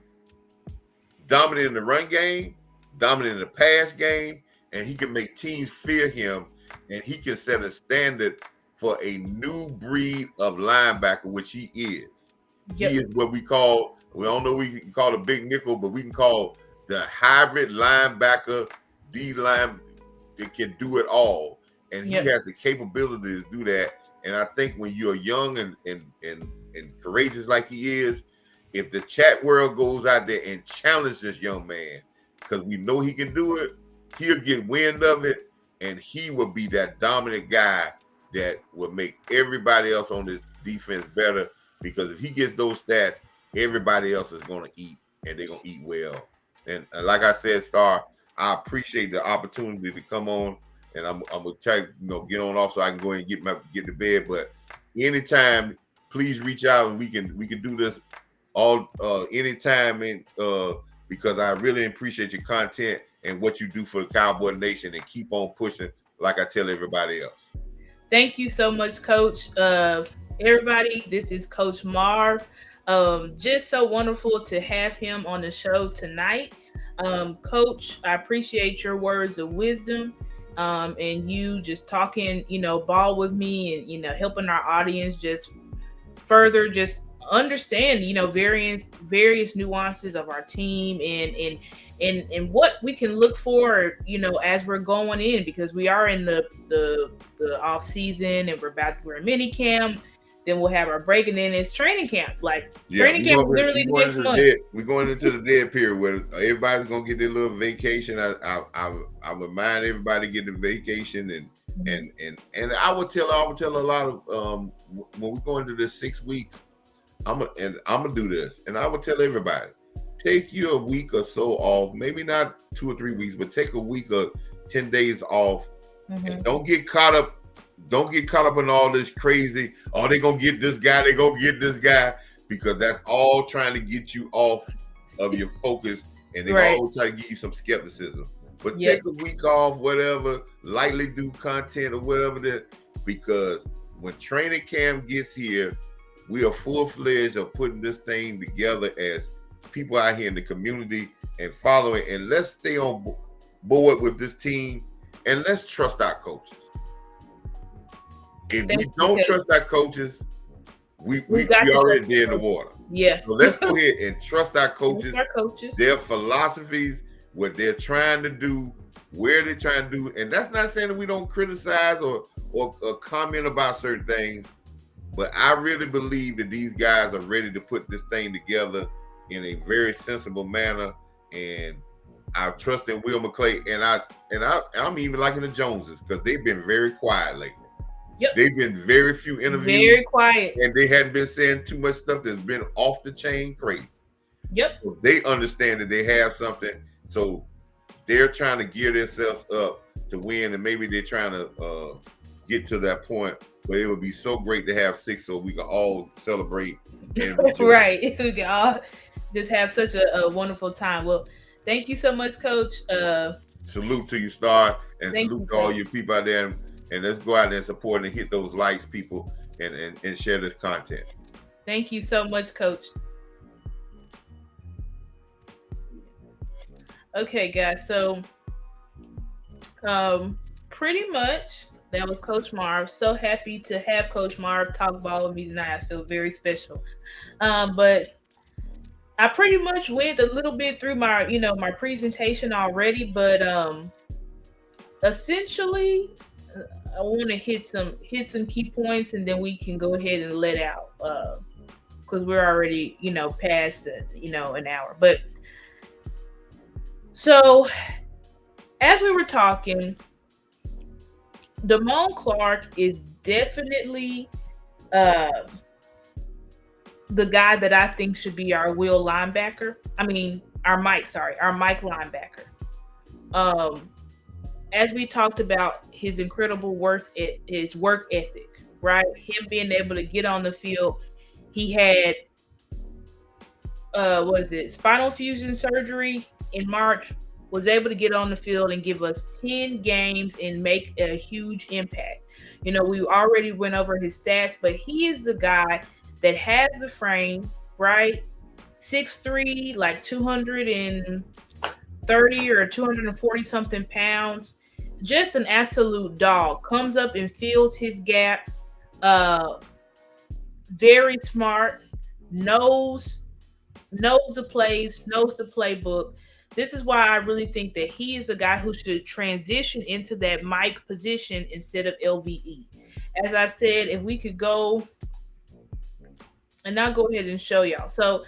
dominant in the run game, dominant in the pass game. And he can make teams fear him, and he can set a standard for a new breed of linebacker, which he is. Yep. He is what we don't know we can call a big nickel, but we can call the hybrid linebacker, D-line that can do it all. And he has the capability to do that. And I think when you're young and courageous like he is, if the chat world goes out there and challenges this young man, because we know he can do it, he'll get wind of it, and he will be that dominant guy that will make everybody else on this defense better. Because if he gets those stats, everybody else is going to eat, and they're going to eat well. And like I said, Star, I appreciate the opportunity to come on, and I'm going to try to get on off so I can go ahead and get to bed. But anytime, please reach out, and we can do this all anytime, and because I really appreciate your content and what you do for the Cowboy Nation, and keep on pushing like I tell everybody else. Thank you so much, Coach. Everybody, this is Coach Marv. Just so wonderful to have him on the show tonight. Coach, I appreciate your words of wisdom and you just talking, ball with me and, helping our audience just further just understand, various nuances of our team and what we can look for, as we're going in, because we are in the off season and we're in mini camp. Then we'll have our break, and then it's training camp. Training camp is literally next month. We're going into the dead period where everybody's gonna get their little vacation. I remind everybody to get the vacation and And I would tell a lot of when we go into this 6 weeks, I'm gonna do this, and I would tell everybody, take you a week or so off, maybe not 2 or 3 weeks, but take a week or 10 days off, and don't get caught up in all this crazy. Oh, they gonna get this guy, because that's all trying to get you off of your focus, and they all try to give you some skepticism. But take a week off, whatever, lightly do content or whatever that, because when training camp gets here, we are full-fledged of putting this thing together as people out here in the community and following. And let's stay on board with this team, and let's trust our coaches. If we don't trust our coaches, we already dead in the water. Yeah. So let's go ahead and trust our coaches, their philosophies, what they're trying to do, where they're trying to do. And that's not saying that we don't criticize or comment about certain things, but I really believe that these guys are ready to put this thing together in a very sensible manner. And I trust in Will McClay, and I'm even liking the Joneses, because they've been very quiet lately. Yep. They've been very few interviews. Very quiet. And they hadn't been saying too much stuff that's been off the chain crazy. Yep. So they understand that they have something. So they're trying to gear themselves up to win. And maybe they're trying to get to that point where it would be so great to have 6 so we can all celebrate. And right. So we can all just have such a wonderful time. Well, thank you so much, Coach. Salute to you, Star. And salute to all you people out there. And let's go out there and support and hit those likes, people, and share this content. Thank you so much, Coach. Okay, guys. So, pretty much that was Coach Marv. So happy to have Coach Marv talk ball with me tonight. I feel very special. But I pretty much went a little bit through my presentation already. But essentially, I want to hit some key points, and then we can go ahead and let out, because we're already past an hour. But so as we were talking, Damone Clark is definitely the guy that I think should be our linebacker. Our Mike linebacker. As we talked about his incredible his work ethic, right? Him being able to get on the field. He had, spinal fusion surgery in March, was able to get on the field and give us 10 games and make a huge impact. We already went over his stats, but he is the guy that has the frame, right? 6'3", like 230 or 240 something pounds. Just an absolute dog. Comes up and fills his gaps. Very smart. Knows the plays, knows the playbook. This is why I really think that he is a guy who should transition into that Mike position instead of LBE. As I said, if we could go, and I'll go ahead and show y'all. So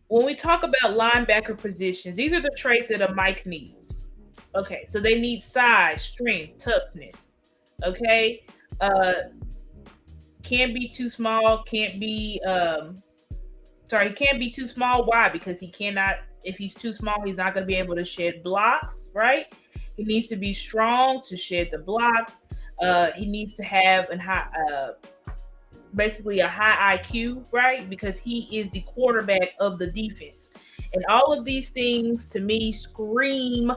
when we talk about linebacker positions, these are the traits that a Mike needs. Okay, so they need size, strength, toughness. Okay, can't be too small. Can't be he can't be too small. Why? Because he cannot. If he's too small, he's not going to be able to shed blocks. Right? He needs to be strong to shed the blocks. He needs to have basically a high IQ, right? Because he is the quarterback of the defense, and all of these things to me scream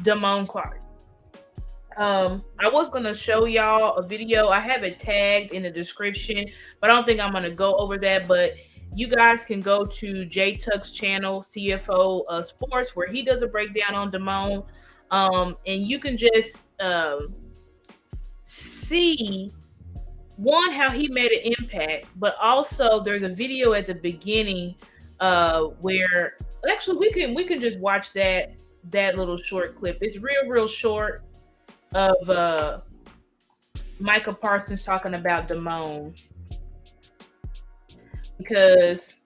Damone Clark. I was going to show y'all a video. I have it tagged in the description, but I don't think I'm going to go over that. But you guys can go to J Tuck's channel, CFO Sports, where he does a breakdown on Damone. And you can just see, one, how he made an impact, but also there's a video at the beginning where actually we can just watch that little short clip. It's real short, of Micah Parsons talking about Damone, because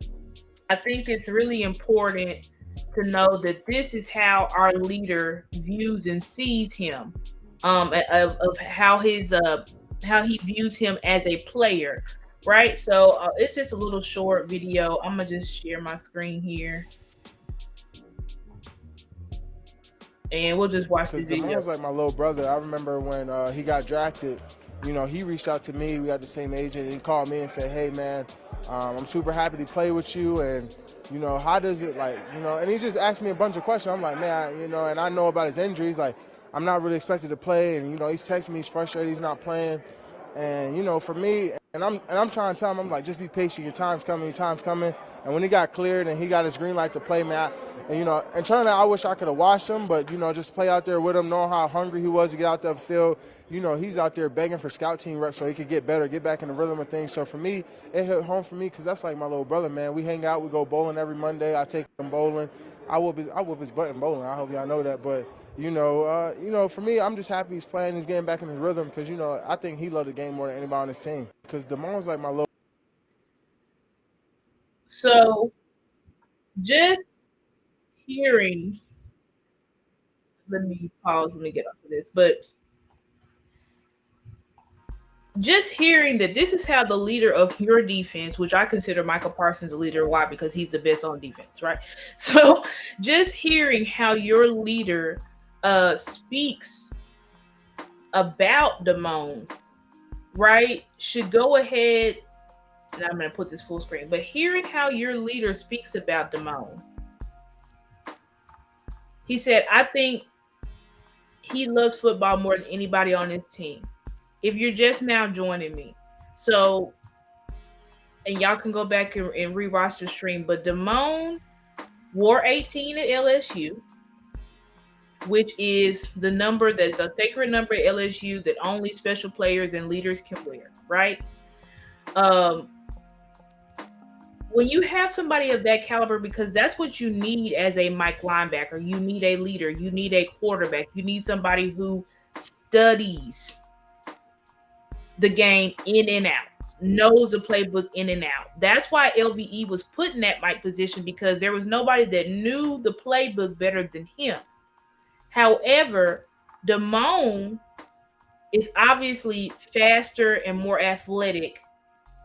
I think it's really important to know that this is how our leader views and sees him. of how he views him as a player, right? So it's just a little short video. I'm gonna just share my screen here, and we'll just watch the Because video. Damon's like my little brother. I remember when he got drafted, you know, he reached out to me. We got the same agent. And he called me and said, hey, man, I'm super happy to play with you. And, you know, how does it, like, you know, and he just asked me a bunch of questions. I'm like, man, you know, and I know about his injuries. Like, I'm not really expected to play. And, you know, he's texting me. He's frustrated. He's not playing. And, you know, for me, and I'm trying to tell him, I'm like, just be patient. Your time's coming. Your time's coming. And when he got cleared and he got his green light to play, man, and, you know, internally, I wish I could have watched him, but, you know, just play out there with him, knowing how hungry he was to get out there the field. You know, he's out there begging for scout team reps so he could get better, get back in the rhythm of things. So for me, it hit home for me because that's like my little brother, man. We hang out. We go bowling every Monday. I take him bowling. I whoop his butt in bowling. I hope y'all know that. But, you know, for me, I'm just happy he's playing. He's getting back in his rhythm because, you know, I think he loved the game more than anybody on his team because Damon's like my little. So just hearing, let me pause, let me get off of this, but just hearing that this is how the leader of your defense, which I consider Michael Parsons a leader, why? Because he's the best on defense, right? So just hearing how your leader speaks about Damone, right, should go ahead, and I'm going to put this full screen, but hearing how your leader speaks about Damone, he said, I think he loves football more than anybody on his team. If you're just now joining me, so, and y'all can go back and rewatch the stream, but Damone wore 18 at LSU, which is the number that's a sacred number at LSU that only special players and leaders can wear, right? When you have somebody of that caliber, because that's what you need as a Mike linebacker, you need a leader, you need a quarterback, you need somebody who studies the game in and out, knows the playbook in and out. That's why LVE was put in that Mike position, because there was nobody that knew the playbook better than him. However, Damone is obviously faster and more athletic,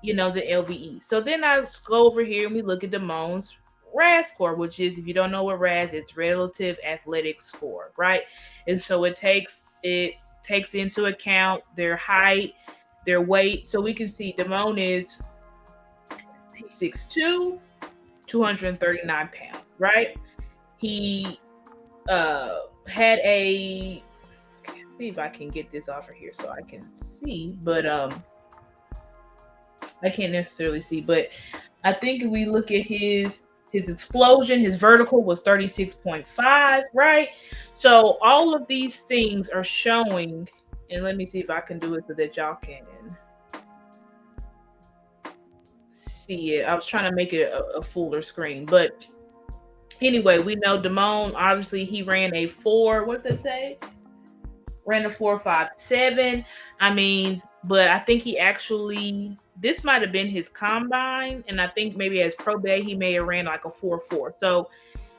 you know, than LVE. So then I go over here and we look at Damone's RAS score, which is, if you don't know what RAS, it's relative athletic score, right? And so it takes into account their height, their weight. So we can see Damone is 6'2", 239 pounds, right? He had a, see if I can get this off of here so I can see, but I can't necessarily see, but I think if we look at his explosion, his vertical was 36.5, right? So all of these things are showing, and let me see if I can do it so that y'all can see it. I was trying to make it a fuller screen, but anyway, we know Damone, obviously he ran a 4, what's it say? Ran a 4.57. I mean, but I think he actually, this might have been his combine, and I think maybe as pro day he may have ran like a 4.4. So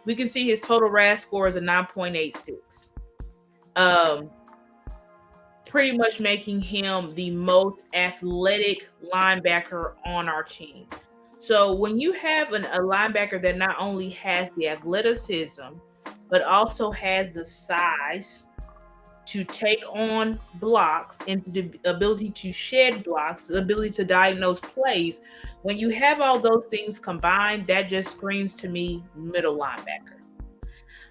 we can see his total RAS score is a 9.86. Pretty much making him the most athletic linebacker on our team. So when you have a linebacker that not only has the athleticism, but also has the size to take on blocks and the ability to shed blocks, the ability to diagnose plays, when you have all those things combined, that just screams to me middle linebacker.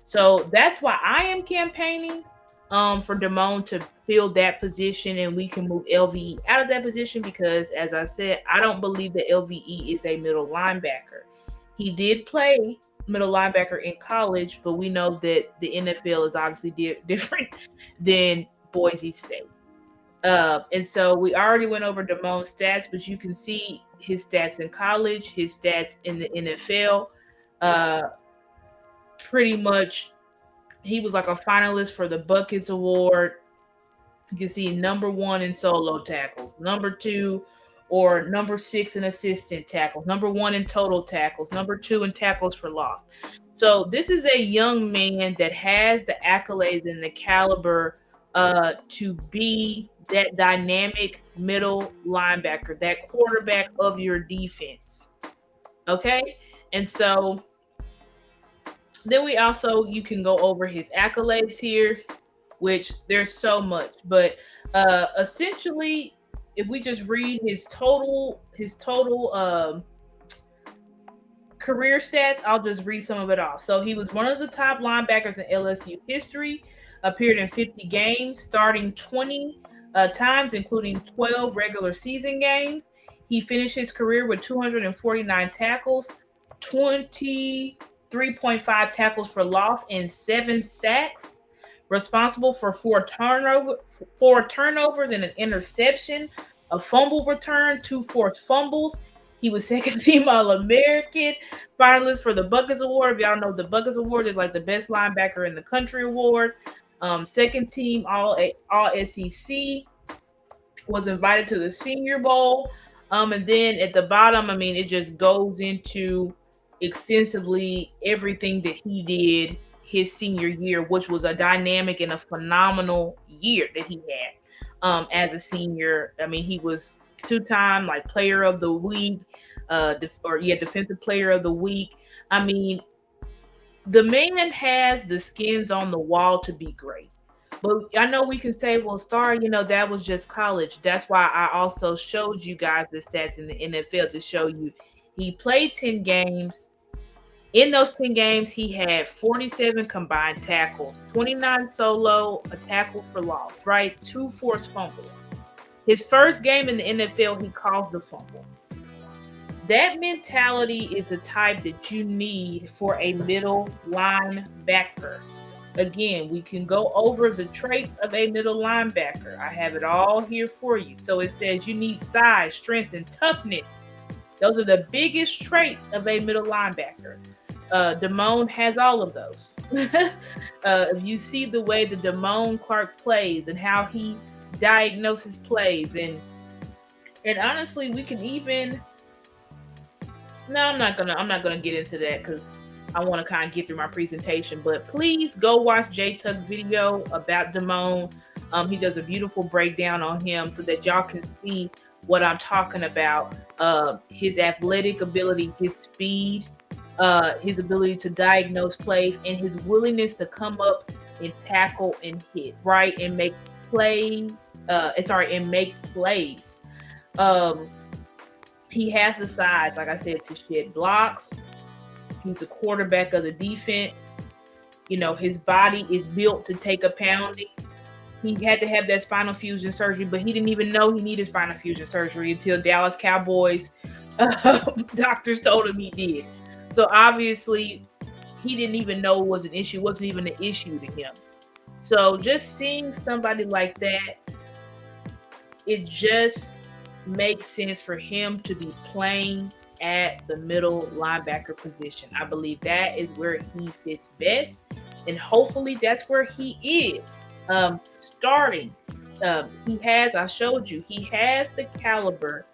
So that's why I am campaigning for Damone to fill that position, and we can move LVE out of that position, because as I said, I don't believe that LVE is a middle linebacker. He did play middle linebacker in college, but we know that the NFL is obviously different than Boise State. And so we already went over Damone's stats, but you can see his stats in college, his stats in the NFL. Pretty much, he was like a finalist for the Buckets Award. You can see number 1 in solo tackles, number 2 or number 6 in assistant tackles, number 1 in total tackles, number 2 in tackles for loss. So this is a young man that has the accolades and the caliber to be that dynamic middle linebacker, that quarterback of your defense. Okay. And so then you can go over his accolades here, which there's so much, but essentially, if we just read his total career stats, I'll just read some of it off. So he was one of the top linebackers in LSU history, appeared in 50 games, starting 20 times, including 12 regular season games. He finished his career with 249 tackles, 23.5 tackles for loss, and 7 sacks. Responsible for four turnovers and an interception, a fumble return, 2 forced fumbles. He was second team All-American, finalist for the Buckets Award. If y'all know, the Buckets Award is like the best linebacker in the country award. Second team All SEC, was invited to the Senior Bowl. And then at the bottom, I mean, it just goes into extensively everything that he did his senior year, which was a dynamic and a phenomenal year that he had as a senior. I mean, he was 2-time like player of the week, defensive player of the week. I mean, the man has the skins on the wall to be great. But I know we can say, well, Star, that was just college. That's why I also showed you guys the stats in the NFL to show you he played 10 games. In those 10 games, he had 47 combined tackles, 29 solo, a tackle for loss, right? 2 forced fumbles. His first game in the NFL, he caused the fumble. That mentality is the type that you need for a middle linebacker. Again, we can go over the traits of a middle linebacker. I have it all here for you. So it says you need size, strength, and toughness. Those are the biggest traits of a middle linebacker. Damone has all of those. If you see the way that Damone Clark plays and how he diagnoses plays, and honestly, we can even. No, I'm not gonna get into that because I want to kind of get through my presentation. But please go watch Jay Tuck's video about Damone. He does a beautiful breakdown on him so that y'all can see what I'm talking about. His athletic ability, his speed, his ability to diagnose plays, and his willingness to come up and tackle and hit, right? And make plays. He has the size, like I said, to shed blocks. He's a quarterback of the defense. His body is built to take a pounding. He had to have that spinal fusion surgery, but he didn't even know he needed spinal fusion surgery until Dallas Cowboys doctors told him he did. So obviously, he didn't even know it was an issue. It wasn't even an issue to him. So just seeing somebody like that, it just makes sense for him to be playing at the middle linebacker position. I believe that is where he fits best, and hopefully that's where he is starting. I showed you, he has the caliber,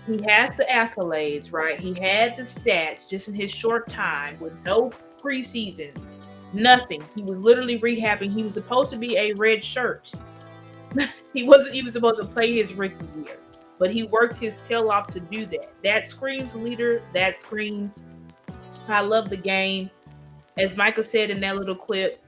he has the accolades, right? He had the stats just in his short time with no preseason, nothing. He was literally rehabbing. He was supposed to be a red shirt. He wasn't even supposed to play his rookie year, but he worked his tail off to do that. That screams leader. That screams, I love the game. As Michael said in that little clip,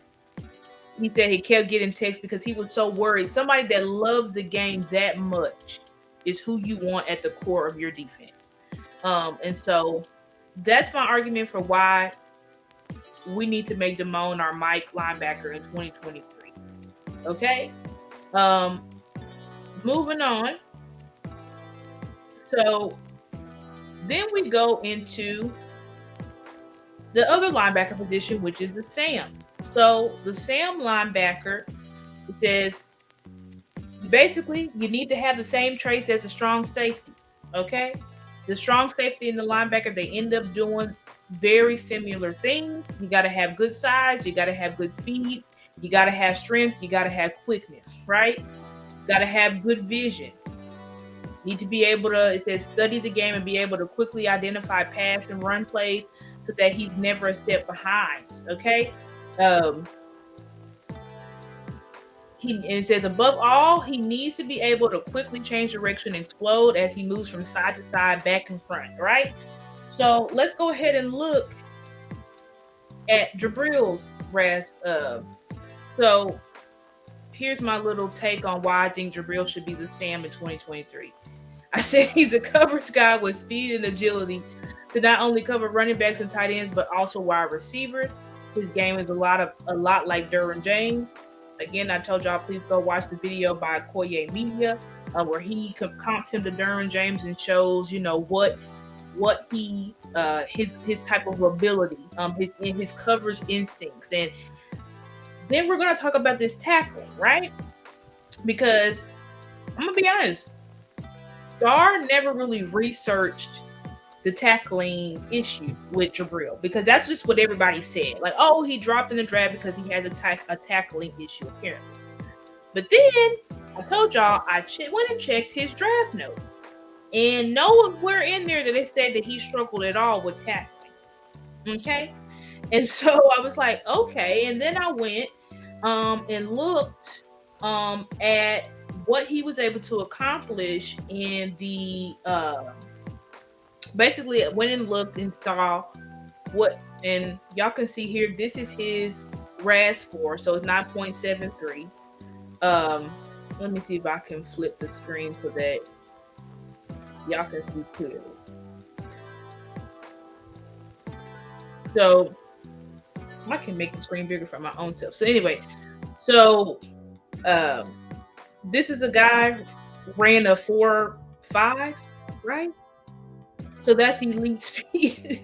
he said he kept getting texts because he was so worried. Somebody that loves the game that much is who you want at the core of your defense. And so that's my argument for why we need to make Damone our Mike linebacker in 2023. Okay? Moving on. So then we go into the other linebacker position, which is the Sam. So the Sam linebacker, it says, basically, you need to have the same traits as a strong safety, okay? The strong safety and the linebacker, they end up doing very similar things. You got to have good size. You got to have good speed. You got to have strength. You got to have quickness, right? You got to have good vision. You need to be able to, it says, study the game and be able to quickly identify pass and run plays so that he's never a step behind, okay? it says above all, he needs to be able to quickly change direction and explode as he moves from side to side, back and front, right? So let's go ahead and look at Jabril's RAS. So here's my little take on why I think Jabril should be the Sam in 2023. I said he's a coverage guy with speed and agility to not only cover running backs and tight ends, but also wide receivers. His game is a lot like Derwin James. Again, I told y'all, please go watch the video by Koye Media, where he comps him to Derwin James and shows, what he his type of ability, his coverage instincts. And then we're gonna talk about this tackling, right? Because I'm gonna be honest, Star never really researched the tackling issue with Jabril, because that's just what everybody said. Like, oh, he dropped in the draft because he has a tackling issue, apparently. But then I told y'all I went and checked his draft notes, and nowhere in there that it said that he struggled at all with tackling. Okay, and so I was like, okay, and then I went and looked at what he was able to accomplish in the basically I went and looked and saw what, and y'all can see here, this is his RAS score, so it's 9.73. Let me see if I can flip the screen so that y'all can see clearly. So I can make the screen bigger for my own self. So anyway, so this is a guy ran a 4.5, right? So that's elite speed.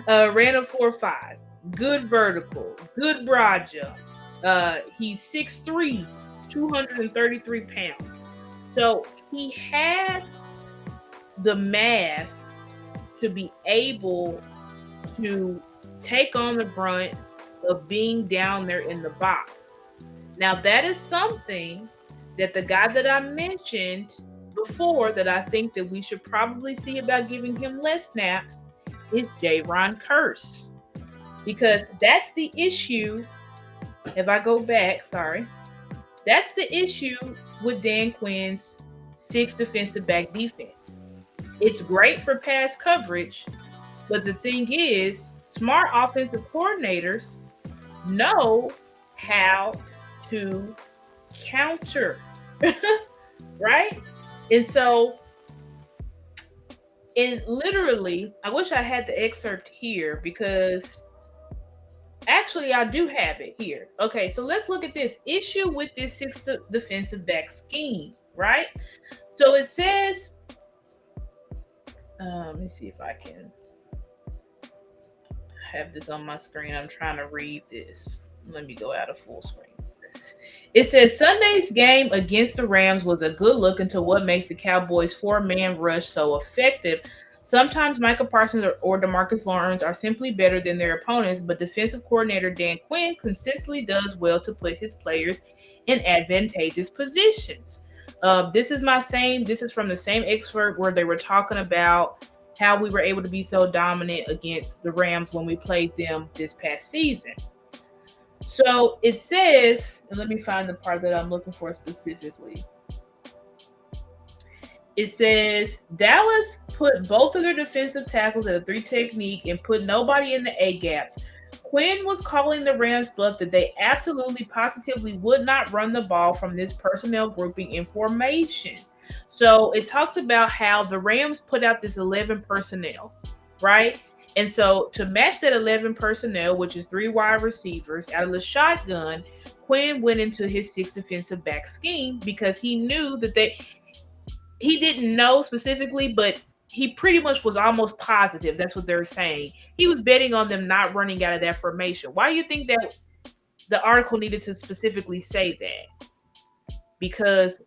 Ran a 4.5. Good vertical. Good broad jump. He's 6'3", 233 pounds. So he has the mass to be able to take on the brunt of being down there in the box. Now, that is something that the guy that I mentioned before that I think that we should probably see about giving him less snaps is J-Ron Curse. Because that's the issue. If I go back, that's the issue with Dan Quinn's 6 defensive back defense. It's great for pass coverage, but the thing is, smart offensive coordinators know how to counter, right? And so, literally, I wish I had the excerpt here, because actually I do have it here. Okay, so let's look at this issue with this 6 defensive back scheme, right? So it says, let me see if I can have this on my screen. I'm trying to read this. Let me go out of full screen. It says Sunday's game against the Rams was a good look into what makes the Cowboys' 4-man rush so effective. Sometimes Micah Parsons or DeMarcus Lawrence are simply better than their opponents, but defensive coordinator Dan Quinn consistently does well to put his players in advantageous positions. This is from the same excerpt where they were talking about how we were able to be so dominant against the Rams when we played them this past season. So it says, and let me find the part that I'm looking for specifically. It says Dallas put both of their defensive tackles at a 3 technique and put nobody in the A gaps. Quinn was calling the Rams bluff that they absolutely positively would not run the ball from this personnel grouping in formation. So it talks about how the Rams put out this 11 personnel, right? And so to match that 11 personnel, which is 3 wide receivers out of the shotgun, Quinn went into his 6 defensive back scheme because he knew that he didn't know specifically, but he pretty much was almost positive. That's what they're saying. He was betting on them not running out of that formation. Why do you think that the article needed to specifically say that? Because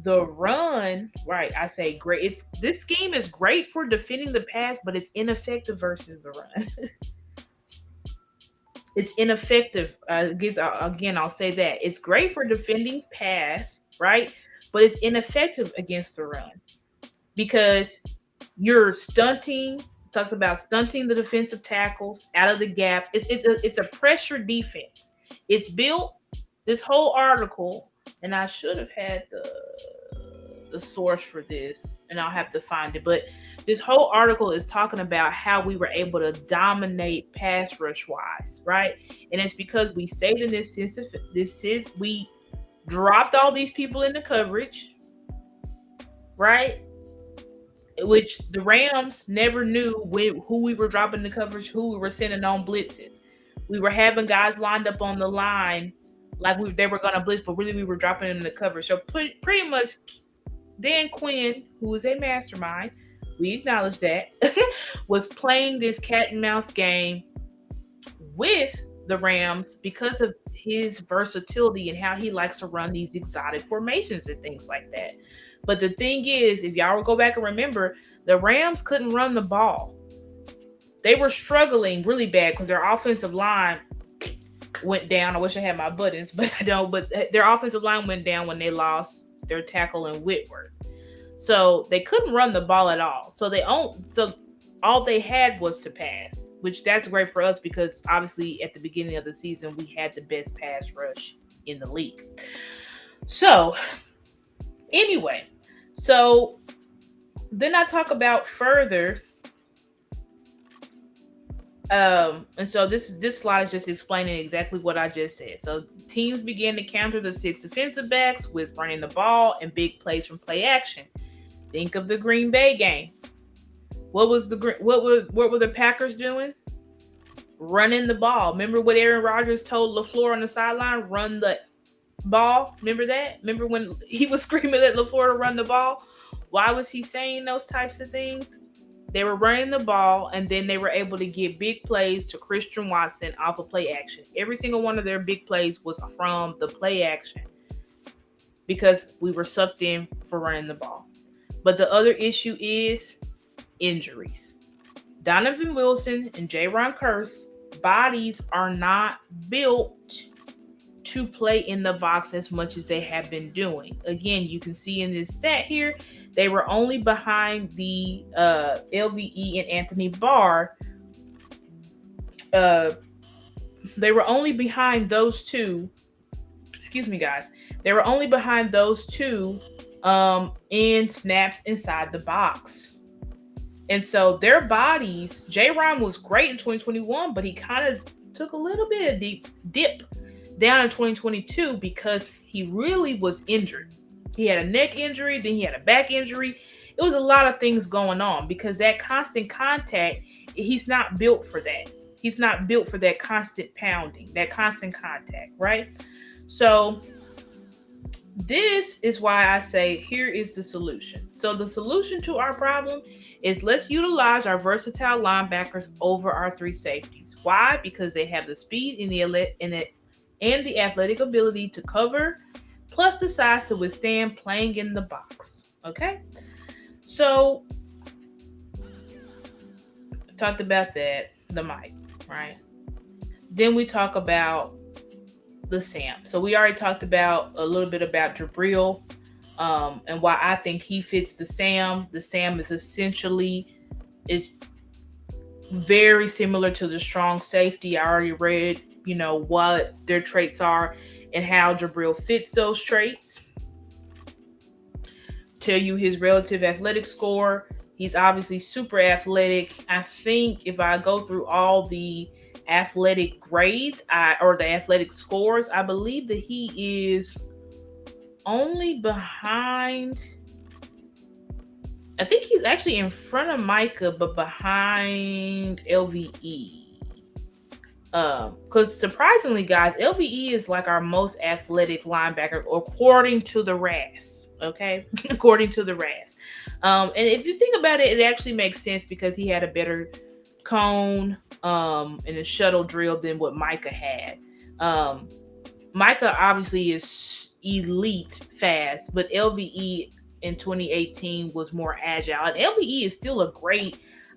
the run, right? I say great. This scheme is great for defending the pass, but it's ineffective versus the run. It's ineffective. Again, I'll say that it's great for defending pass, right? But it's ineffective against the run because you're stunting. Talks about stunting the defensive tackles out of the gaps. It's a pressure defense. It's built. This whole article and I should have had the source for this, and I'll have to find it. But this whole article is talking about how we were able to dominate pass rush wise, right? And it's because we stayed in we dropped all these people in the coverage, right? Which the Rams never knew who we were dropping the coverage, who we were sending on blitzes. We were having guys lined up on the line like they were going to blitz, but really we were dropping them in the coverage. So pretty much Dan Quinn, who is a mastermind, we acknowledge that, was playing this cat and mouse game with the Rams because of his versatility and how he likes to run these exotic formations and things like that. But the thing is, if y'all will go back and remember, the Rams couldn't run the ball. They were struggling really bad because their offensive line went down. I wish I had my buttons, but I don't. But their offensive line went down when they lost their tackle in Whitworth. So they couldn't run the ball at all. So all they had was to pass, which that's great for us because obviously at the beginning of the season, we had the best pass rush in the league. So anyway, so then I talk about further. And so this slide is just explaining exactly what I just said. So teams began to counter the 6 defensive backs with running the ball and big plays from play action. Think of the Green Bay game. What were the Packers doing? Running the ball. Remember what Aaron Rodgers told LaFleur on the sideline? Run the ball. Remember that? Remember when he was screaming at LaFleur to run the ball? Why was he saying those types of things? They were running the ball, and then they were able to get big plays to Christian Watson off of play action. Every single one of their big plays was from the play action because we were sucked in for running the ball. But the other issue is injuries. Donovan Wilson and Jaron Kearse bodies are not built to play in the box as much as they have been doing. Again, you can see in this stat here, they were only behind the LVE and Anthony Barr. They were only behind those two. Excuse me, guys. They were only behind those two in snaps inside the box. And so their bodies, J-Ron was great in 2021, but he kind of took a little bit of dip down in 2022 because he really was injured. He had a neck injury, then he had a back injury. It was a lot of things going on because that constant contact, he's not built for that. He's not built for that constant pounding, that constant contact, right? So this is why I say here is the solution. So the solution to our problem is let's utilize our versatile linebackers over our 3 safeties. Why? Because they have the speed and the athletic ability to cover, plus the size to withstand playing in the box. Okay? So, talked about that, the mic, right? Then we talk about the Sam. So we already talked about a little bit about Jabril and why I think he fits the Sam. The Sam is very similar to the strong safety. I already read what their traits are and how Jabril fits those traits. Tell you his relative athletic score. He's obviously super athletic. I think if I go through all the athletic grades or the athletic scores, I believe that he is only behind. I think he's actually in front of Micah, but behind LVE. Because surprisingly, guys, LVE is like our most athletic linebacker according to the RAS. Okay, according to the RAS. And if you think about it, it actually makes sense because he had a better cone and a shuttle drill than what Micah had. Micah obviously is elite fast, but LVE in 2018 was more agile. And LVE is still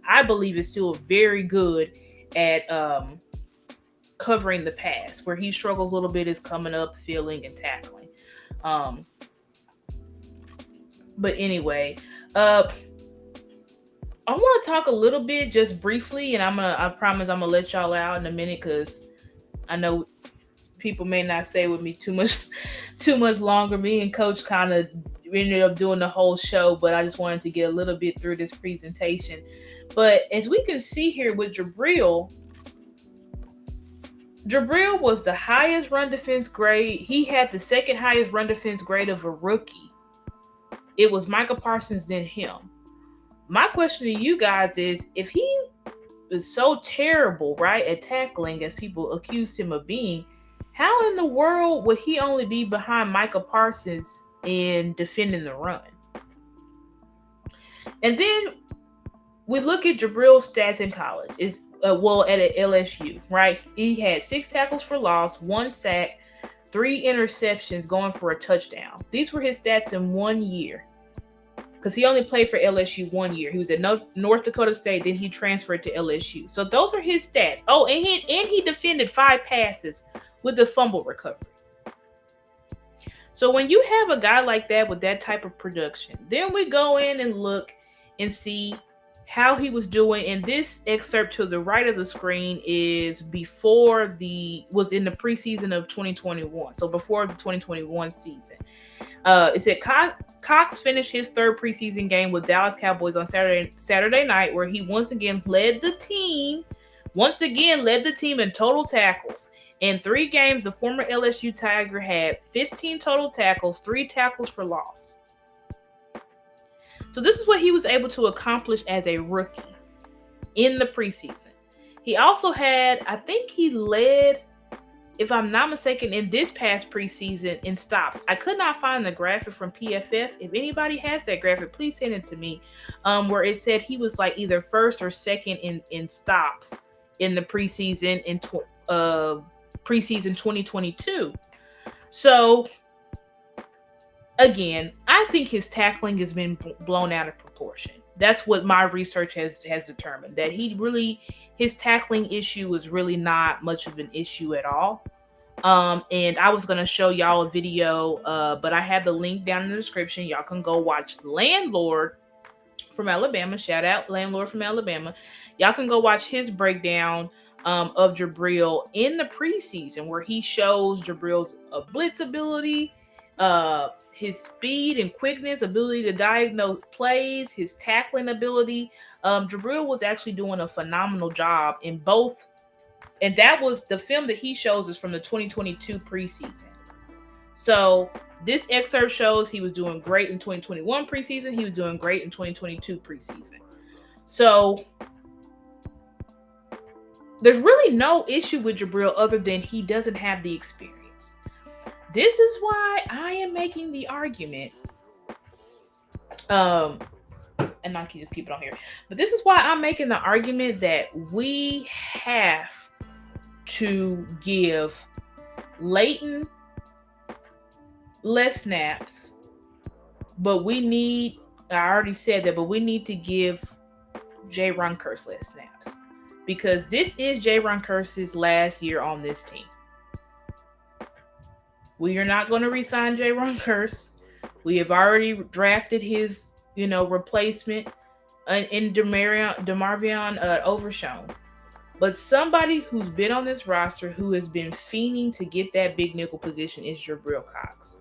I believe is still very good at covering the pass. Where he struggles a little bit is coming up, filling, and tackling. But anyway, I want to talk a little bit just briefly, and I promise I'm gonna let y'all out in a minute because I know people may not stay with me too much longer. Me and Coach kind of ended up doing the whole show, but I just wanted to get a little bit through this presentation. But as we can see here with Jabril was the highest run defense grade. He had the second highest run defense grade of a rookie. It was Micah Parsons, then him. My question to you guys is, if he is so terrible, right, at tackling as people accused him of being, how in the world would he only be behind Micah Parsons in defending the run? And then we look at Jabril's stats in college. At LSU, right? He had 6 tackles for loss, 1 sack, 3 interceptions, going for a touchdown. These were his stats in 1 year, because he only played for LSU 1 year. He was at North Dakota State, then he transferred to LSU. So those are his stats. Oh, and he defended 5 passes with the fumble recovery. So when you have a guy like that with that type of production, then we go in and look and see how he was doing. And this excerpt to the right of the screen was in the preseason of 2021. So before the 2021 season. It said Cox finished his 3rd preseason game with Dallas Cowboys on Saturday night, where he once again led the team in total tackles. In 3 games, the former LSU Tiger had 15 total tackles, 3 tackles for loss. So this is what he was able to accomplish as a rookie in the preseason. He also had, I think he led, if I'm not mistaken, in this past preseason in stops. I could not find the graphic from PFF. If anybody has that graphic, please send it to me. Where it said he was like either 1st or 2nd in stops in the preseason in preseason 2022. So again, I think his tackling has been blown out of proportion. That's what my research has determined, that his tackling issue is really not much of an issue at all. And I was going to show y'all a video, but I have the link down in the description. Y'all can go watch Landlord from Alabama. Shout out Landlord from Alabama. Y'all can go watch his breakdown of Jabril in the preseason, where he shows Jabril's blitz ability, his speed and quickness, ability to diagnose plays, his tackling ability. Jabril was actually doing a phenomenal job in both. And that was the film that he shows is from the 2022 preseason. So this excerpt shows he was doing great in 2021 preseason. He was doing great in 2022 preseason. So there's really no issue with Jabril other than he doesn't have the experience. This is why I am making the argument, and I can just keep it on here, but this is why I'm making the argument that we have to give Leighton less snaps, but we need to give Jay Runkhurst less snaps, because this is Jay Runkhurst's last year on this team. We are not going to re-sign Jay Runkhurst. We have already drafted his, replacement in DeMarvion Overshown. But somebody who's been on this roster who has been fiending to get that big nickel position is Jabril Cox.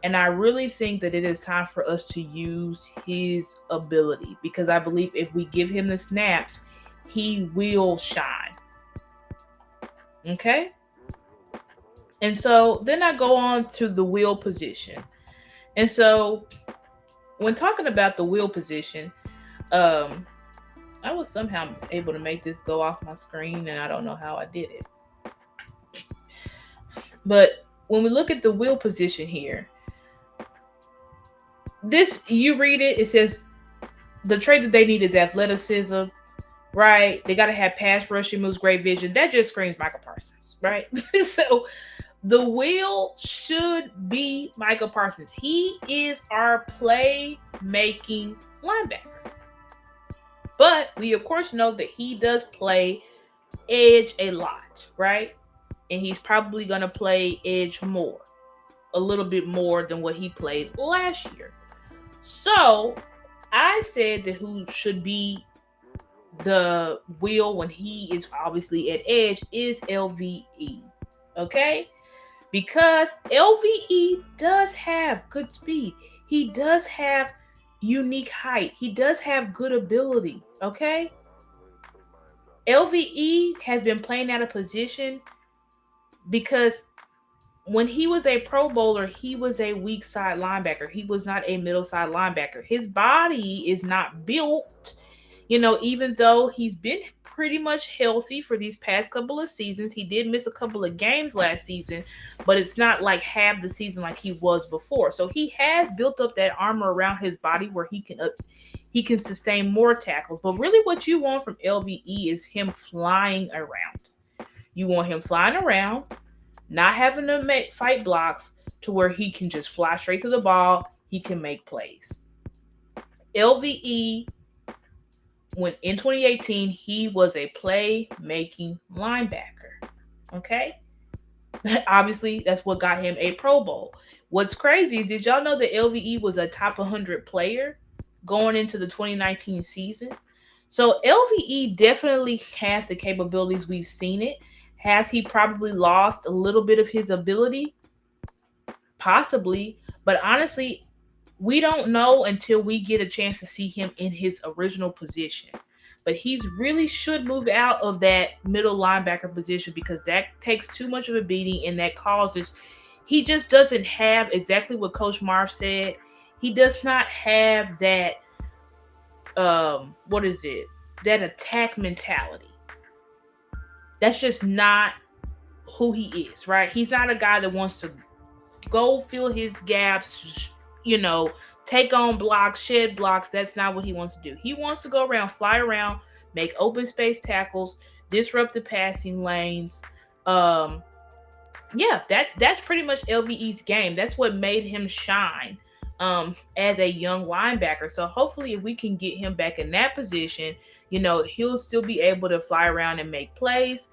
And I really think that it is time for us to use his ability, because I believe if we give him the snaps, he will shine. Okay? And so then I go on to the wheel position. And so when talking about the wheel position, I was somehow able to make this go off my screen, and I don't know how I did it. But when we look at the wheel position here, you read it, it says the trait that they need is athleticism, right? They got to have pass rushing moves, great vision. That just screams Micah Parsons, right? So the wheel should be Micah Parsons. He is our play-making linebacker. But we, of course, know that he does play edge a lot, right? And he's probably going to play edge more, a little bit more than what he played last year. So I said that who should be the wheel when he is obviously at edge is LVE. Okay? because LVE does have good speed. He does have unique height. He does have good ability. Okay. LVE has been playing out of position because when he was a Pro Bowler, he was a weak side linebacker. He was not a middle side linebacker. His body is not built, even though he's been pretty much healthy for these past couple of seasons. He did miss a couple of games last season, but it's not like half the season like he was before. So he has built up that armor around his body where he can sustain more tackles. But really what you want from LVE is him flying around. You want him flying around, not having to fight blocks, to where he can just fly straight to the ball. He can make plays. LVE, when in 2018, he was a play-making linebacker. Okay? Obviously, that's what got him a Pro Bowl. What's crazy is, did y'all know that LVE was a top 100 player going into the 2019 season? So LVE definitely has the capabilities. We've seen it. Has he probably lost a little bit of his ability? Possibly. But honestly, we don't know until we get a chance to see him in his original position. But he's really should move out of that middle linebacker position, because that takes too much of a beating, and that causes, he just doesn't have exactly what Coach Marv said. He does not have that that attack mentality. That's just not who he is, right? He's not a guy that wants to go fill his gaps, take on blocks, shed blocks. That's not what he wants to do. He wants to go around, fly around, make open space tackles, disrupt the passing lanes. That's pretty much LVE's game. That's what made him shine as a young linebacker. So hopefully if we can get him back in that position, he'll still be able to fly around and make plays.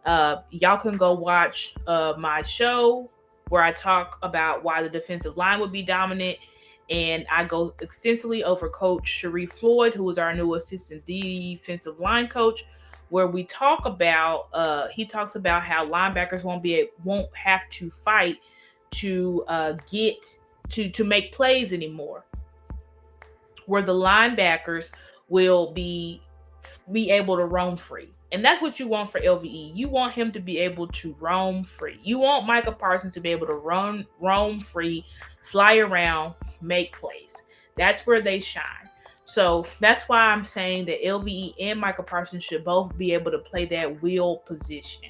Y'all can go watch my show where I talk about why the defensive line would be dominant. And I go extensively over Coach Sharif Floyd, who is our new assistant defensive line coach, where we talk about, he talks about how linebackers won't have to fight to get to make plays anymore, where the linebackers will be able to roam free. And that's what you want for LVE. You want him to be able to roam free. You want Micah Parsons to be able to roam free, fly around, make plays. That's where they shine. So that's why I'm saying that LVE and Micah Parsons should both be able to play that wheel position.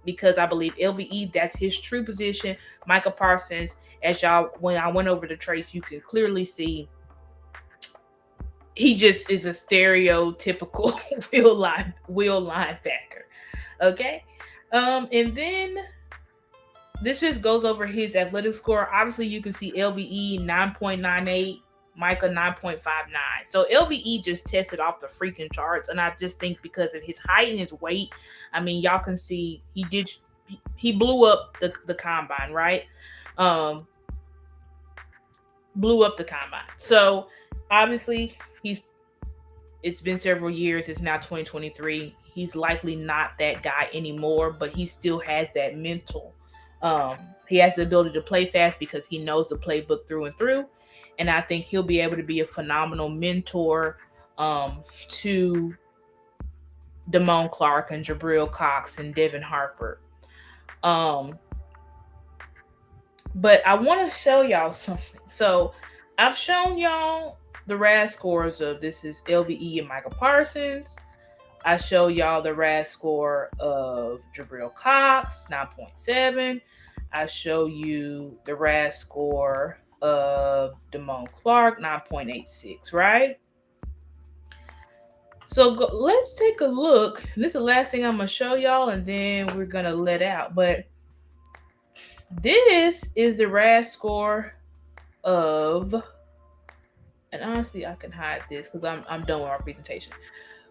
Because I believe LVE, that's his true position. Micah Parsons, when I went over the traits, you can clearly see he just is a stereotypical wheel linebacker. Okay. And then this just goes over his athletic score. Obviously, you can see LVE 9.98, Micah 9.59. So LVE just tested off the freaking charts. And I just think because of his height and his weight, I mean, y'all can see he blew up the combine, right? Blew up the combine. So obviously, it's been several years. It's now 2023. He's likely not that guy anymore, but he still has that mental. He has the ability to play fast because he knows the playbook through and through. And I think he'll be able to be a phenomenal mentor to Damone Clark and Jabril Cox and Devin Harper. But I want to show y'all something. So I've shown y'all the RAS scores of, this is LVE and Micah Parsons. I show y'all the RAS score of Jabril Cox, 9.7. I show you the RAS score of Damone Clark, 9.86, right? So let's take a look. This is the last thing I'm going to show y'all, and then we're going to let out. But this is the RAS score of, and honestly, I can hide this because I'm done with our presentation.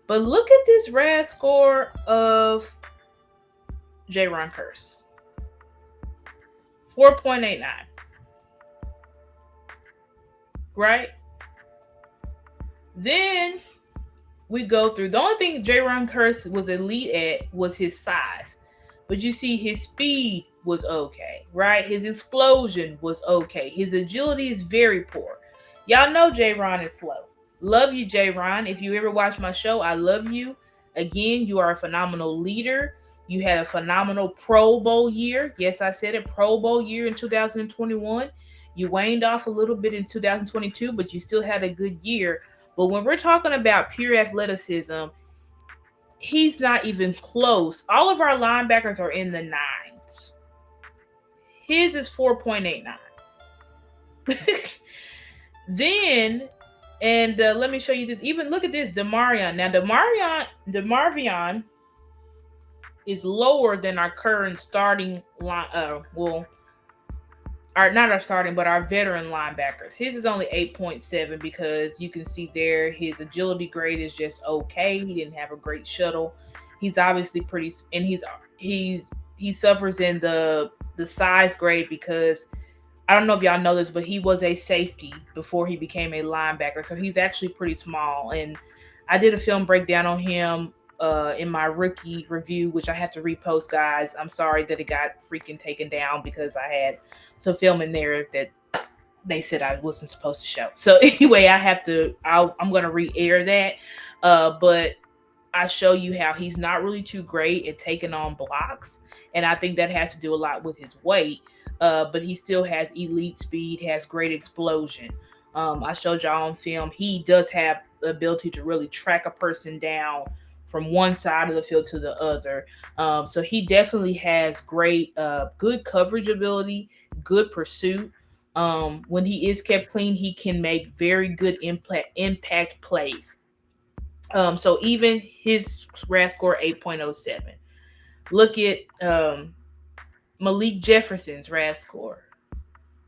But look at this RAS score of J-Ron Curse. 4.89. Right? Then we go through. The only thing J-Ron Curse was elite at was his size. but you see his speed was okay, right? His explosion was okay. His agility is very poor. Y'all know J. Ron is slow. Love you, J. Ron. If you ever watch my show, I love you. Again, you are a phenomenal leader. You had a phenomenal Pro Bowl year. Yes, I said it, Pro Bowl year in 2021. You waned off a little bit in 2022, but you still had a good year. But when we're talking about pure athleticism, he's not even close. All of our linebackers are in the nines. His is 4.89. Then, and let me show you this. Even look at this, Demarion. Now, Demarvion is lower than our current starting line. Not our starting, but our veteran linebackers. His is only 8.7 because you can see there his agility grade is just okay. He didn't have a great shuttle. He's obviously pretty, and he suffers in the size grade because I don't know if y'all know this, but he was a safety before he became a linebacker, so he's actually pretty small. And I did a film breakdown on him in my rookie review, which I have to repost, guys. I'm sorry that it got freaking taken down because I had some film in there that they said I wasn't supposed to show. So anyway, I'm going to re-air that. But I show you how he's not really too great at taking on blocks. And I think that has to do a lot with his weight. But he still has elite speed, has great explosion. I showed y'all on film. He does have the ability to really track a person down from one side of the field to the other. So he definitely has great, good coverage ability, good pursuit. When he is kept clean, he can make very good impact plays. So even his RAS score 8.07. Look at Malik Jefferson's RAS score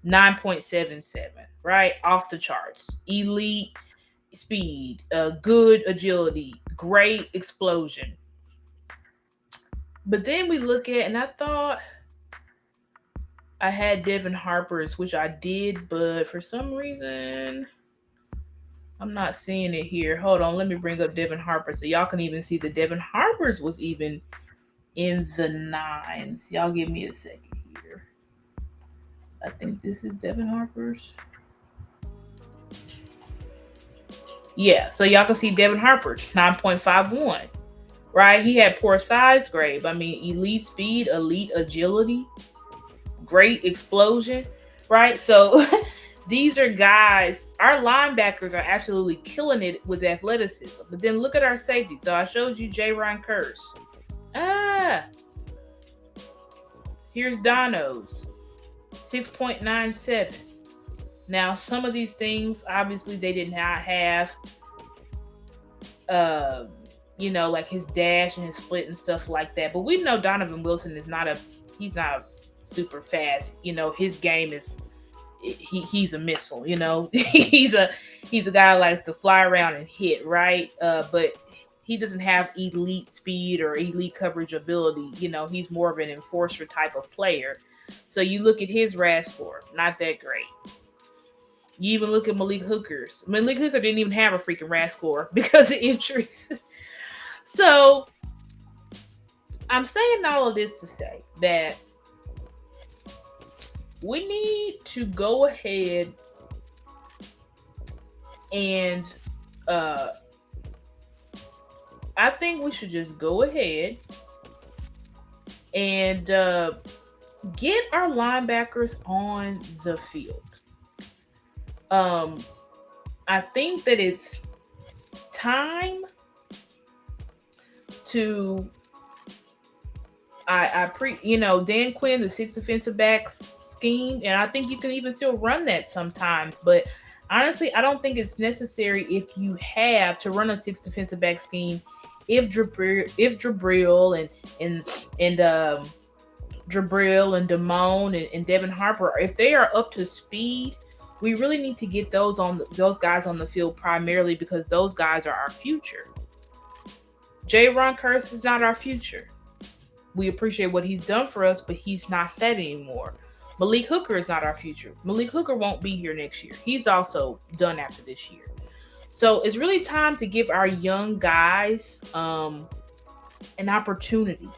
9.77. Right, off the charts. Elite speed, good agility, great explosion. But then we look at, and I thought I had Devin Harper's, which I did, but for some reason I'm not seeing it here. Hold on, let me bring up Devin Harper so y'all can even see that Devin Harper's was even in the nines. Y'all give me a second here. I think this is Devin Harper's. Yeah, so y'all can see Devin Harper, 9.51, right? He had poor size grade. I mean, elite speed, elite agility, great explosion, right? So these are guys, our linebackers are absolutely killing it with athleticism. But then look at our safety. So I showed you J. Ron Curse. Here's Dono's, 6.97. Now, some of these things, obviously, they did not have, like his dash and his split and stuff like that. But we know Donovan Wilson is he's not super fast. His game is, he's a missile. He's a guy who likes to fly around and hit, right? But he doesn't have elite speed or elite coverage ability. He's more of an enforcer type of player. So you look at his RAS score, not that great. You even look at Malik Hooker's. Malik Hooker didn't even have a freaking RAS score because of injuries. So I'm saying all of this to say that we need to go ahead and I think we should just go ahead and get our linebackers on the field. I think that it's time to Dan Quinn, the 6 defensive backs scheme, and I think you can even still run that sometimes, but honestly, I don't think it's necessary if you have to run a 6 defensive back scheme if Jabril and Jabril and Damone and Devin Harper, if they are up to speed, we really need to get those guys on the field primarily because those guys are our future. J. Ron Curse is not our future. We appreciate what he's done for us, but he's not that anymore. Malik Hooker is not our future. Malik Hooker won't be here next year. He's also done after this year. So it's really time to give our young guys an opportunity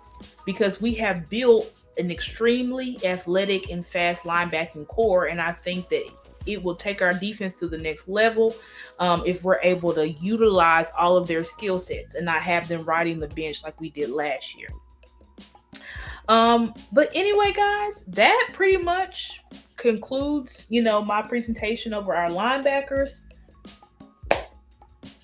because we have built an extremely athletic and fast linebacking core, and I think that it will take our defense to the next level if we're able to utilize all of their skill sets and not have them riding the bench like we did last year. But anyway, guys, that pretty much concludes, my presentation over our linebackers.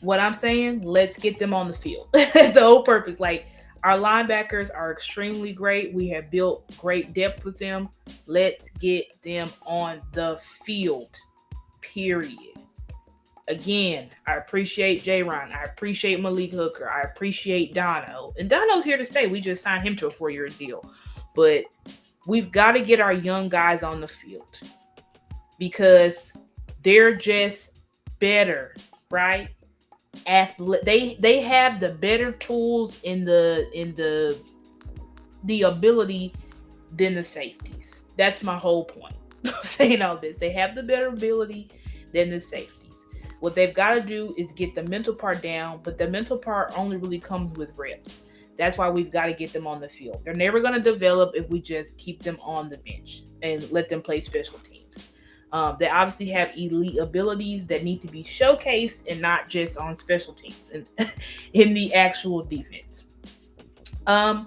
What I'm saying, let's get them on the field. That's the whole purpose. Like, our linebackers are extremely great. We have built great depth with them. Let's get them on the field, period. Again, I appreciate J-Ron. I appreciate Malik Hooker. I appreciate Dono. And Dono's here to stay. We just signed him to a 4-year deal. But we've got to get our young guys on the field because they're just better, right? They have the better tools in the ability than the safeties. That's my whole point of saying all this. They have the better ability than the safeties. What they've got to do is get the mental part down, but the mental part only really comes with reps. That's why we've got to get them on the field. They're never going to develop if we just keep them on the bench and let them play special teams. They obviously have elite abilities that need to be showcased and not just on special teams and in the actual defense. But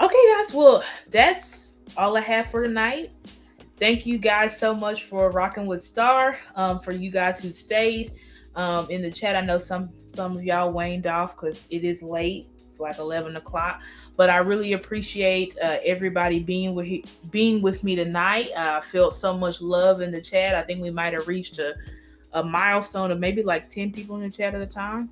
okay, guys, well, that's all I have for tonight. Thank you guys so much for rocking with Star. For you guys who stayed in the chat, I know some of y'all waned off because it is late. It's like 11 o'clock. But I really appreciate everybody being with me tonight. I felt so much love in the chat. I think we might have reached a milestone of maybe like 10 people in the chat at a time.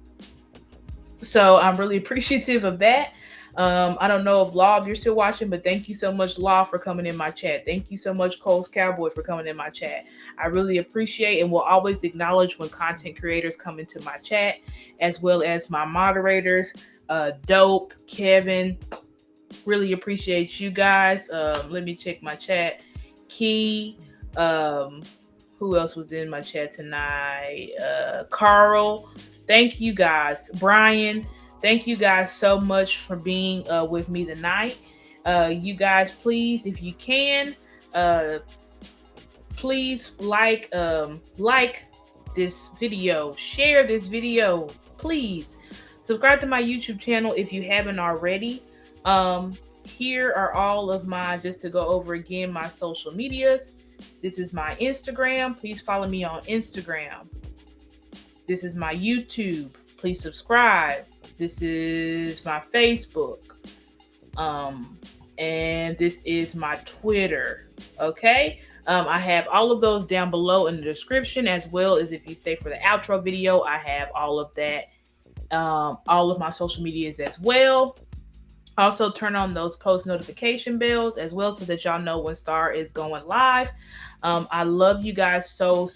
So I'm really appreciative of that. I don't know if Law, if you're still watching, but thank you so much, Law, for coming in my chat. Thank you so much, Cole's Cowboy, for coming in my chat. I really appreciate and will always acknowledge when content creators come into my chat, as well as my moderators, Dope, Kevin. Really appreciate you guys. Let me check my chat. Key, who else was in my chat tonight? Carl. Thank you guys. Brian. Thank you guys so much for being with me tonight. You guys, please, if you can, please like this video, share this video, please. Subscribe to my YouTube channel if you haven't already. Here are all of my, just to go over again, my social medias. This is my Instagram. Please follow me on Instagram. This is my YouTube. Please subscribe. This is my Facebook. And this is my Twitter. Okay. I have all of those down below in the description, as well as if you stay for the outro video, I have all of that, all of my social medias as well. Also turn on those post notification bells as well so that y'all know when Star is going live. I love you guys so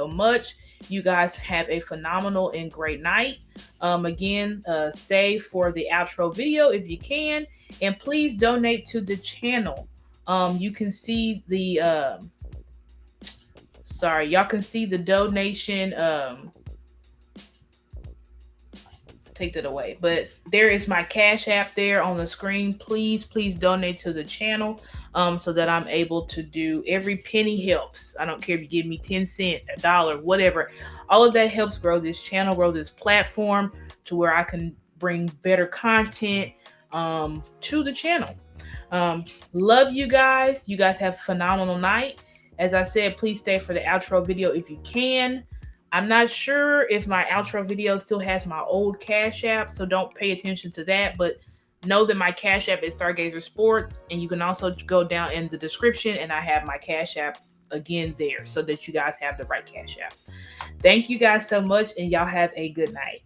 much. You guys have a phenomenal and great night. Again, stay for the outro video if you can, and please donate to the channel. You can see the y'all can see the donation. Take that away, but there is my Cash App there on the screen. Please donate to the channel so that I'm able to do. Every penny helps. I don't care if you give me 10 cents, $1, whatever. All of that helps grow this channel, grow this platform to where I can bring better content to the channel. Love you guys. You guys have a phenomenal night. As I said, please stay for the outro video if you can. I'm not sure if my outro video still has my old Cash App, so don't pay attention to that. But know that my Cash App is StargazerSports, and you can also go down in the description, and I have my Cash App again there so that you guys have the right Cash App. Thank you guys so much, and y'all have a good night.